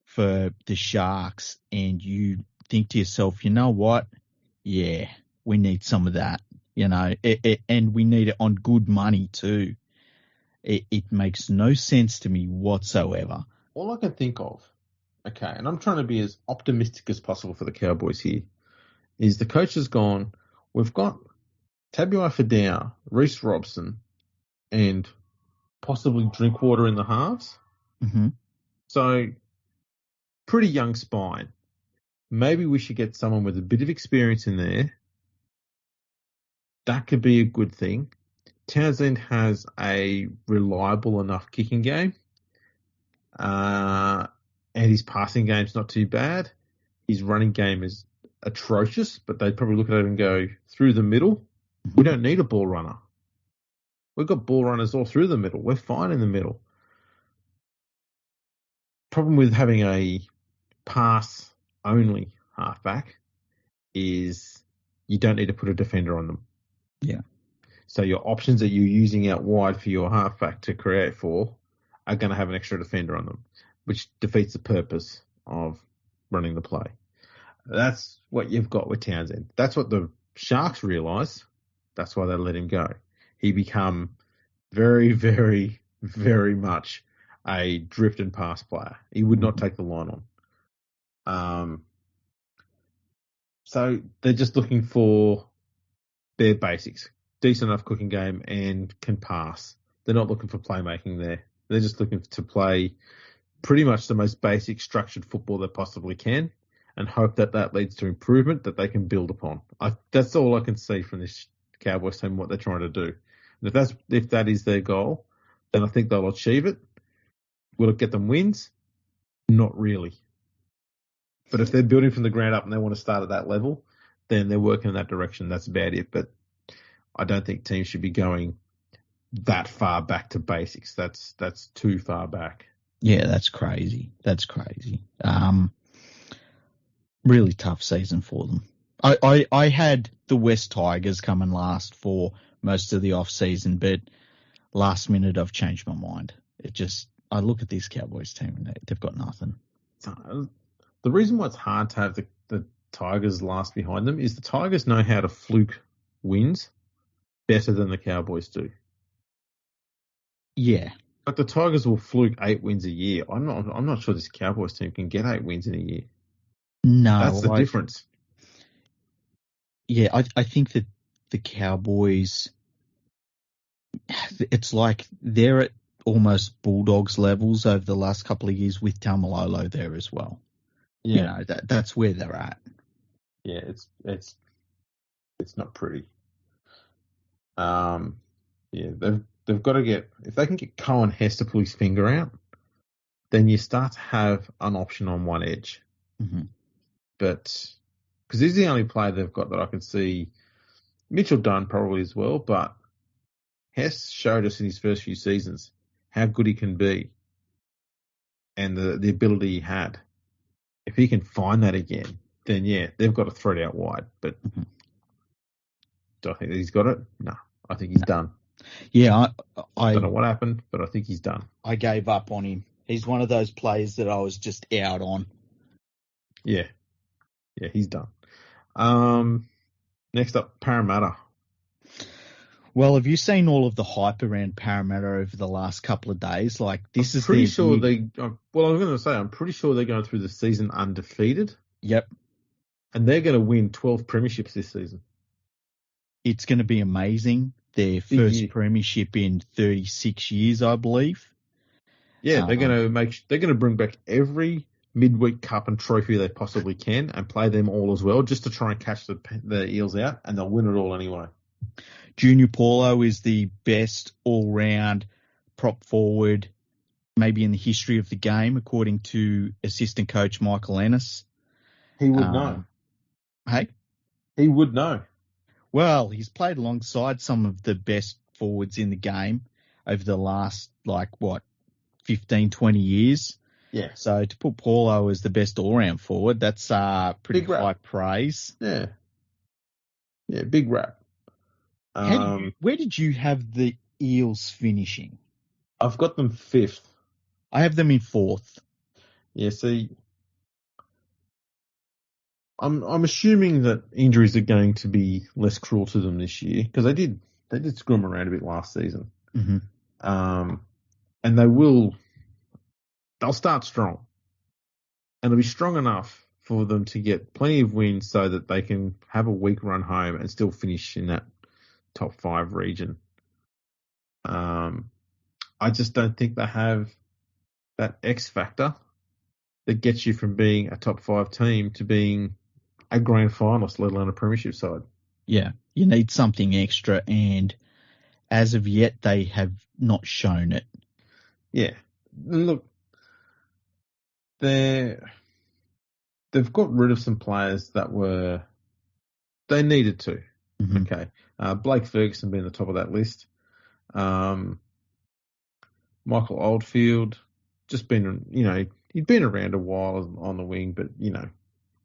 for the Sharks, and you think to yourself, you know what? Yeah, we need some of that, and we need it on good money too. It makes no sense to me whatsoever. All I can think of, okay, and I'm trying to be as optimistic as possible for the Cowboys here, is the coach has gone, we've got Tabuai Fidau, Reece Robson, and possibly Drinkwater in the halves. Mm-hmm. So, pretty young spine. Maybe we should get someone with a bit of experience in there. That could be a good thing. Townsend has a reliable enough kicking game. And his passing game's not too bad. His running game is atrocious, but they'd probably look at it and go, through the middle, we don't need a ball runner. We've got ball runners all through the middle. We're fine in the middle. Problem with having a pass-only halfback is you don't need to put a defender on them. Yeah. So your options that you're using out wide for your halfback to create for are going to have an extra defender on them, which defeats the purpose of running the play. That's what you've got with Townsend. That's what the Sharks realise. That's why they let him go. He become very, very, very much a drift and pass player. He would not take the line on. So they're just looking for their basics. Decent enough cooking game and can pass. They're not looking for playmaking there. They're just looking to play pretty much the most basic structured football they possibly can and hope that that leads to improvement that they can build upon. That's all I can see from this Cowboys team, what they're trying to do. And if that is their goal, then I think they'll achieve it. Will it get them wins? Not really. But if they're building from the ground up and they want to start at that level, then they're working in that direction. That's about it. But I don't think teams should be going that far back to basics. That's too far back. Yeah, that's crazy. That's crazy. Really tough season for them. I had the West Tigers coming last for most of the off season, but last minute I've changed my mind. I look at this Cowboys team and they've got nothing. The reason why it's hard to have the Tigers last behind them is the Tigers know how to fluke wins better than the Cowboys do. Yeah. Like the Tigers will fluke 8 wins a year. I'm not sure this Cowboys team can get 8 wins in a year. No. That's the difference. Yeah, I think that the Cowboys, it's like they're at almost Bulldogs levels over the last couple of years with Taumalolo there as well. Yeah. You know, that's where they're at. Yeah, it's not pretty. Yeah, they've got to get, if they can get Cohen Hess to pull his finger out, then you start to have an option on one edge. Mm-hmm. But because he's the only player they've got that I can see. Mitchell Dunn probably as well, but Hess showed us in his first few seasons how good he can be and the ability he had. If he can find that again, then yeah, they've got to throw it out wide. But do I think that he's got it? No, I think he's done. Yeah, I don't know what happened, but I think he's done. I gave up on him. He's one of those players that I was just out on. Yeah, he's done. Next up, Parramatta. Well, have you seen all of the hype around Parramatta over the last couple of days? Like, this is pretty sure I'm going to say, I'm pretty sure they're going through the season undefeated. Yep. And they're going to win 12 premierships this season. It's going to be amazing. Their first premiership in 36 years, I believe. Yeah, they're going to bring back every midweek cup and trophy they possibly can and play them all as well, just to try and catch the Eels out, and they'll win it all anyway. Junior Paulo is the best all-round prop forward maybe in the history of the game, according to assistant coach Michael Ennis. He would know. Hey? He would know. Well, he's played alongside some of the best forwards in the game over the last, 15, 20 years. Yeah. So to put Paulo as the best all-round forward, that's pretty high praise. Yeah. Yeah, big rap. Where did you have the Eels finishing? I've got them 5th. I have them in 4th. Yeah, see, I'm assuming that injuries are going to be less cruel to them this year because they did screw them around a bit last season. Mm-hmm. And they'll start strong, and it'll be strong enough for them to get plenty of wins so that they can have a week run home and still finish in that top 5 region. I just don't think they have that X factor that gets you from being a top 5 team to being a grand finalist, let alone a premiership side. Yeah, you need something extra, and as of yet, they have not shown it. Yeah. Look, they've got rid of some players that they needed to. Mm-hmm. Okay. Blake Ferguson being the top of that list. Michael Oldfield, just been, he'd been around a while on the wing, but,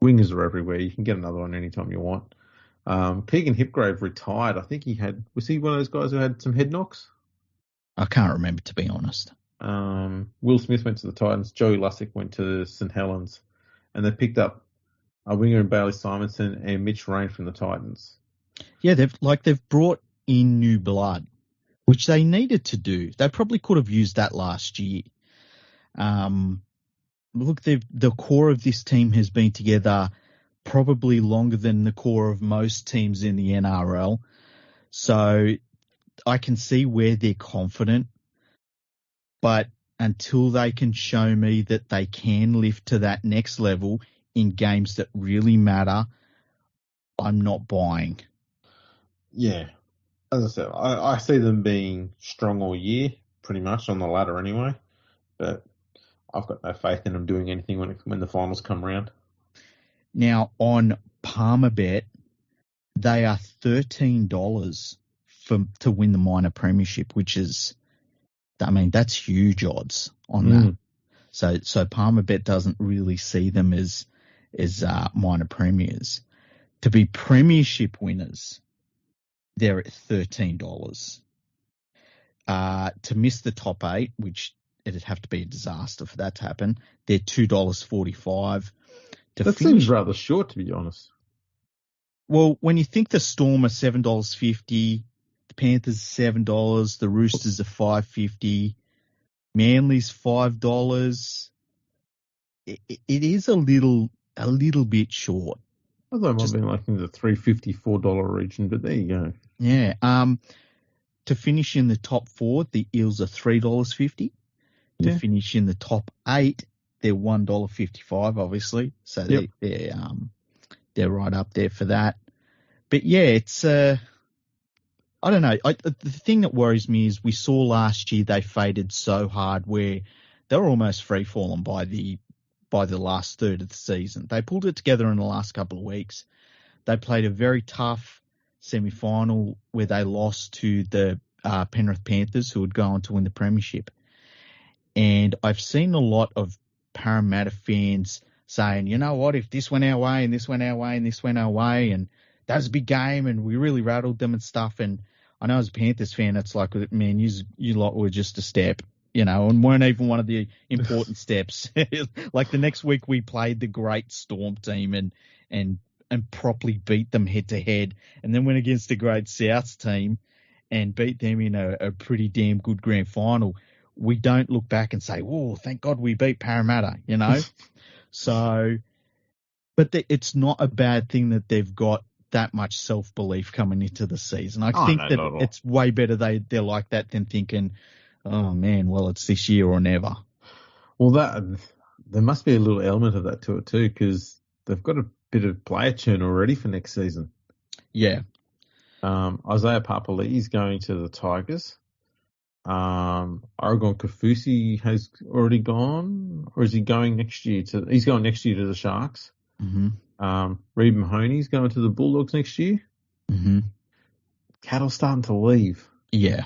wingers are everywhere. You can get another one anytime you want. Keegan Hipgrave retired. I think was he one of those guys who had some head knocks? I can't remember, to be honest. Will Smith went to the Titans. Joey Lussick went to St. Helens. And they picked up a winger in Bailey Simonson and Mitch Rain from the Titans. Yeah, they've brought in new blood, which they needed to do. They probably could have used that last year. Look, the core of this team has been together probably longer than the core of most teams in the NRL. So I can see where they're confident, but until they can show me that they can lift to that next level in games that really matter, I'm not buying. Yeah. As I said, I see them being strong all year, pretty much, on the ladder anyway. But I've got no faith in them doing anything when the finals come around. Now, on Palmerbet, they are $13 to win the minor premiership, which is, that's huge odds on that. So Palmerbet doesn't really see them as minor premiers. To be premiership winners, they're at $13. To miss the top 8, which it'd have to be a disaster for that to happen, they're $2.45. That seems rather short, to be honest. Well, when you think the Storm are $7.50, the Panthers $7, the Roosters are $5.50, Manly's $5, it is a little bit short. I thought it might have been like in the $3.50, $4 region, but there you go. Yeah. To finish in the top 4, the Eels are $3.50. To finish in the top 8, they're $1.55, obviously. So they're right up there for that. But yeah, it's I don't know. The thing that worries me is we saw last year they faded so hard where they were almost free falling by the last third of the season. They pulled it together in the last couple of weeks. They played a very tough semi-final where they lost to the Penrith Panthers, who would go on to win the premiership. And I've seen a lot of Parramatta fans saying, you know what, if this went our way and this went our way and this went our way, and that was a big game and we really rattled them and stuff. And I know as a Panthers fan, it's like, man, you lot were just a step, and weren't even one of the important steps. Like the next week we played the great Storm team and properly beat them head to head, and then went against the great Souths team and beat them in a pretty damn good grand final. We don't look back and say, "Whoa, thank God we beat Parramatta," So, but it's not a bad thing that they've got that much self-belief coming into the season. I think that it's way better they're like that than thinking, oh man, well, it's this year or never. Well, there must be a little element of that to it too, because they've got a bit of player churn already for next season. Yeah. Isaiah Papali'i's going to the Tigers. Oregon Kafusi has already gone, or is he going next year he's going next year to the Sharks. Mm-hmm. Reid Mahoney's going to the Bulldogs next year. Mm-hmm. Cattle's starting to leave. Yeah.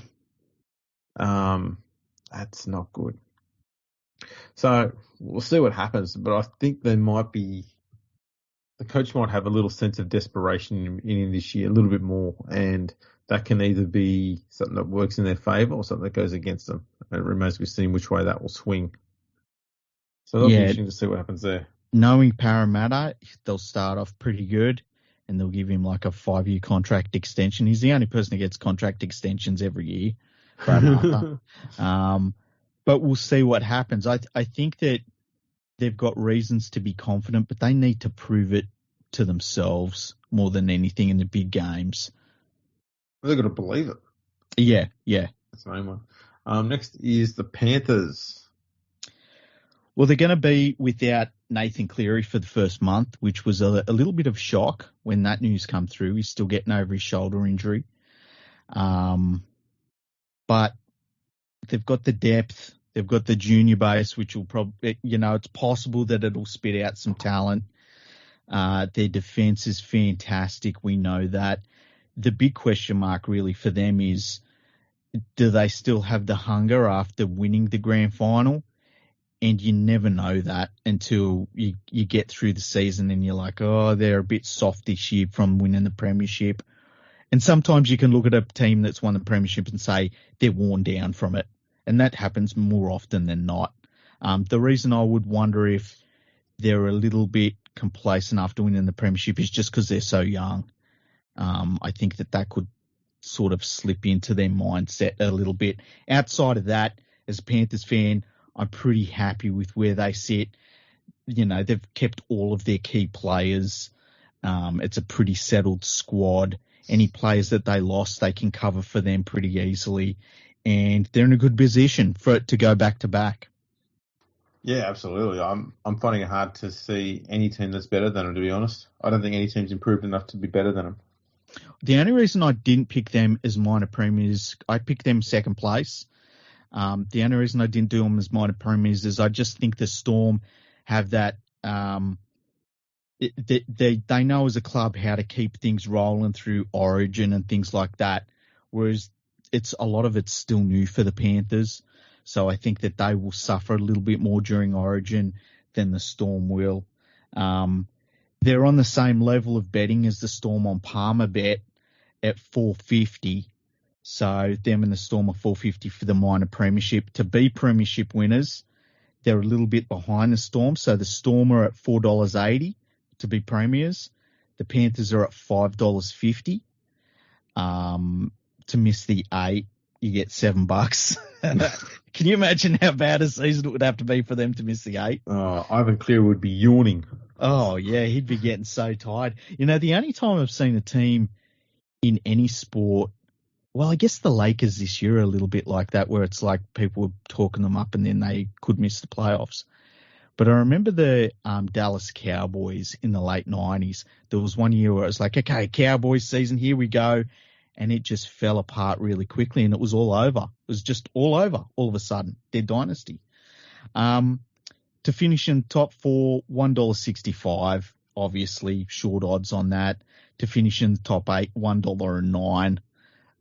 That's not good. So we'll see what happens, but I think the coach might have a little sense of desperation in this year, a little bit more, and that can either be something that works in their favour or something that goes against them. And it remains to be seen which way that will swing. So that'll be interesting to see what happens there. Knowing Parramatta, they'll start off pretty good and they'll give him like a 5-year contract extension. He's the only person who gets contract extensions every year. But we'll see what happens. I think that they've got reasons to be confident, but they need to prove it to themselves more than anything in the big games. They've got to believe it. Yeah. That's the main one. Next is the Panthers. Well, they're going to be without Nathan Cleary for the first month, which was a little bit of shock when that news come through. He's still getting over his shoulder injury. But they've got the depth. They've got the junior base, which will probably, it's possible that it'll spit out some talent. Their defense is fantastic. We know that. The big question mark really for them is, do they still have the hunger after winning the grand final? And you never know that until you get through the season and you're like, oh, they're a bit soft this year from winning the premiership. And sometimes you can look at a team that's won the premiership and say they're worn down from it. And that happens more often than not. The reason I would wonder if they're a little bit complacent after winning the premiership is just because they're so young. I think that could sort of slip into their mindset a little bit. Outside of that, as a Panthers fan, I'm pretty happy with where they sit. They've kept all of their key players. It's a pretty settled squad. Any players that they lost, they can cover for them pretty easily. And they're in a good position for it to go back to back. Yeah, absolutely. I'm finding it hard to see any team that's better than them, to be honest. I don't think any team's improved enough to be better than them. The only reason I didn't pick them as minor premiers, I picked them second place. The only reason I didn't do them as minor premiers is I just think the Storm have that. They know as a club how to keep things rolling through Origin and things like that, whereas a lot of it's still new for the Panthers. So I think that they will suffer a little bit more during Origin than the Storm will. They're on the same level of betting as the Storm on Palmerbet at 450. So them and the Storm are 450 for the minor premiership. To be premiership winners, they're a little bit behind the Storm. So the Storm are at $4.80 to be premiers. The Panthers are at $5.50. To miss the 8, you get $7. Can you imagine how bad a season it would have to be for them to miss the 8? Ivan Cleary would be yawning. Oh, yeah, he'd be getting so tired. The only time I've seen a team in any sport, well, I guess the Lakers this year are a little bit like that, where it's like people were talking them up and then they could miss the playoffs. But I remember the Dallas Cowboys in the late 90s. There was one year where it was like, okay, Cowboys season, here we go. And it just fell apart really quickly and it was all over. It was just all over all of a sudden, their dynasty. To finish in top 4, $1.65, obviously short odds on that. To finish in the top 8, $1.09.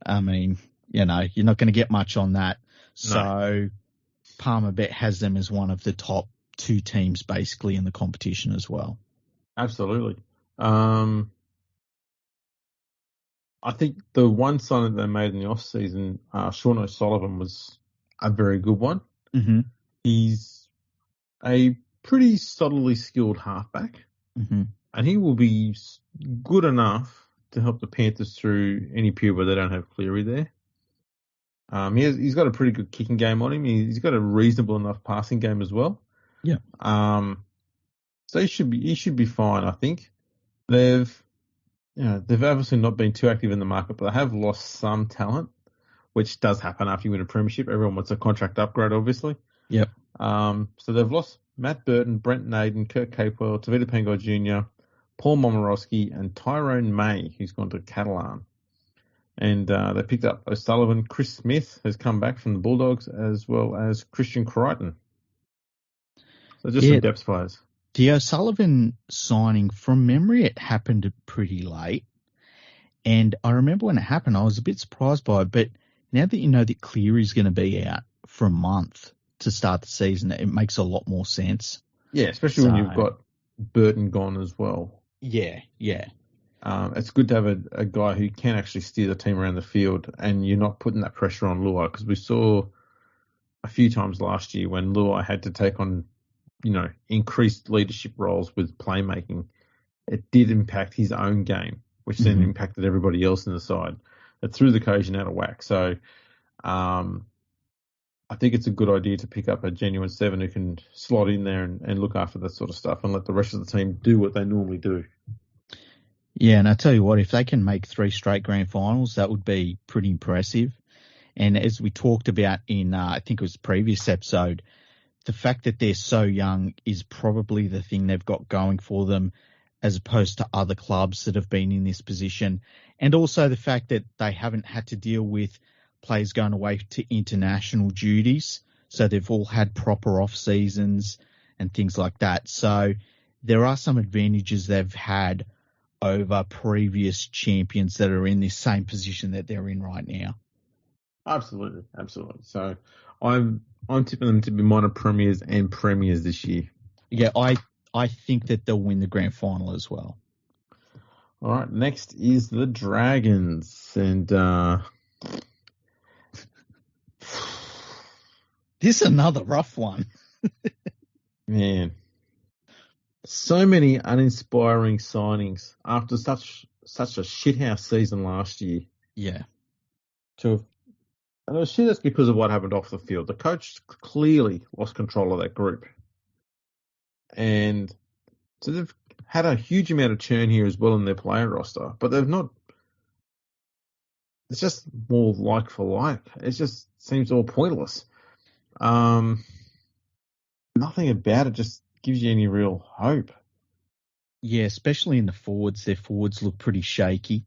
I mean, you're not going to get much on that. So No. Palmerbet has them as one of the top 2 teams basically in the competition as well. Absolutely. I think the one sign that they made in the off-season, Sean O'Sullivan, was a very good one. Mm-hmm. He's a pretty solidly skilled halfback, and he will be good enough to help the Panthers through any period where they don't have Cleary there. He's got a pretty good kicking game on him. He's got a reasonable enough passing game as well. Yeah. So he should be fine, I think. They've obviously not been too active in the market, but they have lost some talent, which does happen after you win a premiership. Everyone wants a contract upgrade, obviously. Yep. So they've lost Matt Burton, Brent Naden, Kurt Capewell, Tavita Pangai Jr., Paul Momorowski, and Tyrone May, who's gone to Catalan. And they picked up O'Sullivan. Chris Smith has come back from the Bulldogs, as well as Christian Crichton. So just some depth players. The O'Sullivan signing, from memory, it happened pretty late. And I remember when it happened, I was a bit surprised by it. But now that you know that Cleary's going to be out for a month to start the season, it makes a lot more sense. Yeah, especially when you've got Burton gone as well. Yeah. It's good to have a guy who can actually steer the team around the field, and you're not putting that pressure on Luai, because we saw a few times last year when Luai had to take on, increased leadership roles with playmaking. It did impact his own game, which then impacted everybody else in the side. It threw the cohesion out of whack. So I I think it's a good idea to pick up a genuine 7 who can slot in there and look after that sort of stuff and let the rest of the team do what they normally do. Yeah, and I tell you what, if they can make 3 straight grand finals, that would be pretty impressive. And as we talked about in, I think it was the previous episode, the fact that they're so young is probably the thing they've got going for them as opposed to other clubs that have been in this position. And also the fact that they haven't had to deal with players going away to international duties. So they've all had proper off seasons and things like that. So there are some advantages they've had over previous champions that are in this same position that they're in right now. Absolutely. So I'm tipping them to be minor premiers and premiers this year. Yeah, I think that they'll win the grand final as well. All right, next is the Dragons, and this is another rough one. Man, so many uninspiring signings after such a shithouse season last year. Yeah. And I assume that's because of what happened off the field. The coach clearly lost control of that group. And so they've had a huge amount of churn here as well in their player roster, but they've not. It's just more like for like. It just seems all pointless. Nothing about it just gives you any real hope. Yeah, especially in the forwards. Their forwards look pretty shaky.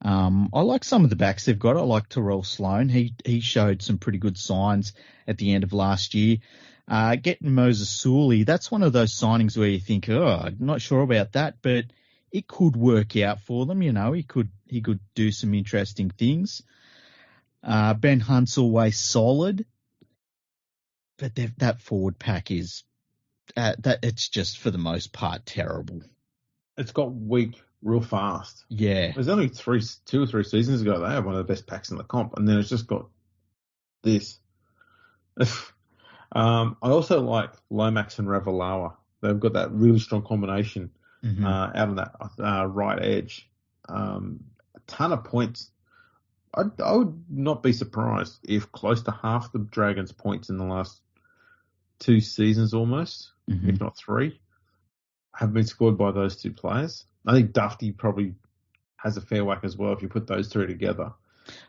I like some of the backs they've got. I like Terrell Sloan. He showed some pretty good signs at the end of last year. Getting Moses Sully, that's one of those signings where you think, I'm not sure about that, but it could work out for them. You know, he could do some interesting things. Ben Hunt's always solid, but that forward pack is it's just for the most part terrible. It's got weak real fast. Yeah. It was only 2 or 3 seasons ago they had one of the best packs in the comp, and then it's just got this. I also like Lomax and Ravalawa. They've got that really strong combination out on that right edge. A ton of points. I would not be surprised if close to half the Dragons' points in the last 2 seasons almost, if not 3, have been scored by those 2 players. I think Dufty probably has a fair whack as well if you put those 3 together.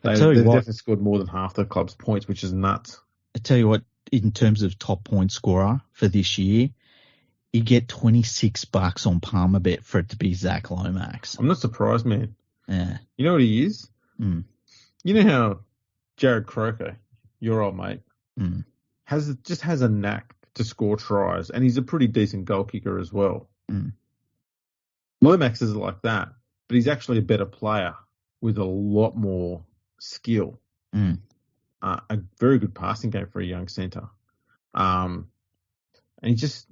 They've definitely scored more than half the club's points, which is nuts. I tell you what, in terms of top point scorer for this year, you get $26 on Palmerbet for it to be Zach Lomax. I'm not surprised, man. Yeah. You know what he is? Mm. You know how Jared Croker, your old mate, has a knack to score tries, and he's a pretty decent goal kicker as well. Mm. Lomax is like that, but he's actually a better player with a lot more skill. Mm. A very good passing game for a young centre. And he's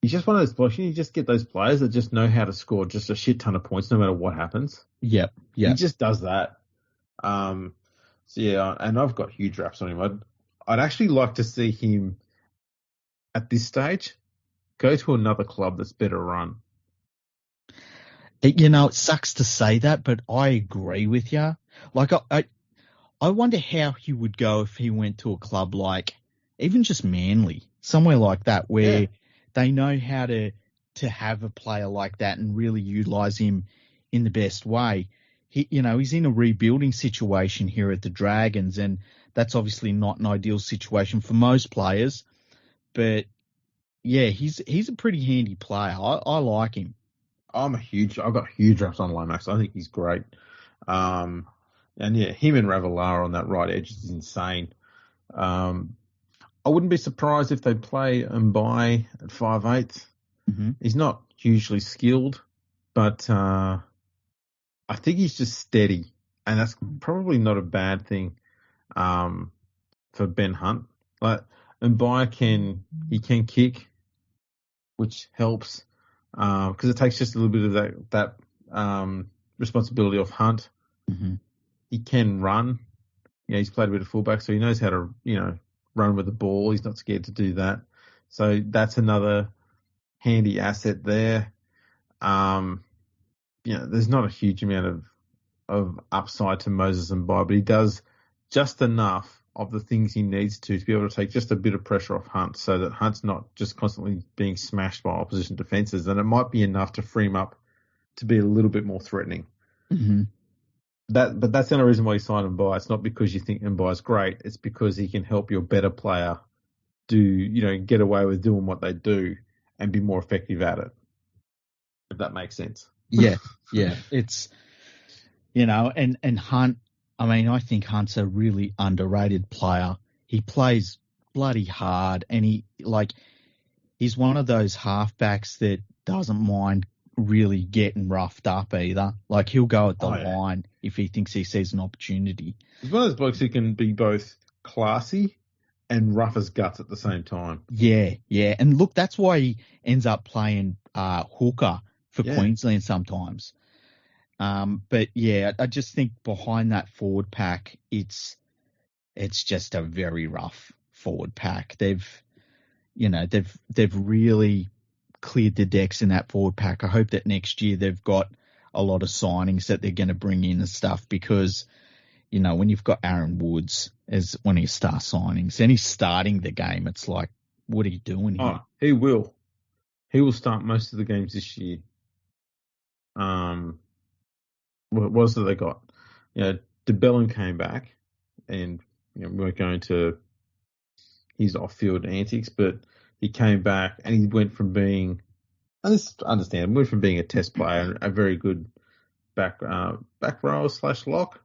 just one of those players. You just get those players that just know how to score just a shit ton of points no matter what happens. Yep. He just does that. So yeah, and I've got huge raps on him. I'd actually like to see him at this stage go to another club that's better run. You know, it sucks to say that, but I agree with you. Like, I wonder how he would go if he went to a club like, even just Manly, somewhere like that, where they know how to have a player like that and really utilise him in the best way. He's in a rebuilding situation here at the Dragons, and that's obviously not an ideal situation for most players. But yeah, he's a pretty handy player. I like him. I've got huge raps on Lomax. I think he's great. And yeah, him and Ravalawa on that right edge is insane. I wouldn't be surprised if they play Mbai at 5'8". He's not hugely skilled, but I think he's just steady, and that's probably not a bad thing for Ben Hunt. Like Mbai can kick, which helps. Because it takes just a little bit of that responsibility off Hunt. He can run. He's played a bit of fullback, so he knows how to, run with the ball. He's not scared to do that. So that's another handy asset there. There's not a huge amount of upside to Moses Mbai, but he does just enough of the things he needs to be able to take just a bit of pressure off Hunt so that Hunt's not just constantly being smashed by opposition defences, then it might be enough to free him up to be a little bit more threatening. Mm-hmm. But that's the only reason why you sign Mbai. It's not because you think Mbai's great. It's because he can help your better player get away with doing what they do and be more effective at it. If that makes sense. Yeah. It's, and Hunt, I mean, I think Hunt's a really underrated player. He plays bloody hard, and he's one of those halfbacks that doesn't mind really getting roughed up either. Like, he'll go at the line if he thinks he sees an opportunity. He's one of those blokes who can be both classy and rough as guts at the same time. Yeah. And look, that's why he ends up playing hooker for Queensland sometimes. But yeah, I just think behind that forward pack, it's just a very rough forward pack. They've really cleared the decks in that forward pack. I hope that next year they've got a lot of signings that they're going to bring in and stuff, because, when you've got Aaron Woods as one of your star signings and he's starting the game, it's like, what are you doing here? He will. He will start most of the games this year. What was it they got? DeBellin came back, and we weren't going to his off-field antics, but he came back and he went from being, and this understand, went from being a test player, a very good back row / lock,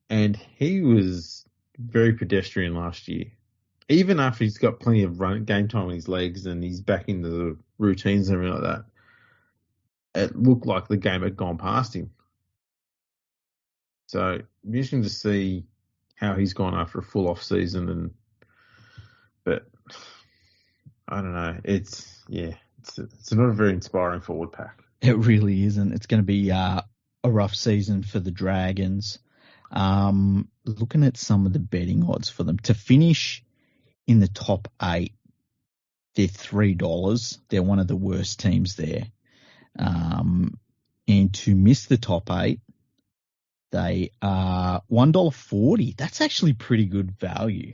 and he was very pedestrian last year. Even after he's got plenty of game time on his legs and he's back into the routines and everything like that, it looked like the game had gone past him. So it'd be interesting to see how he's gone after a full off season, but I don't know. It's not a very inspiring forward pack. It really isn't. It's going to be a rough season for the Dragons. Looking at some of the betting odds for them to finish in the top 8, they're $3. They're one of the worst teams there. And to miss the top 8, they are $1.40. That's actually pretty good value.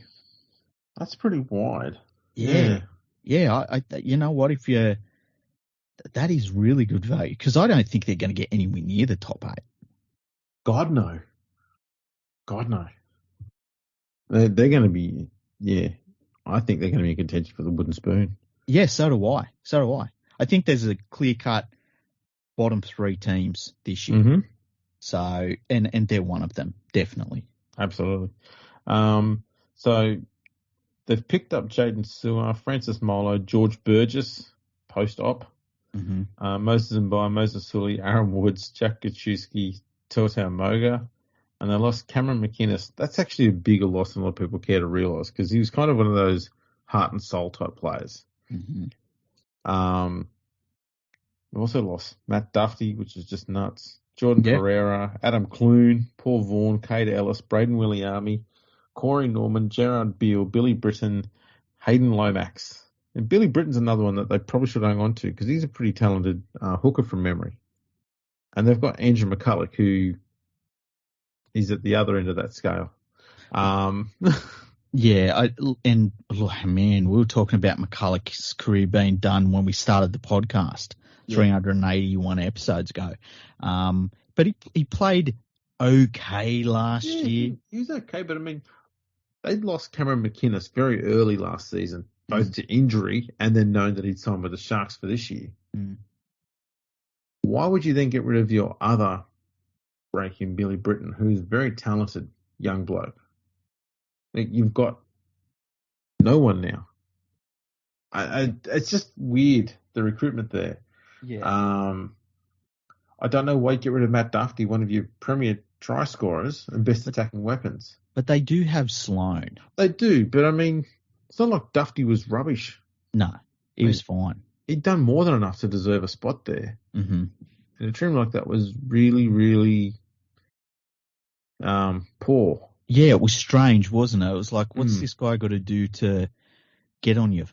That's pretty wide. Yeah. I you know what? That is really good value, because I don't think they're going to get anywhere near the top 8. God no. They're going to be. I think they're going to be in contention for the wooden spoon. Yeah, so do I. I think there's a clear-cut bottom 3 teams this year. Mm-hmm. So, and they're one of them, definitely. Absolutely. So they've picked up Jaden Sewer, Francis Molo, George Burgess, post-op, Moses Mbai, Moses Sully, Aaron Woods, Jack Gachewski, Tuatau Moga, and they lost Cameron McInnes. That's actually a bigger loss than a lot of people care to realise, because he was kind of one of those heart and soul type players. Mm-hmm. We also lost Matt Duffy, which is just nuts. Jordan Pereira, Adam Clune, Paul Vaughan, Kade Ellis, Braden Williami, Corey Norman, Gerard Beale, Billy Britton, Hayden Lomax. And Billy Britton's another one that they probably should hang on to, because he's a pretty talented hooker from memory. And they've got Andrew McCulloch, who is at the other end of that scale. Yeah, we were talking about McCulloch's career being done when we started the podcast 381 episodes ago. But he played okay last year. He was okay, but I mean, they lost Cameron McInnes very early last season, both to injury and then known that he'd signed with the Sharks for this year. Why would you then get rid of your other breaking, Billy Britton, who is a very talented young bloke? Like, you've got no one now. It's just weird, the recruitment there. Yeah. I don't know why you get rid of Matt Duffy, one of your premier try scorers and best attacking weapons. But they do have Sloan. They do, but I mean, it's not like Duffy was rubbish. No, he was fine. He'd done more than enough to deserve a spot there. Mm-hmm. And a team like that was really, really poor. Yeah, it was strange, wasn't it? It was like, what's this guy got to do to get on your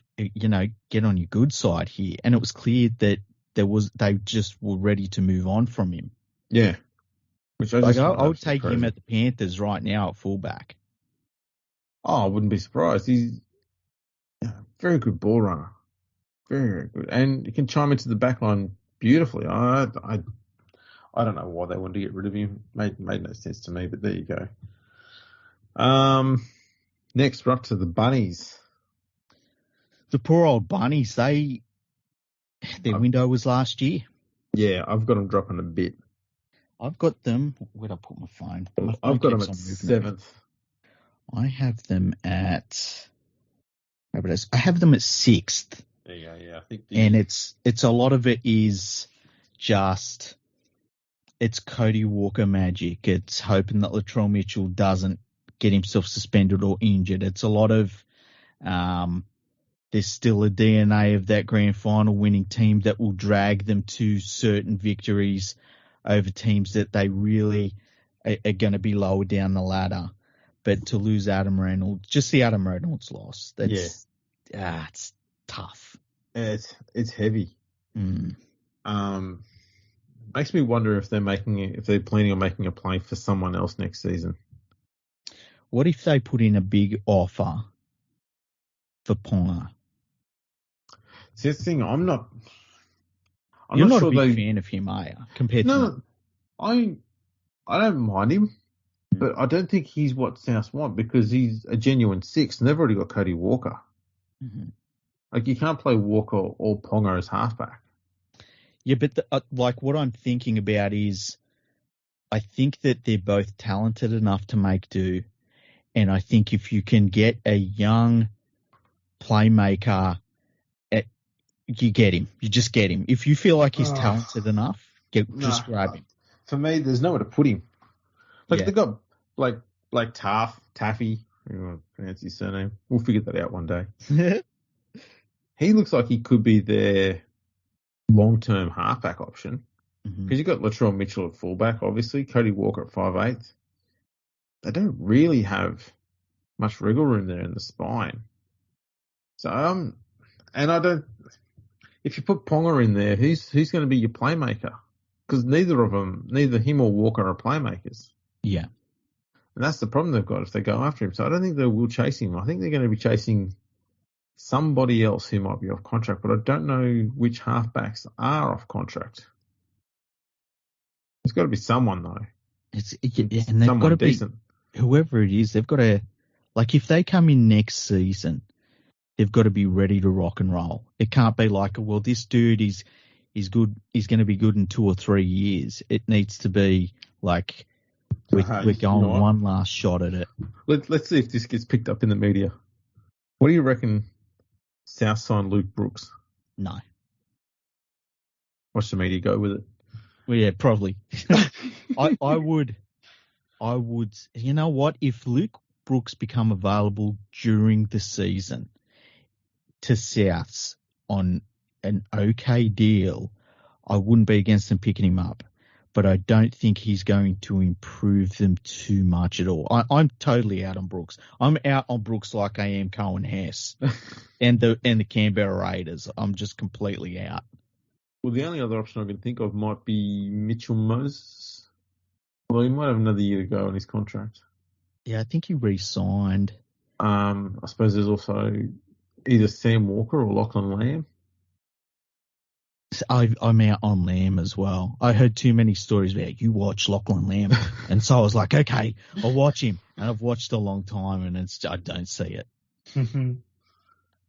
good side here? And it was clear that they just were ready to move on from him. Yeah. Which I would take him at the Panthers right now at fullback. Oh, I wouldn't be surprised. He's a very good ball runner. Very, very good. And he can chime into the back line beautifully. I don't know why they wanted to get rid of him. Made no sense to me, but there you go. Next, we're up to the Bunnies. The poor old Bunnies, their window was last year. Yeah, I've got them dropping a bit. I've got them. Where'd I put my phone? I've got them at 7th. I have them at. I have them at 6th. There you go. Yeah, I think. And it's a lot of it is just it's Cody Walker magic. It's hoping that Latrell Mitchell doesn't get himself suspended or injured. It's a lot of there's still a DNA of that grand final winning team that will drag them to certain victories over teams that they really are going to be lower down the ladder. But to lose Adam Reynolds, just the Adam Reynolds loss, it's tough. It's heavy. Mm. Makes me wonder if they're planning on making a play for someone else next season. What if they put in a big offer for Ponga? See, that's the thing. I'm not You're sure not a big fan of him, are you? Compared to I don't mind him, but I don't think he's what South want because he's a genuine 6, and they've already got Cody Walker. Mm-hmm. Like, you can't play Walker or Ponga as halfback. Yeah, but what I'm thinking about is I think that they're both talented enough to make do, and I think if you can get a young playmaker, you get him. You just get him. If you feel like he's talented enough, just grab him. For me, there's nowhere to put him. They've got like Taffy. I don't want to pronounce his surname. We'll figure that out one day. He looks like he could be their long-term halfback option because you've got Latrell Mitchell at fullback, obviously, Cody Walker at 5'8". They don't really have much wriggle room there in the spine. So, and I don't. If you put Ponga in there, who's going to be your playmaker? Because neither him or Walker are playmakers. Yeah. And that's the problem they've got if they go after him. So I don't think they will chase him. I think they're going to be chasing somebody else who might be off contract, but I don't know which halfbacks are off contract. There's got to be someone, though. And they've got to decent. Be whoever it is. They've got to, if they come in next season, they've got to be ready to rock and roll. It can't be like, well, this dude is good. He's going to be good in 2 or 3 years. It needs to be like we're going one last shot at it. Let's see if this gets picked up in the media. What do you reckon? South sign Luke Brooks? No. Watch the media go with it. Well, yeah, probably. I would. You know what? If Luke Brooks become available during the season to Souths on an okay deal, I wouldn't be against them picking him up. But I don't think he's going to improve them too much at all. I'm totally out on Brooks. I'm out on Brooks like I am Cohen Hess and the Canberra Raiders. I'm just completely out. Well, the only other option I can think of might be Mitchell Moses. Well, he might have another year to go on his contract. Yeah, I think he re-signed. I suppose there's also either Sam Walker or Lachlan Lamb. I'm out on Lamb as well. I heard too many stories about you watch Lachlan Lamb, and so I was like, okay, I'll watch him. And I've watched a long time, and I don't see it.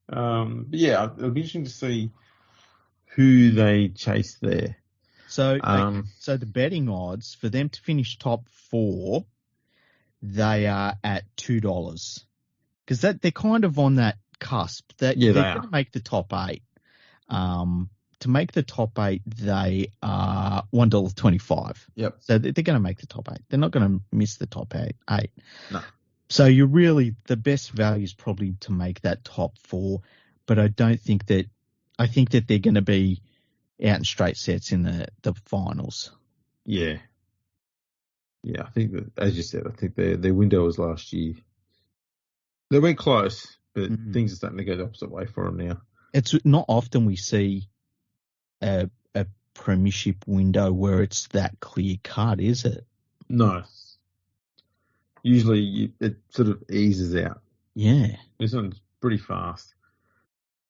But yeah, it'll be interesting to see who they chase there. So the betting odds for them to finish top 4, they are at $2 because they're kind of on that cusp. They're going to make the top 8. To make the top 8, they are $1.25. Yep. So they're going to make the top 8. They're not going to miss the top 8. No. So you're really, the best value is probably to make that top 4, but I think that they're going to be out in straight sets in the finals. Yeah. Yeah, I think that, as you said, I think their window was last year. They went close, but things are starting to go the opposite way for them now. It's not often we see a premiership window where it's that clear cut, is it? No. Usually it sort of eases out. Yeah. This one's pretty fast.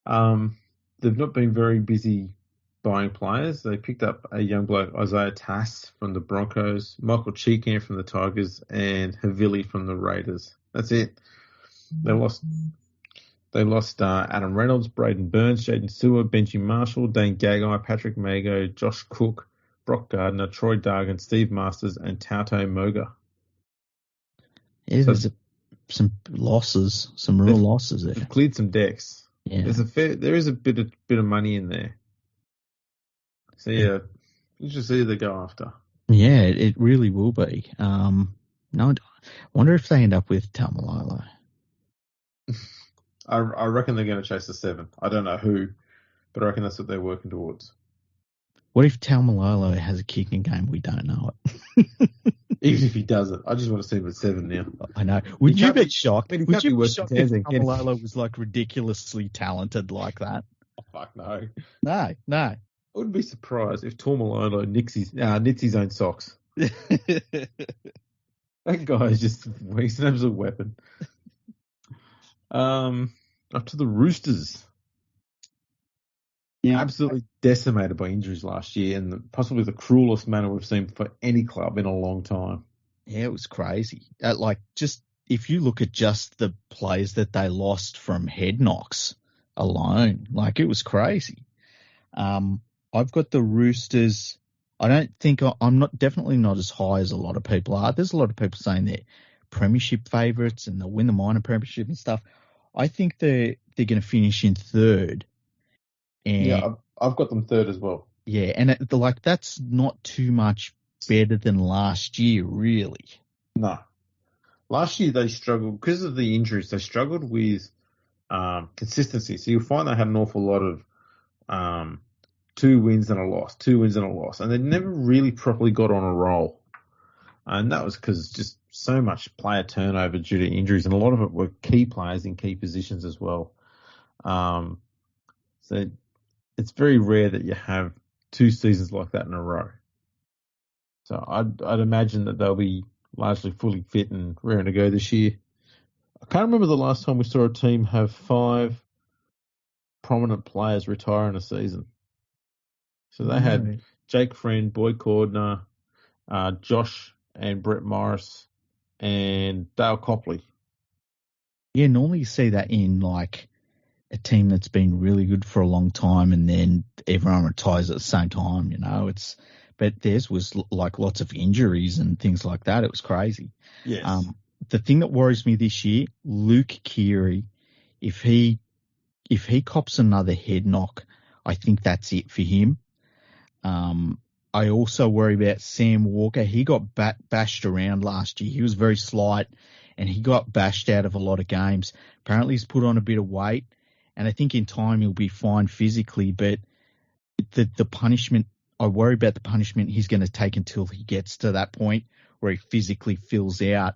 They've not been very busy buying players. They picked up a young bloke, Isaiah Tass from the Broncos, Michael Cheekham from the Tigers, and Havili from the Raiders. That's it. They lost Adam Reynolds, Braden Burns, Jaden Sewer, Benji Marshall, Dane Gagai, Patrick Mago, Josh Cook, Brock Gardner, Troy Dargan, Steve Masters, and Tauto Moga. Yeah, there's some losses, some real losses there. They've cleared some decks. Yeah. There is a bit of money in there. So yeah, you should see they go after. Yeah, it really will be. No, I wonder if they end up with Taumalolo. I reckon they're going to chase the 7. I don't know who, but I reckon that's what they're working towards. What if Taumalolo has a kicking game? We don't know it. Even if he doesn't, I just want to see him at 7 now. I know. Would you be shocked? Would you be shocked if Taumalolo was like ridiculously talented like that? Oh, fuck no. No. I wouldn't be surprised if Taumalolo knits his own socks. That guy is just he's an absolute weapon. Up to the Roosters. Yeah, absolutely decimated by injuries last year, and possibly the cruelest manner we've seen for any club in a long time. Yeah, it was crazy. Just if you look at just the players that they lost from head knocks alone, it was crazy. I've got the Roosters. I don't think I'm definitely not as high as a lot of people are. There's a lot of people saying they're premiership favourites and they'll win the minor premiership and stuff. I think they're going to finish in third. And yeah, I've got them third as well. Yeah, and that's not too much better than last year, really. No. Last year they struggled, because of the injuries, they struggled with consistency. So you'll find they had an awful lot of 2 wins and a loss, 2 wins and a loss. And they never really properly got on a roll. And that was because just so much player turnover due to injuries, and a lot of it were key players in key positions as well. So it's very rare that you have 2 seasons like that in a row. So I'd imagine that they'll be largely fully fit and raring to go this year. I can't remember the last time we saw a team have 5 prominent players retire in a season. So they had Jake Friend, Boyd Cordner, Josh and Brett Morris, and Dale Copley. Yeah, normally you see that in a team that's been really good for a long time, and then everyone retires at the same time. But theirs was lots of injuries and things like that. It was crazy. Yes. The thing that worries me this year, Luke Keary, if he cops another head knock, I think that's it for him. I also worry about Sam Walker. He got bashed around last year. He was very slight, and he got bashed out of a lot of games. Apparently he's put on a bit of weight, and I think in time he'll be fine physically, but the punishment, I worry about the punishment he's going to take until he gets to that point where he physically fills out.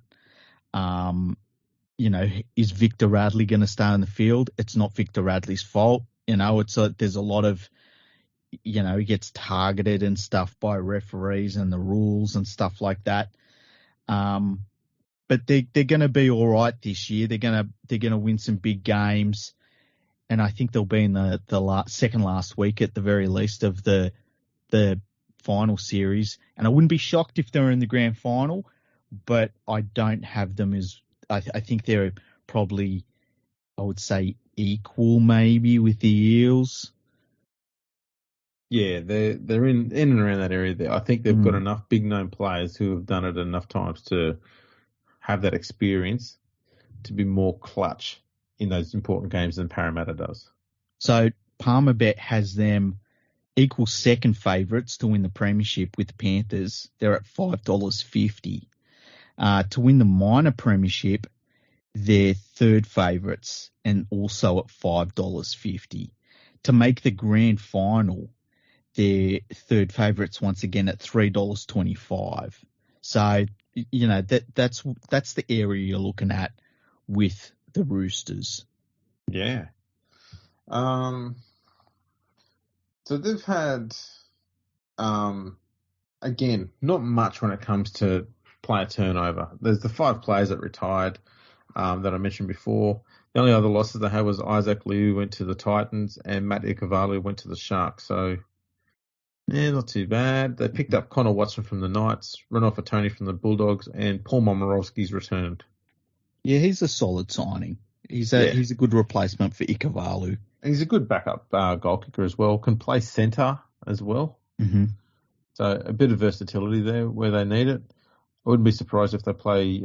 Is Victor Radley going to stay on the field? It's not Victor Radley's fault. There's a lot of, he gets targeted and stuff by referees and the rules and stuff like that. But they're going to be all right this year. They're going to win some big games, and I think they'll be in the second last week at the very least of the final series. And I wouldn't be shocked if they're in the grand final, but I don't have them as I think they're probably, I would say, equal maybe with the Eels. Yeah, they're in and around that area there. I think they've got enough big name players who have done it enough times to have that experience to be more clutch in those important games than Parramatta does. So Palmerbet has them equal second favourites to win the premiership with the Panthers. They're at $5.50. To win the minor premiership, they're third favourites and also at $5.50. To make the grand final, they're third favourites once again at $3.25. So, that's the area you're looking at with the Roosters. Yeah. So they've had, again, not much when it comes to player turnover. There's the 5 players that retired. that I mentioned before. The only other losses they had was Isaac Liu went to the Titans and Matt Ikuvalu went to the Sharks. So, yeah, not too bad. They picked up Connor Watson from the Knights, Renato Tony from the Bulldogs, and Paul Momorowski's returned. Yeah, he's a solid signing. He's a good replacement for Ikuvalu. He's a good backup goal kicker as well. Can play centre as well. Mm-hmm. So a bit of versatility there where they need it. I wouldn't be surprised if they play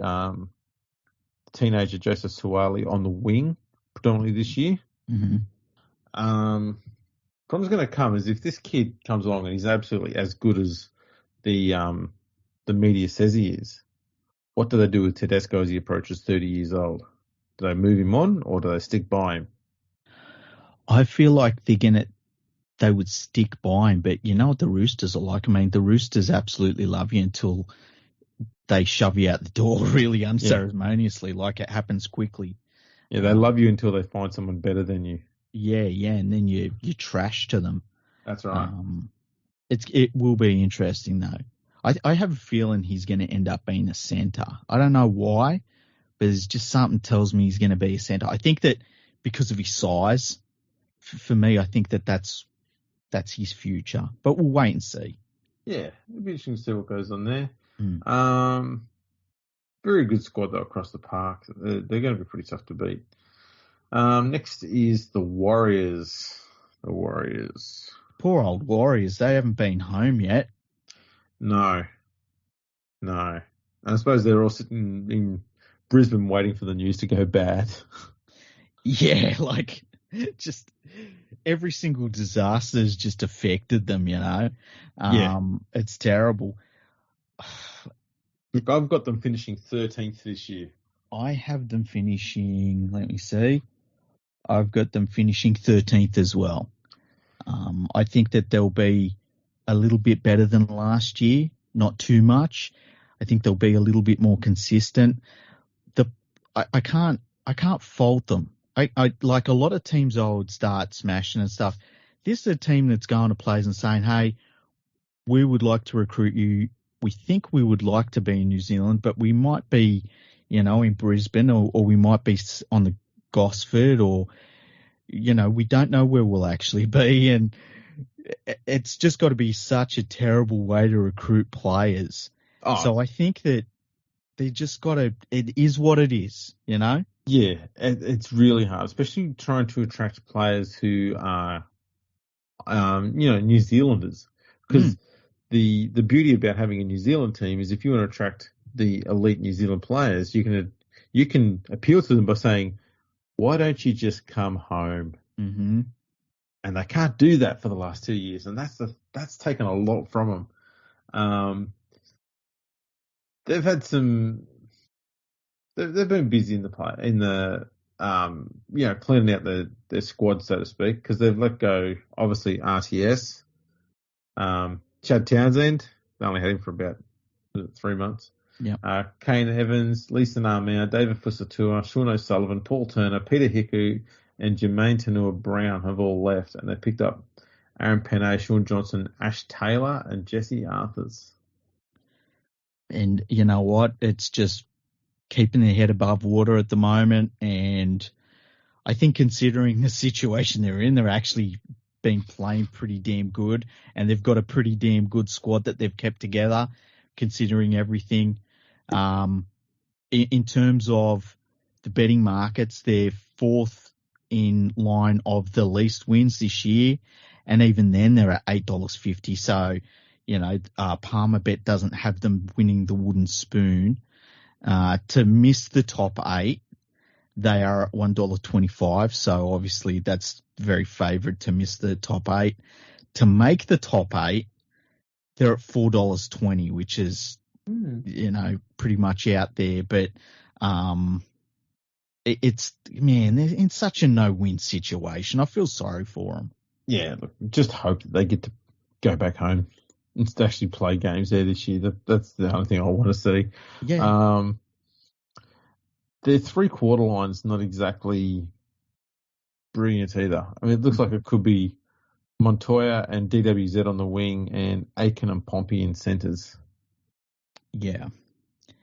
teenager Joseph Suwali on the wing predominantly this year. Mm-hmm. Problem's going to come is if this kid comes along and he's absolutely as good as the media says he is, what do they do with Tedesco as he approaches 30 years old? Do they move him on or do they stick by him? I feel like they would stick by him, but you know what the Roosters are like? I mean, the Roosters absolutely love you until they shove you out the door really unceremoniously, like it happens quickly. Yeah, they love you until they find someone better than you. Yeah, and then you trash to them. That's right. It will be interesting though. I have a feeling he's going to end up being a centre. I don't know why, but it's just something tells me he's going to be a centre. I think that because of his size, for me, I think that's his future. But we'll wait and see. Yeah, it'll be interesting to see what goes on there. Mm. Very good squad though across the park. They're going to be pretty tough to beat. Next is the Warriors. The Warriors. Poor old Warriors. They haven't been home yet. No. And I suppose they're all sitting in Brisbane waiting for the news to go bad. Yeah, like just every single disaster has just affected them, you know. It's terrible. Look, I've got them finishing 13th this year. I have them finishing, let me see. I've got them finishing 13th as well. I think that they'll be a little bit better than last year, not too much. I think they'll be a little bit more consistent. I can't fault them. I like a lot of teams I would start smashing and stuff. This is a team that's going to plays and saying, hey, we would like to recruit you. We think we would like to be in New Zealand, but we might be, you know, in Brisbane or we might be on the Gosford or, you know, we don't know where we'll actually be. And it's just got to be such a terrible way to recruit players. Oh. So I think that they just got to, it is what it is, you know? Yeah, it's really hard, especially trying to attract players who are, New Zealanders. Because the beauty about having a New Zealand team is if you want to attract the elite New Zealand players, you can appeal to them by saying, why don't you just come home? Mm-hmm. And they can't do that for the last 2 years, and that's taken a lot from them. They've had some. They've been busy in the cleaning out their squad, so to speak, because they've let go obviously RTS, Chad Townsend. They only had him for about 3 months. Yeah. Kane Evans, Lisa Narmia, David Fusatua, Sean O'Sullivan, Paul Turner, Peter Hiku, and Jermaine Tanua-Brown have all left, and they picked up Aaron Penne, Sean Johnson, Ash Taylor, and Jesse Arthurs. And you know what? It's just keeping their head above water at the moment, and I think considering the situation they're in, they're actually been playing pretty damn good, and they've got a pretty damn good squad that they've kept together, considering everything. In terms of the betting markets, they're fourth in line of the least wins this year, and even then they're at $8.50. So, you know, Palmerbet doesn't have them winning the wooden spoon. To miss the top 8, they are at $1.25. So obviously that's very favoured to miss the top 8. To make the top 8, they're at $4.20, which is, you know, pretty much out there. But they're in such a no-win situation. I feel sorry for them. Yeah, look, just hope that they get to go back home and actually play games there this year. That's the only thing I want to see. Yeah. Their 3-quarter line's not exactly brilliant either. I mean, it looks like it could be Montoya and DWZ on the wing and Aiken and Pompey in centres. Yeah.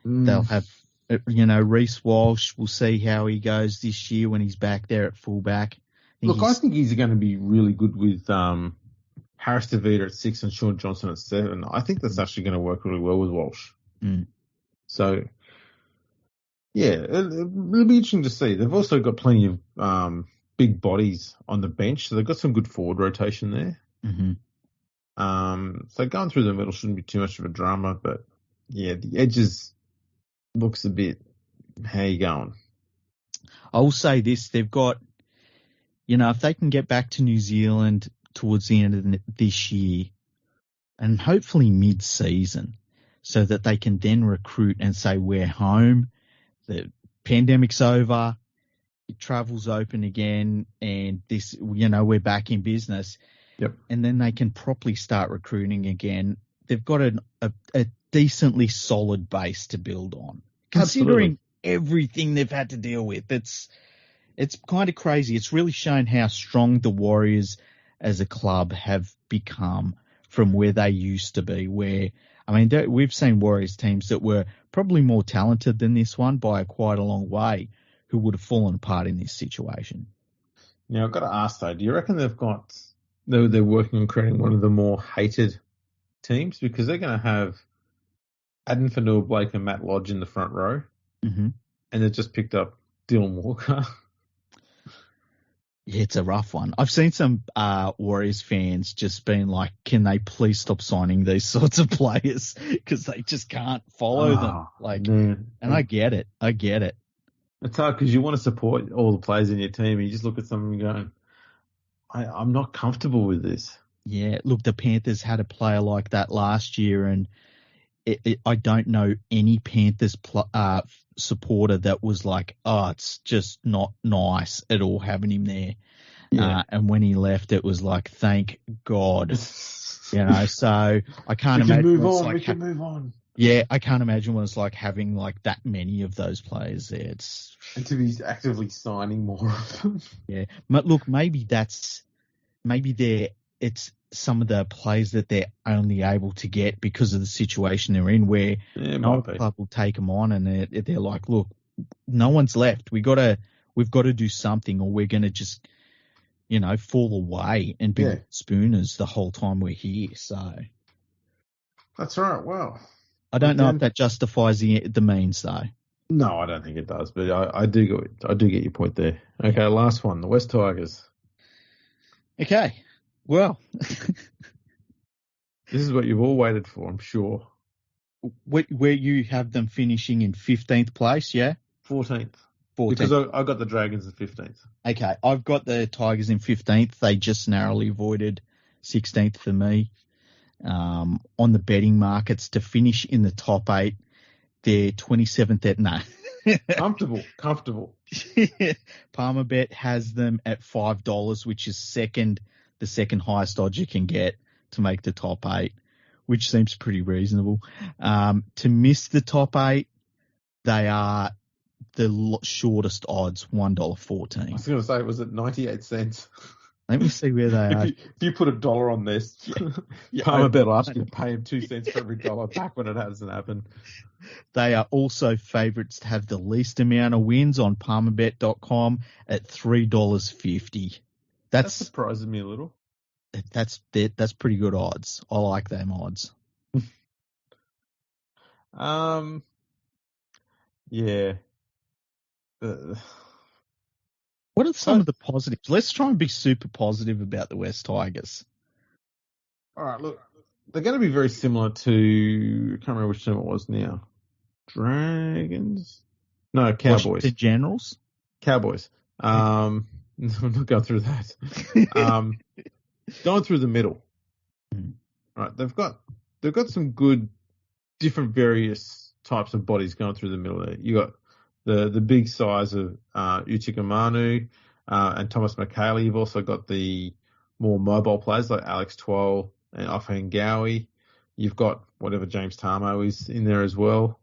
They'll have Reece Walsh, we'll see how he goes this year when he's back there at fullback. I think he's going to be really good with Harris DeVita at 6 and Sean Johnson at 7. I think that's actually going to work really well with Walsh. So, yeah, it'll be interesting to see. They've also got plenty of big bodies on the bench, so they've got some good forward rotation there. So going through the middle shouldn't be too much of a drama, but yeah, the edges looks a bit, how you going? I will say this, they've got, if they can get back to New Zealand towards the end of this year and hopefully mid-season so that they can then recruit and say, we're home, the pandemic's over, travel's open again, and this, we're back in business. Yep. And then they can properly start recruiting again. They've got a decently solid base to build on, considering everything they've had to deal with. It's kind of crazy. It's really shown how strong the Warriors as a club have become from where they used to be. We've seen Warriors teams that were probably more talented than this one by quite a long way who would have fallen apart in this situation. Now, I've got to ask though, do you reckon they're working on creating one of the more hated teams? Because they're going to have Adam Fanua-Blake and Matt Lodge in the front row. And they've just picked up Dylan Walker. Yeah, it's a rough one. I've seen some Warriors fans just being like, can they please stop signing these sorts of players? Because they just can't follow them. And I get it. It's hard because you want to support all the players in your team and you just look at some and going, I'm not comfortable with this. Yeah, look, the Panthers had a player like that last year, and I don't know any Panthers supporter that was like, it's just not nice at all having him there. Yeah. And when he left, it was like, thank God. So I can't imagine. We can move on. Yeah, I can't imagine what it's like having like that many of those players there. And to be actively signing more of them. Yeah, but look, maybe it's some of the players that they're only able to get because of the situation they're in, where no club will take them on, and they're like, look, no one's left. We've got to do something, or we're going to just, fall away and be spooners the whole time we're here. So that's right. Well, I don't know if that justifies the means, though. No, I don't think it does, but I do get your point there. Okay, last one, the West Tigers. Okay, well, this is what you've all waited for, I'm sure. Where you have them finishing in 15th place, yeah? 14th. Because I got the Dragons in 15th. Okay, I've got the Tigers in 15th. They just narrowly avoided 16th for me. On the betting markets to finish in the top 8, they're 27th at Comfortable. Palmerbet has them at $5, which is the second highest odds you can get to make the top 8, which seems pretty reasonable. To miss the top 8, they are the shortest odds, $1.14. I was going to say, was it 98 cents? Let me see where they are. If you put $1 on this, Palmerbet will ask you to pay him 2 cents for every dollar back when it hasn't happened. They are also favourites to have the least amount of wins on Palmerbet.com at $3.50. That surprises me a little. That's pretty good odds. I like them odds. Yeah. What are some of the positives? Let's try and be super positive about the West Tigers. All right, look, they're going to be very similar to, I can't remember which team it was now. Dragons? No, Cowboys. Washington Generals? Cowboys. I'm not going through that. Going through the middle. All right, they've got some good, different various types of bodies going through the middle there. You got the big size of Utica Manu and Thomas McHaley. You've also got the more mobile players like Alex Twal and Offengawi. You've got whatever James Tarmo is in there as well.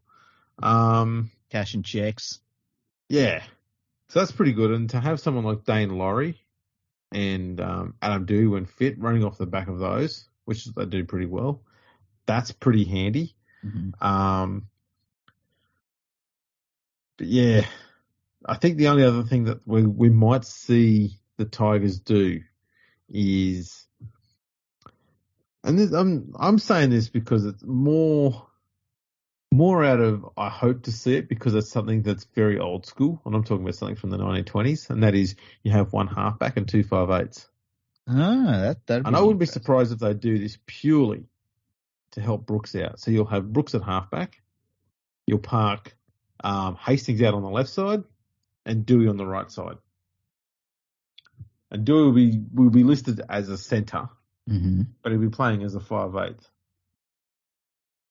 Cash and checks. Yeah. So that's pretty good. And to have someone like Dane Laurie and Adam Dewey when fit running off the back of those, which they do pretty well, that's pretty handy. Mm-hmm. But yeah, I think the only other thing that we might see the Tigers do is, and this, I'm saying this because it's more out of I hope to see it because it's something that's very old school, and I'm talking about something from the 1920s, and that is you have one halfback and two 5'8s. That'd be And I wouldn't be surprised if they do this purely to help Brooks out. So you'll have Brooks at halfback, you'll park Hastings out on the left side, and Dewey on the right side. And Dewey will be listed as a centre, but he'll be playing as a 5'8".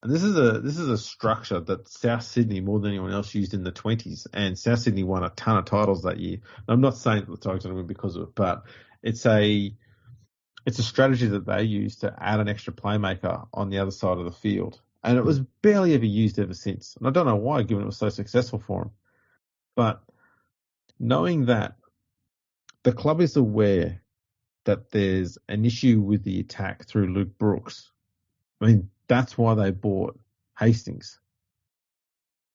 And this is a structure that South Sydney, more than anyone else, used in the 20s. And South Sydney won a ton of titles that year. And I'm not saying that the Tigers are going to win because of it, but it's a strategy that they use to add an extra playmaker on the other side of the field. And it was barely ever used ever since. And I don't know why, given it was so successful for them. But knowing that the club is aware that there's an issue with the attack through Luke Brooks, I mean, that's why they bought Hastings.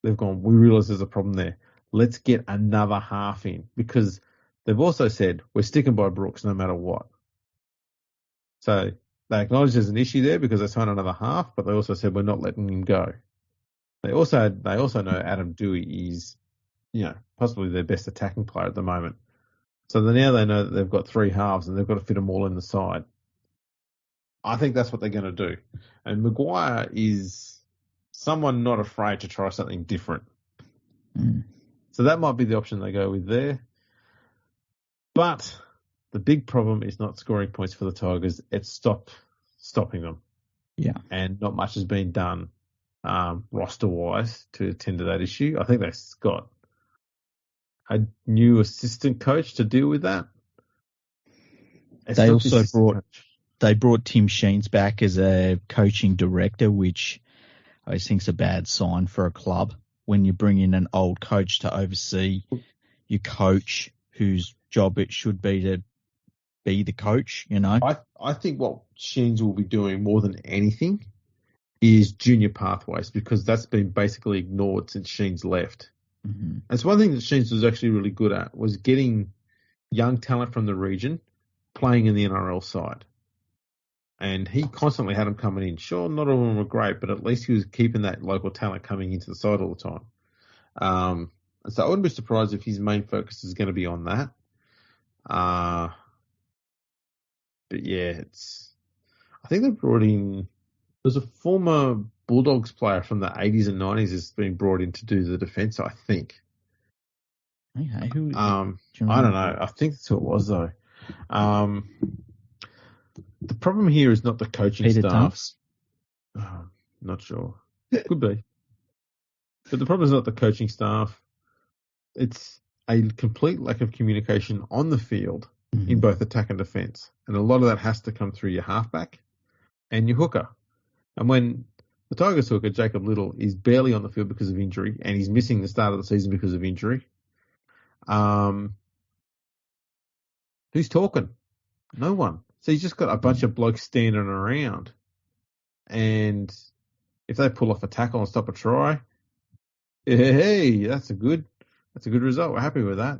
They've gone, we realise there's a problem there. Let's get another half in. Because they've also said, we're sticking by Brooks no matter what. So they acknowledge there's an issue there because they signed another half, but they also said we're not letting him go. They also know Adam Dewey is, possibly their best attacking player at the moment. So now they know that they've got three halves and they've got to fit them all in the side. I think that's what they're going to do. And Maguire is someone not afraid to try something different. So that might be the option they go with there. But the big problem is not scoring points for the Tigers. It's stopping them. Yeah. And not much has been done roster-wise to attend to that issue. I think they've got a new assistant coach to deal with that. They also brought Tim Sheens back as a coaching director, which I think is a bad sign for a club when you bring in an old coach to oversee your coach whose job it should be to be the coach, I think what Sheens will be doing more than anything is junior pathways because that's been basically ignored since Sheens left. That's one thing that Sheens was actually really good at was getting young talent from the region playing in the NRL side. And he constantly had them coming in. Sure, not all of them were great, but at least he was keeping that local talent coming into the side all the time. So I wouldn't be surprised if his main focus is going to be on that. But yeah, I think they brought in, there's a former Bulldogs player from the 80s and 90s has been brought in to do the defence, I think. Okay, I don't know. I think that's who it was, though. The problem here is not the coaching Peter staff. Not sure. Could be. But the problem is not the coaching staff. It's a complete lack of communication on the field in both attack and defence. And a lot of that has to come through your halfback and your hooker. And when the Tigers hooker, Jacob Little, is barely on the field because of injury and he's missing the start of the season because of injury, who's talking? No one. So he's just got a bunch of blokes standing around. And if they pull off a tackle and stop a try, hey, that's a good result. We're happy with that.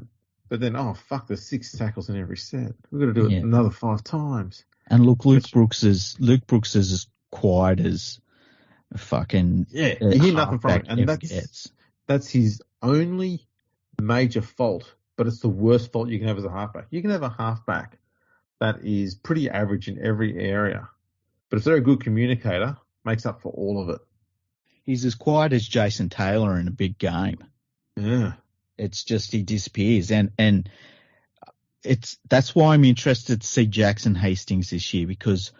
But then, oh, fuck, there's 6 tackles in every set. We've got to do it another 5 times. And look, Luke Brooks is as quiet as fucking you hear nothing from it. And that's his only major fault, but it's the worst fault you can have as a halfback. You can have a halfback that is pretty average in every area, but if they're a good communicator, makes up for all of it. He's as quiet as Jason Taylor in a big game. Yeah. It's just he disappears, and that's why I'm interested to see Jackson Hastings this year, because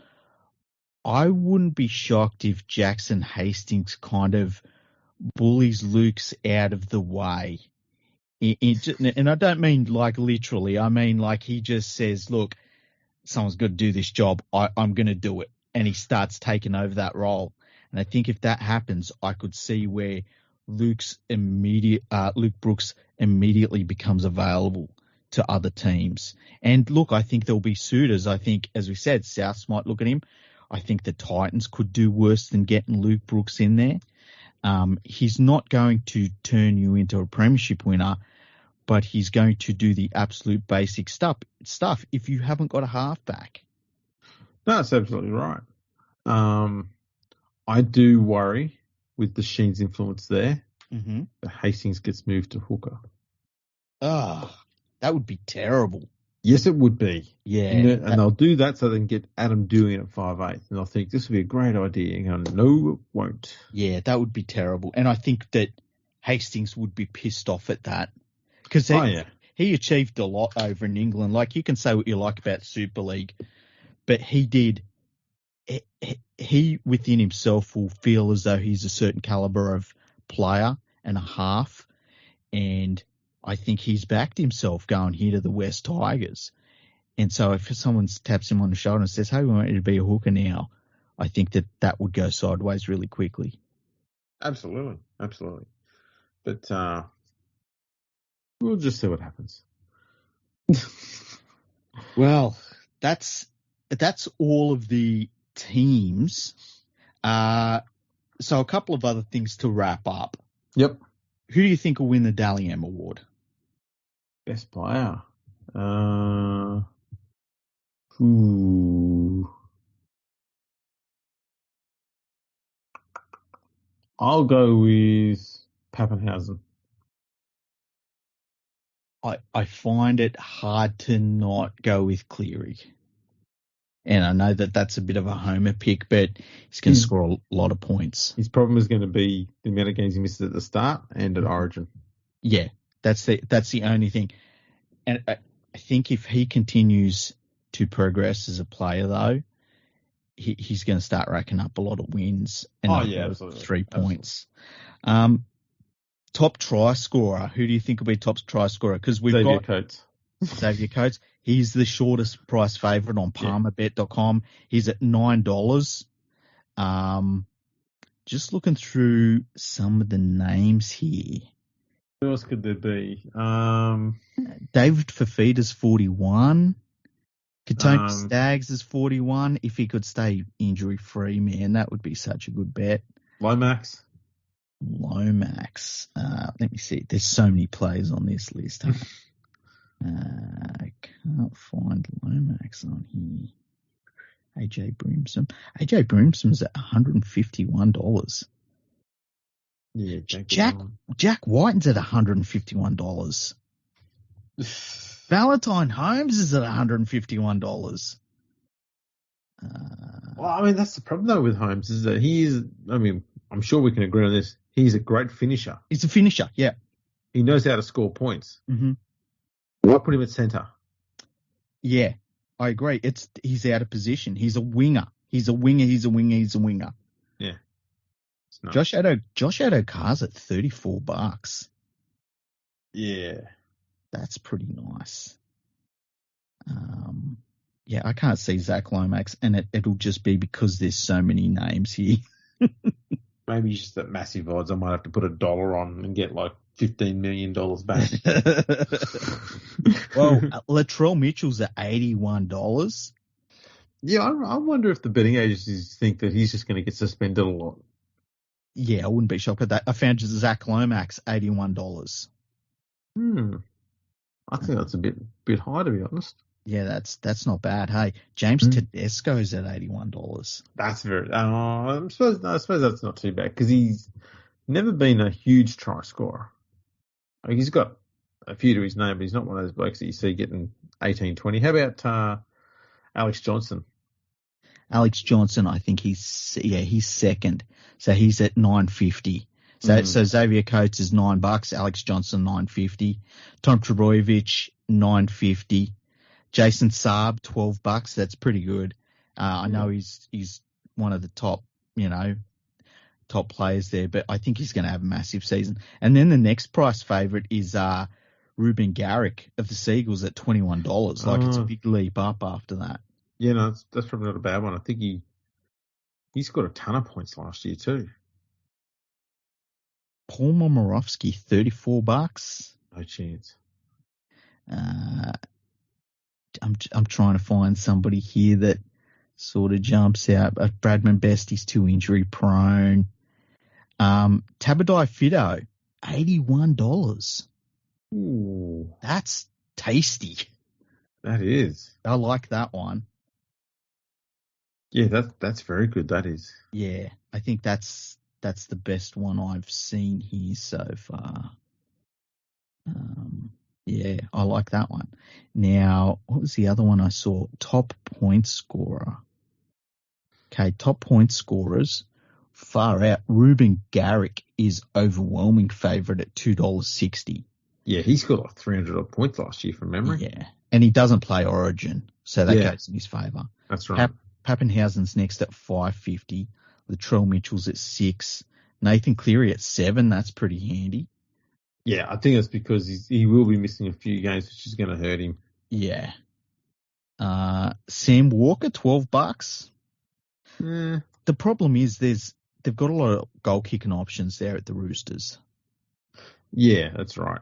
I wouldn't be shocked if Jackson Hastings kind of bullies Luke's out of the way. And I don't mean like literally. I mean like he just says, look, someone's got to do this job. I'm going to do it. And he starts taking over that role. And I think if that happens, I could see where Luke Brooks immediately becomes available to other teams. And look, I think there'll be suitors. I think, as we said, Souths might look at him. I think the Titans could do worse than getting Luke Brooks in there. He's not going to turn you into a premiership winner, but he's going to do the absolute basic stuff if you haven't got a halfback. No, that's absolutely right. I do worry with the Sheen's influence there that Hastings gets moved to hooker. That would be terrible. Yes, it would be. Yeah. And they'll do that so they can get Adam Dewey at 5'8". And they'll think this would be a great idea. And no, it won't. Yeah, that would be terrible. And I think that Hastings would be pissed off at that. Because he achieved a lot over in England. Like, you can say what you like about Super League, but he did. He within himself will feel as though he's a certain caliber of player and a half. And I think he's backed himself going here to the West Tigers. And so if someone taps him on the shoulder and says, hey, we want you to be a hooker now, I think that would go sideways really quickly. Absolutely. But we'll just see what happens. Well, that's all of the teams. So a couple of other things to wrap up. Yep. Who do you think will win the Dally M Award? Best player. I'll go with Pappenhausen. I find it hard to not go with Cleary. And I know that that's a bit of a homer pick, but he's going to score a lot of points. His problem is going to be the amount of games he misses at the start and at Origin. Yeah, that's the only thing. And I think if he continues to progress as a player, though, he's going to start racking up a lot of wins and absolutely. 3 points. Top try scorer. Who do you think will be top try scorer? Because we've got Coates. Xavier Coates. He's the shortest price favourite on Palmerbet.com. He's at $9. Just looking through some of the names here. Who else could there be? David Fafita's 41. Katoni Staggs is 41. If he could stay injury-free, man, that would be such a good bet. Lomax. Let me see. There's so many players on this list. Huh? I can't find Lomax on here. AJ Brimsom's at $151. Yeah, Jack Whiten's at $151. Valentine Holmes is at $151. Well, I mean, that's the problem though with Holmes is that I'm sure we can agree on this. He's a great finisher. He's a finisher, yeah. He knows how to score points. Mm-hmm. Why put him at centre? Yeah, I agree. He's out of position. He's a winger. He's a winger. Yeah. Josh Addo-Carr's at $34. Yeah. That's pretty nice. Yeah, I can't see Zach Lomax, and it'll just be because there's so many names here. Maybe just at massive odds, I might have to put $1 on and get like $15 million back. Well, Latrell Mitchell's at $81. Yeah, I wonder if the betting agencies think that he's just going to get suspended a lot. Yeah, I wouldn't be shocked at that. I found Zach Lomax, $81. I think that's a bit high, to be honest. Yeah, that's not bad. Hey, James Tedesco's at $81. That's very. I suppose that's not too bad because he's never been a huge try scorer. Like, he's got a few to his name, but he's not one of those blokes that you see getting 18, 20. How about Alex Johnson? Alex Johnson, I think he's second, so he's at $9.50. So Xavier Coates is $9, Alex Johnson $9.50, Tom Trbojevic $9.50, Jason Saab $12. That's pretty good. I know he's one of the top players there, but I think he's going to have a massive season. And then the next price favourite is Ruben Garrick of the Seagulls at $21. Like, it's a big leap up after that. Yeah, no, that's probably not a bad one. I think he scored a ton of points last year too. Paul Momirovski, $34. No chance. I'm trying to find somebody here that sort of jumps out. Bradman Best, he's too injury prone. Tabadai Fido, $81. Ooh, That's tasty. that is. I like that one. Yeah, that's very good. That is. Yeah, I think that's the best one I've seen here so far. Yeah, I like that one. Now, what was the other one I saw? Top point scorer. Okay, top point scorers. Far out. Ruben Garrick is overwhelming favourite at $2.60. Yeah, he scored like 300 points last year from memory. Yeah, and he doesn't play Origin, so that Yeah. goes in his favour. That's right. Pappenhausen's next at $5.50. Latrell Mitchell's at $6. Nathan Cleary at $7. That's pretty handy. Yeah, I think that's because he will be missing a few games, which is going to hurt him. Yeah. Sam Walker, $12. The problem is they've got a lot of goal kicking options there at the Roosters. Yeah, that's right.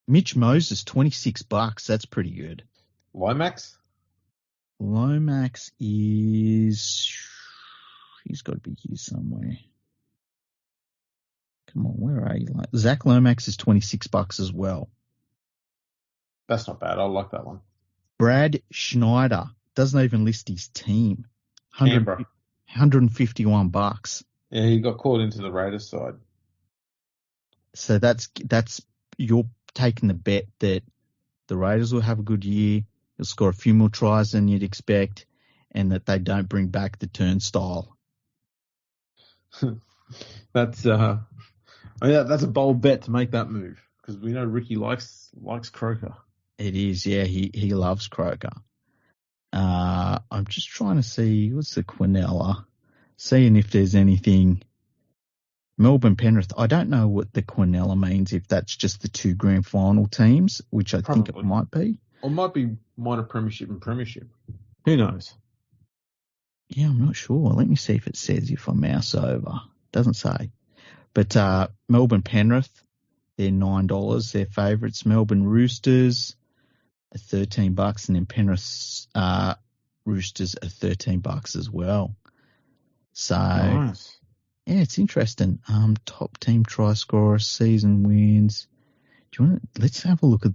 Mitch Moses, $26. That's pretty good. Lomax? Lomax he's got to be here somewhere. Come on, where are you? Zach Lomax is $26 as well. That's not bad. I like that one. Brad Schneider doesn't even list his team. Canberra. $151. Yeah, he got caught into the Raiders side. So that's you're taking the bet that the Raiders will have a good year, they'll score a few more tries than you'd expect, and that they don't bring back the turnstile. That's that's a bold bet to make that move because we know Ricky likes Croker. It is, yeah. He loves Croker. I'm just trying to see what's the Quinella, seeing if there's anything. Melbourne Penrith. I don't know what the Quinella means. If that's just the two grand final teams, which I think it might be, or might be minor premiership and premiership. Who knows? Yeah, I'm not sure. Let me see if it says if I mouse over. Doesn't say. But Melbourne Penrith, they're $9. They're favourites. Melbourne Roosters are $13, and then Penrith Roosters are $13 as well. So, nice. Yeah, it's interesting. Top team try scorer, season wins. Do you want to? Let's have a look at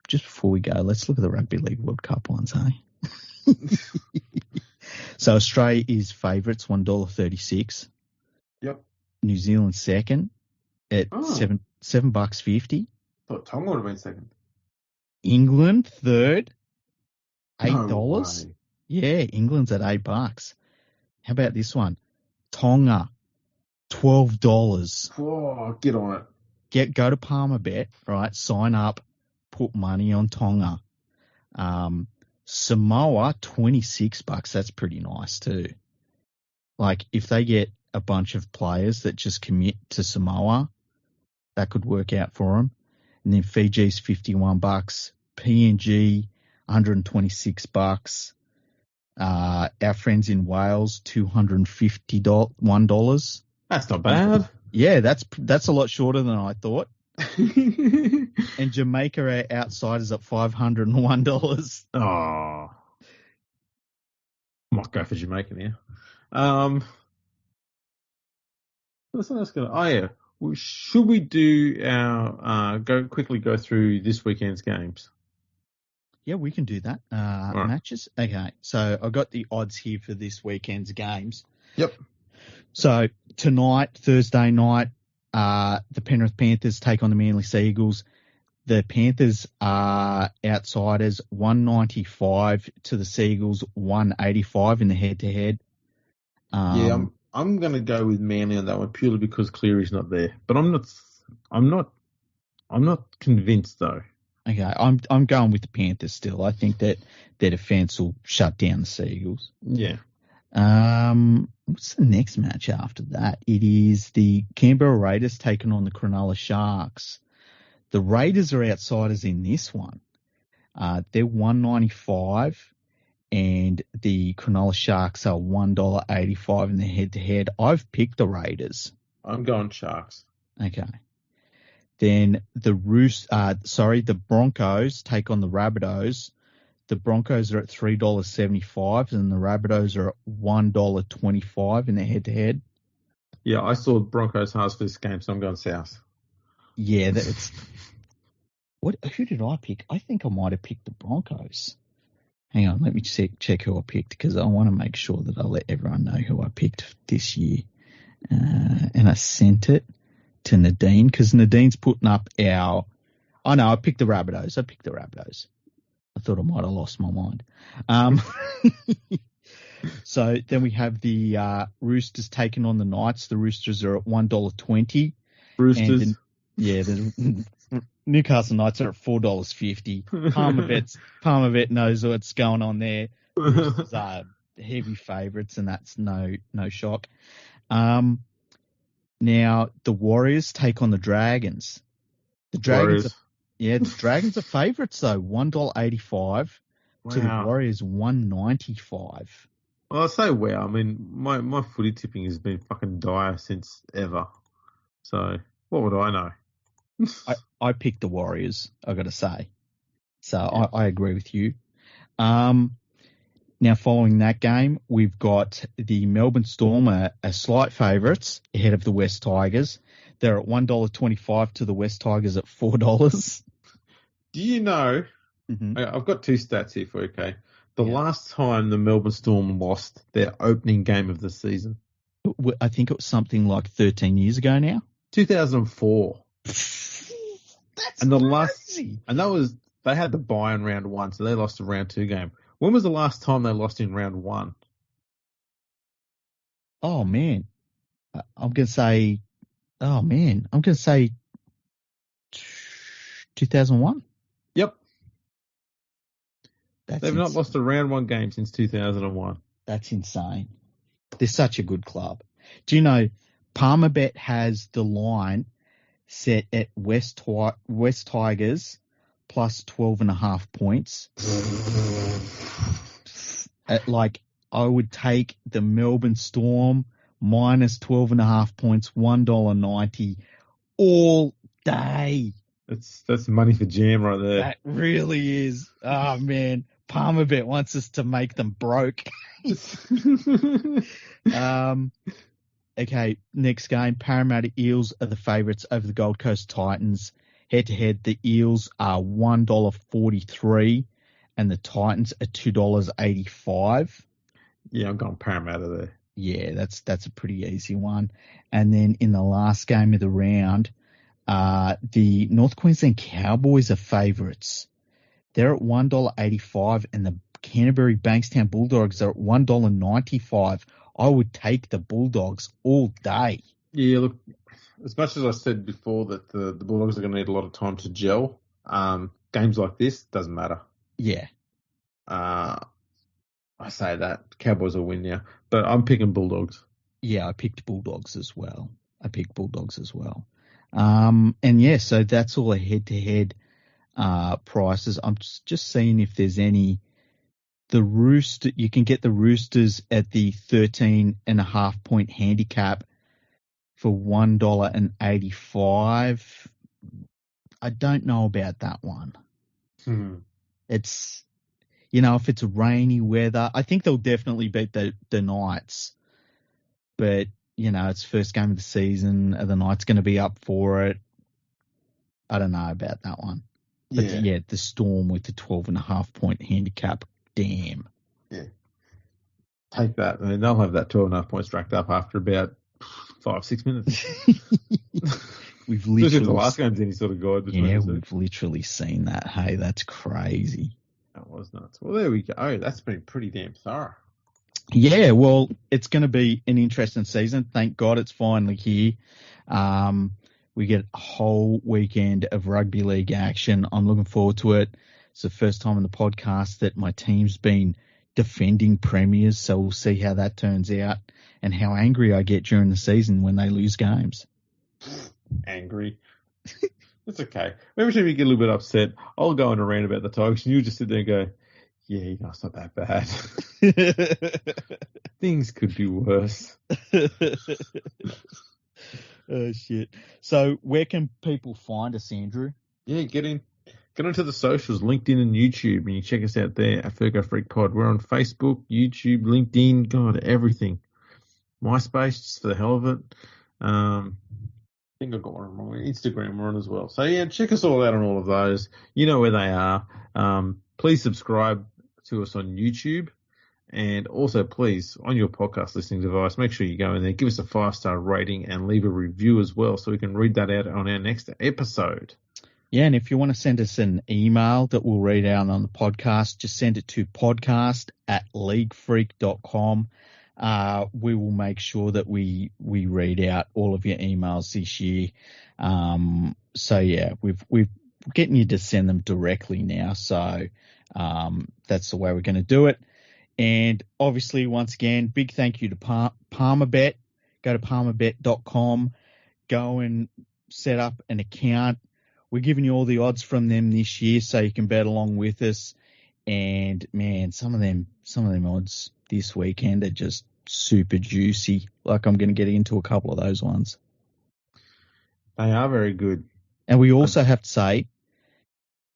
just before we go, let's look at the Rugby League World Cup ones, hey? So Australia is favourites, $1.36. Yep. New Zealand second at $7.50. Thought Tonga would have been second. England third, $8. No, yeah, England's at $8. How about this one? Tonga, $12. Oh, get on it. Go to Palmerbet, right? Sign up, put money on Tonga. Samoa, $26. That's pretty nice too. Like if they get a bunch of players that just commit to Samoa, that could work out for them. And then Fiji's $51. PNG, $126. Our friends in Wales, $251. That's not bad. Yeah, that's a lot shorter than I thought. And Jamaica are outsiders at $501. Oh, might go for Jamaica now. What's else going? Oh yeah, should we do our go through this weekend's games? Yeah, we can do that. Right. Matches. Okay, so I got the odds here for this weekend's games. Yep. So tonight, Thursday night, the Penrith Panthers take on the Manly Seagulls. The Panthers are outsiders, 195 to the Seagulls, 185 in the head-to-head. Yeah, I'm going to go with Manly on that one purely because Cleary's not there. But I'm not convinced though. Okay, I'm going with the Panthers still. I think that their defence will shut down the Seagulls. Yeah. What's the next match after that? It is the Canberra Raiders taking on the Cronulla Sharks. The Raiders are outsiders in this one. They're 195, and the Cronulla Sharks are $1.85 in the head-to-head. I've picked the Raiders. I'm going Sharks. Okay. Then the Broncos take on the Rabbitohs. The Broncos are at $3.75 and the Rabbitohs are at $1.25 in the head-to-head. Yeah, I saw Broncos halves for this game, so I'm going South. Yeah, that's... Who did I pick? I think I might have picked the Broncos. Hang on, let me check who I picked, because I want to make sure that I let everyone know who I picked this year. And I sent it to Nadine, because Nadine's putting up our... Oh, no, I picked the Rabbitohs. I thought I might have lost my mind. So then we have the Roosters taking on the Knights. The Roosters are at $1.20. Roosters? The Newcastle Knights are at $4.50. Palmerbet knows what's going on there. Roosters are heavy favourites, and that's no shock. Now, the Warriors take on the Dragons. The Dragons are favourites, though. $1.85 to the Warriors, $1.95. Well, I'll say wow. I mean, my footy tipping has been fucking dire since ever. So, what would I know? I picked the Warriors, I got to say. So, yeah. I agree with you. Now, following that game, we've got the Melbourne Storm are slight favourites ahead of the West Tigers. They're at $1.25 to the West Tigers at $4. Do you know? Mm-hmm. I've got two stats here for you, okay? The last time the Melbourne Storm lost their opening game of the season, I think it was something like 13 years ago now. 2004. That's crazy. They had the bye in round 1, so they lost a round 2 game. When was the last time they lost in round 1? Oh man, I'm gonna say 2001. Yep. They've not lost a round 1 game since 2001. That's insane. They're such a good club. Do you know, Palmerbet has the line set at West Tigers plus 12.5 points. I would take the Melbourne Storm minus 12.5 points, $1.90 all day. That's money for jam right there. That really is. Oh man, Palmerbet wants us to make them broke. Okay, next game, Parramatta Eels are the favourites over the Gold Coast Titans. Head to head, the Eels are $1.43 and the Titans are $2.85. Yeah, I'm going Parramatta there. Yeah, that's a pretty easy one. And then in the last game of the round, the North Queensland Cowboys are favourites. They're at $1.85 and the Canterbury Bankstown Bulldogs are at $1.95. I would take the Bulldogs all day. Yeah, look, as much as I said before that the Bulldogs are going to need a lot of time to gel, games like this, doesn't matter. Yeah. I say that. Cowboys will win now. But I'm picking Bulldogs. Yeah, I picked Bulldogs as well. And yeah, so that's all the head-to-head prices. I'm just seeing if there's any... you can get the Roosters at the 13.5 point handicap for $1.85. I don't know about that one. It's, if it's rainy weather, I think they'll definitely beat the Knights. But, it's first game of the season. Are the Knights going to be up for it? I don't know about that one. But yeah, the Storm with the 12.5 point handicap. Damn. Yeah. Take that. I mean, they'll have that 12.5 points racked up after about 5-6 minutes. We've literally... the last game's any sort of guide. Yeah, we've literally seen that. Hey, that's crazy. That was nuts. Well, there we go. That's been pretty damn thorough. Yeah, well, it's going to be an interesting season. Thank God it's finally here. We get a whole weekend of rugby league action. I'm looking forward to it. It's the first time on the podcast that my team's been defending premiers, so we'll see how that turns out and how angry I get during the season when they lose games. Angry? It's okay. Every time you get a little bit upset, I'll go on a rant about the Tigers and you just sit there and go, yeah, it's not that bad. Things could be worse. Oh, shit. So where can people find us, Andrew? Yeah, get onto the socials, LinkedIn and YouTube, and you check us out there at Fergo Freak Pod. We're on Facebook, YouTube, LinkedIn, God, everything. MySpace, just for the hell of it. I think I've got one wrong. Instagram we're on as well. So yeah, check us all out on all of those. You know where they are. Please subscribe to us on YouTube. And also, please, on your podcast listening device, make sure you go in there, give us a 5-star rating and leave a review as well so we can read that out on our next episode. Yeah, and if you want to send us an email that we'll read out on the podcast, just send it to podcast@leaguefreak.com. We will make sure that we read out all of your emails this year. So yeah, we've getting you to send them directly now. So that's the way we're going to do it. And obviously, once again, big thank you to Palmerbet. Go to palmerbet.com. Go and set up an account. We're giving you all the odds from them this year, so you can bet along with us. And man, some of them odds this weekend are just super juicy. Like I'm going to get into a couple of those ones. They are very good. And we also have to say,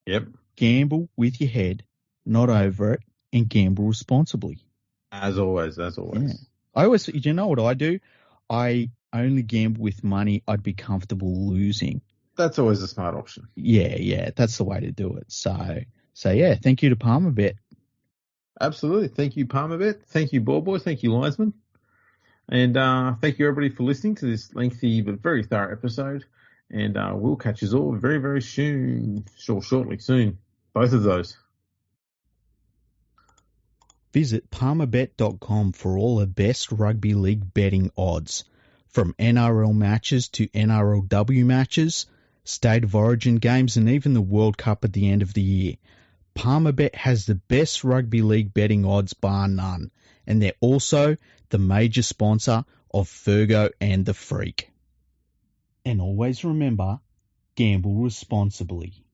yep, gamble with your head, not over it, and gamble responsibly. As always. Yeah. You know what I do? I only gamble with money I'd be comfortable losing. That's always a smart option. Yeah, that's the way to do it. So yeah, thank you to Palmerbet. Absolutely. Thank you, Palmerbet. Thank you, Ball Boys. Thank you, Linesman. And thank you, everybody, for listening to this lengthy but very thorough episode. And we'll catch you all very, very soon. Shortly, soon. Both of those. Visit palmerbet.com for all the best rugby league betting odds. From NRL matches to NRLW matches, State of Origin games, and even the World Cup at the end of the year. Palmerbet has the best rugby league betting odds bar none, and they're also the major sponsor of Fergo and the Freak. And always remember, gamble responsibly.